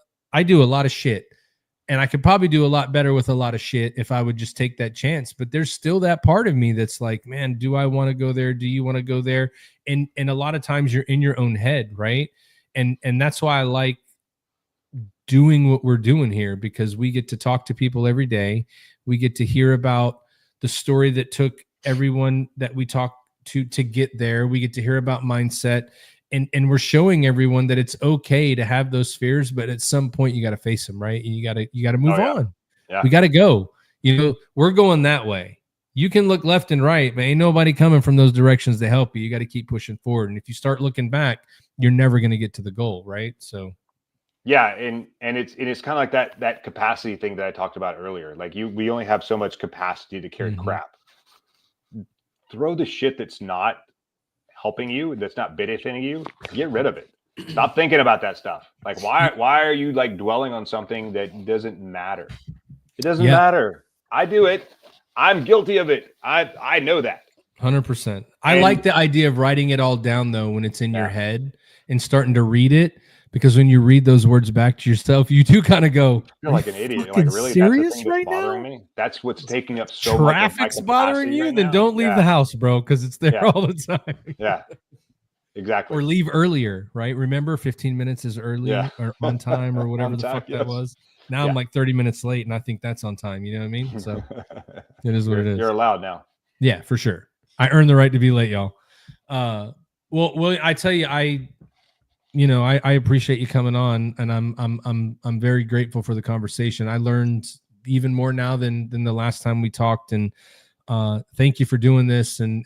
lot of shit, And I could probably do a lot better with a lot of shit if I would just take that chance. But there's still that part of me that's like, man, do I want to go there? Do you want to go there? And a lot of times you're in your own head, right? And that's why I like doing what we're doing here, because we get to talk to people every day. We get to hear about the story that took everyone that we talk to get there. We get to hear about mindset. And we're showing everyone that it's okay to have those fears, but at some point you got to face them, right? And you got to move on. Yeah. We got to go. We're going that way. You can look left and right, but ain't nobody coming from those directions to help you. You got to keep pushing forward. And if you start looking back, you're never going to get to the goal, right? So, yeah, and it's kind of like that capacity thing that I talked about earlier. Like we only have so much capacity to carry crap. Throw the shit that's not helping you, that's not benefiting you, get rid of it. Stop thinking about that stuff. Like why are you like dwelling on something that doesn't matter? It doesn't matter. I do it. I'm guilty of it. I know that. 100%. I like the idea of writing it all down though when it's in your head and starting to read it, because when you read those words back to yourself, you do kind of go, you're like an idiot. Like, really serious that's the thing right that's bothering now? me. That's what's taking up so Traffic's much. bothering you? Right then now. don't leave the house, bro, because it's there all the time. Yeah, exactly. Or leave earlier, right? Remember, 15 minutes is early or on time or whatever the fuck that was. Now I'm like 30 minutes late, and I think that's on time. You know what I mean? So it is what it is. You're allowed now. Yeah, for sure. I earned the right to be late, y'all. Well, I tell you, I appreciate you coming on, and I'm very grateful for the conversation. I learned even more now than the last time we talked, and thank you for doing this and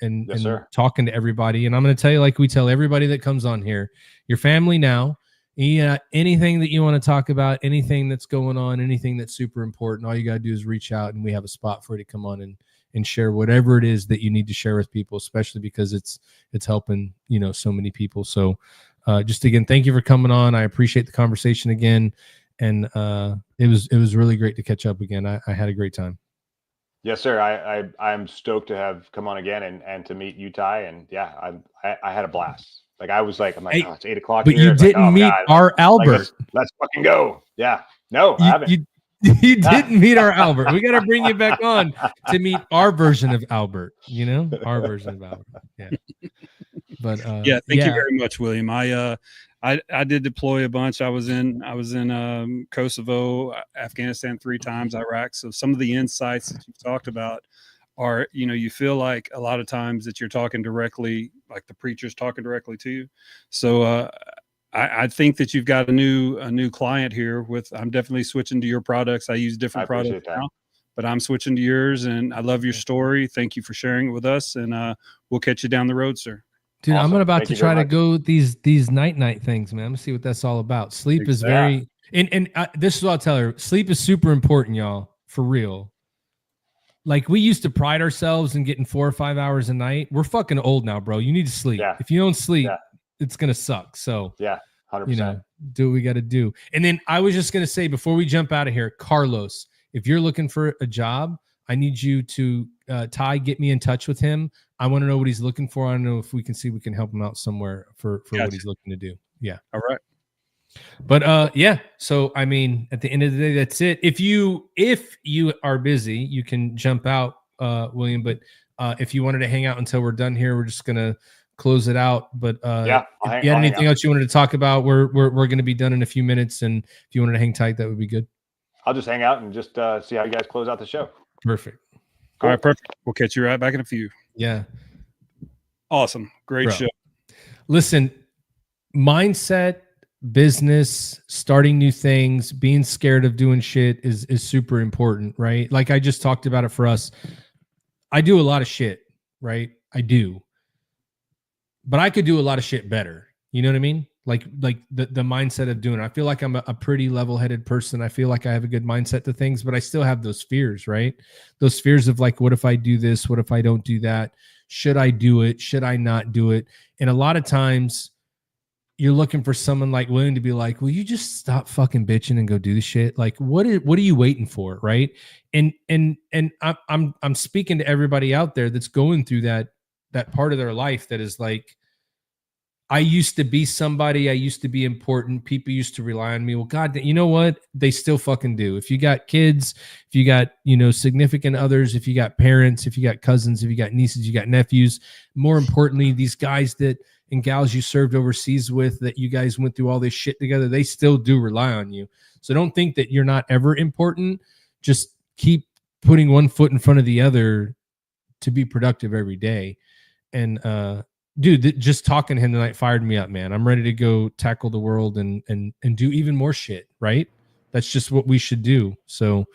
talking to everybody. And I'm going to tell you, like we tell everybody that comes on here, your family now. Anything that you want to talk about, anything that's going on, anything that's super important, all you got to do is reach out, and we have a spot for you to come on and share whatever it is that you need to share with people, especially because it's helping, so many people. So just again, thank you for coming on. I appreciate the conversation again. And it was really great to catch up again. I had a great time. Yes, sir. I'm stoked to have come on again and to meet you, Ty. And yeah, I had a blast. Like I'm like, hey, oh, it's 8 o'clock. But here. you It's didn't meet our Albert. Let's fucking go. Yeah. No, I haven't. You didn't meet our Albert. We got to bring you back on to meet our version of Albert, our version of Albert. Yeah. But thank you very much, William. I did deploy a bunch. I was in Kosovo, Afghanistan 3 times, Iraq. So some of the insights that you've talked about are, you feel like a lot of times that you're talking directly, like the preacher's talking directly to you. So I think that you've got a new client here. I'm definitely switching to your products. I use different products now, but I'm switching to yours, and I love your story. Thank you for sharing it with us, and we'll catch you down the road, sir. Dude, awesome. I'm about to try to go these night things, man. I'm gonna see what that's all about. Sleep is very, and this is what I'll tell her. Sleep is super important, y'all, for real. Like we used to pride ourselves in getting 4 or 5 hours a night. We're fucking old now, bro. You need to sleep. Yeah. If you don't sleep, it's gonna suck. So 100%. Do what we got to do. And then I was just gonna say before we jump out of here, Carlos, if you're looking for a job, I need you to Ty, get me in touch with him. I want to know what he's looking for. I don't know if we can help him out somewhere for what he's looking to do. Yeah. All right. But so I mean, at the end of the day, that's it. If you are busy, you can jump out, William. But if you wanted to hang out until we're done here, we're just gonna close it out. But if you had anything else you wanted to talk about, we're gonna be done in a few minutes. And if you wanted to hang tight, that would be good. I'll just hang out and just see how you guys close out the show. Perfect. Cool. All right, perfect. We'll catch you right back in a few. Yeah. Awesome. Great show. Listen, mindset, business, starting new things, being scared of doing shit is super important, right? Like I just talked about it for us. I do a lot of shit, right? I do. But I could do a lot of shit better. You know what I mean? Like the mindset of doing it. I feel like I'm a pretty level-headed person. I feel like I have a good mindset to things, but I still have those fears, right? Those fears of like, what if I do this? What if I don't do that? Should I do it? Should I not do it? And a lot of times you're looking for someone like William to be like, will you just stop fucking bitching and go do the shit? Like, what are you waiting for? Right. And I'm speaking to everybody out there that's going through that part of their life that is like, I used to be somebody. I used to be important. People used to rely on me. Well, God, you know what? They still fucking do. If you got kids, if you got, significant others, if you got parents, if you got cousins, if you got nieces, you got nephews, more importantly, these guys that and gals you served overseas with, that you guys went through all this shit together, they still do rely on you. So don't think that you're not ever important. Just keep putting one foot in front of the other to be productive every day. And, dude, just talking to him tonight fired me up, man. I'm ready to go tackle the world and do even more shit, right? That's just what we should do. So,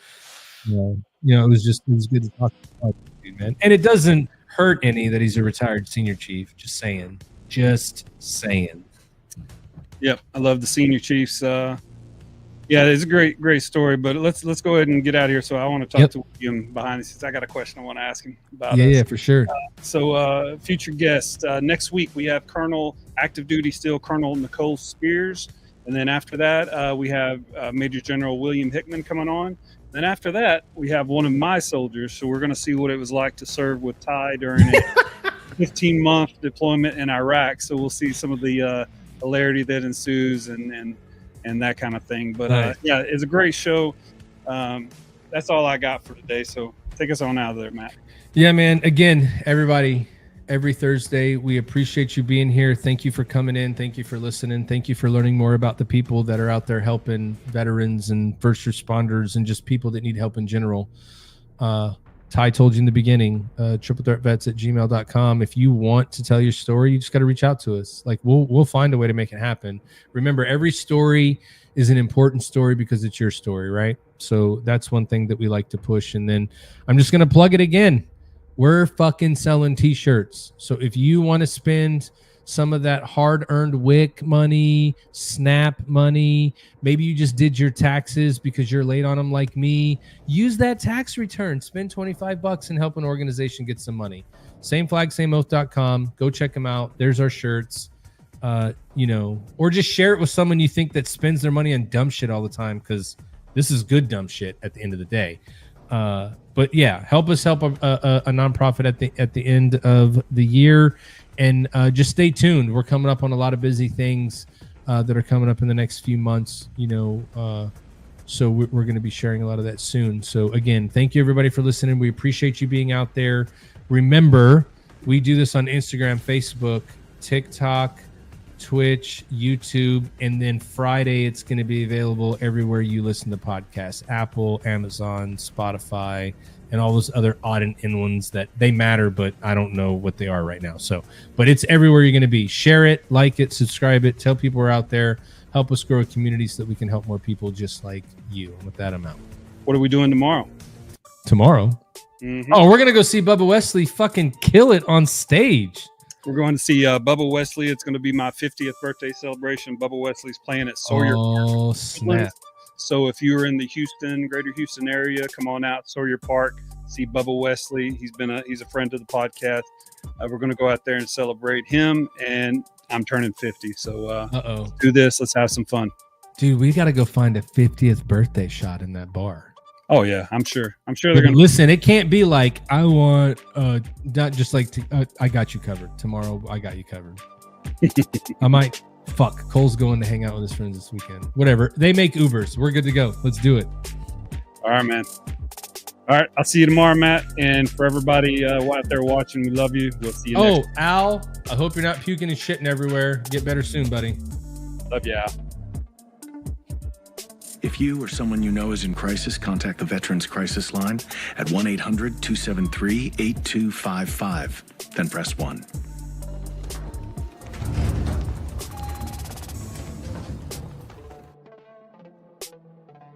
it was good to talk to you, man. And it doesn't hurt any that he's a retired senior chief. Just saying. Yep, I love the senior chiefs. Yeah, it's a great story. But let's go ahead and get out of here. So I want to talk to William behind the scenes. I got a question I want to ask him about. Yeah, for sure. So future guest next week we have active duty still Colonel Nicole Spears, and then after that we have Major General William Hickman coming on. Then after that we have one of my soldiers. So we're going to see what it was like to serve with Ty during a 15-month deployment in Iraq. So we'll see some of the hilarity that ensues and that kind of thing. But yeah, it's a great show. That's all I got for today. So take us on out of there, Matt. Yeah, man. Again, everybody, every Thursday, we appreciate you being here. Thank you for coming in. Thank you for listening. Thank you for learning more about the people that are out there helping veterans and first responders and just people that need help in general. Ty told you in the beginning, triplethreatvets@gmail.com. If you want to tell your story, you just got to reach out to us. Like we'll find a way to make it happen. Remember, every story is an important story because it's your story, right? So that's one thing that we like to push. And then I'm just going to plug it again. We're fucking selling t-shirts. So if you want to spend some of that hard-earned WIC money, SNAP money, maybe you just did your taxes because you're late on them like me, use that tax return. Spend $25 and help an organization get some money. SameFlagSameOath.com. Go check them out. There's our shirts. Or just share it with someone you think that spends their money on dumb shit all the time, because this is good dumb shit at the end of the day. But yeah, help us help a nonprofit at the end of the year. And just stay tuned. We're coming up on a lot of busy things that are coming up in the next few months, so we're going to be sharing a lot of that soon. So again, thank you everybody for listening. We appreciate you being out there. Remember, we do this on Instagram, Facebook, TikTok, Twitch, YouTube, and then Friday it's going to be available everywhere you listen to podcasts: Apple, Amazon, Spotify, and all those other odd and end ones that they matter, but I don't know what they are right now. So, but it's everywhere you're going to be. Share it, like it, subscribe it, tell people we're out there. Help us grow a community so that we can help more people just like you. And with that, I'm out. What are we doing tomorrow? Tomorrow? Mm-hmm. Oh, we're going to go see Bubba Wesley fucking kill it on stage. We're going to see Bubba Wesley. It's going to be my 50th birthday celebration. Bubba Wesley's playing at Sawyer Park. Oh, snap. So if you're in the greater Houston area, come on out Sawyer Park, see Bubba Wesley. He's a friend of the podcast. We're going to go out there and celebrate him, and I'm turning 50. So let's do this. Let's have some fun. Dude, we got to go find a 50th birthday shot in that bar. Oh yeah, I'm sure they're going to listen. It can't be like, I want not just like I got you covered. Tomorrow I got you covered. I might. Fuck, Cole's going to hang out with his friends this weekend. Whatever. They make Ubers. We're good to go. Let's do it. All right, man. All right. I'll see you tomorrow, Matt. And for everybody out there watching, we love you. We'll see you next time. Al, I hope you're not puking and shitting everywhere. Get better soon, buddy. Love you, Al. If you or someone you know is in crisis, contact the Veterans Crisis Line at 1-800-273-8255. Then press 1.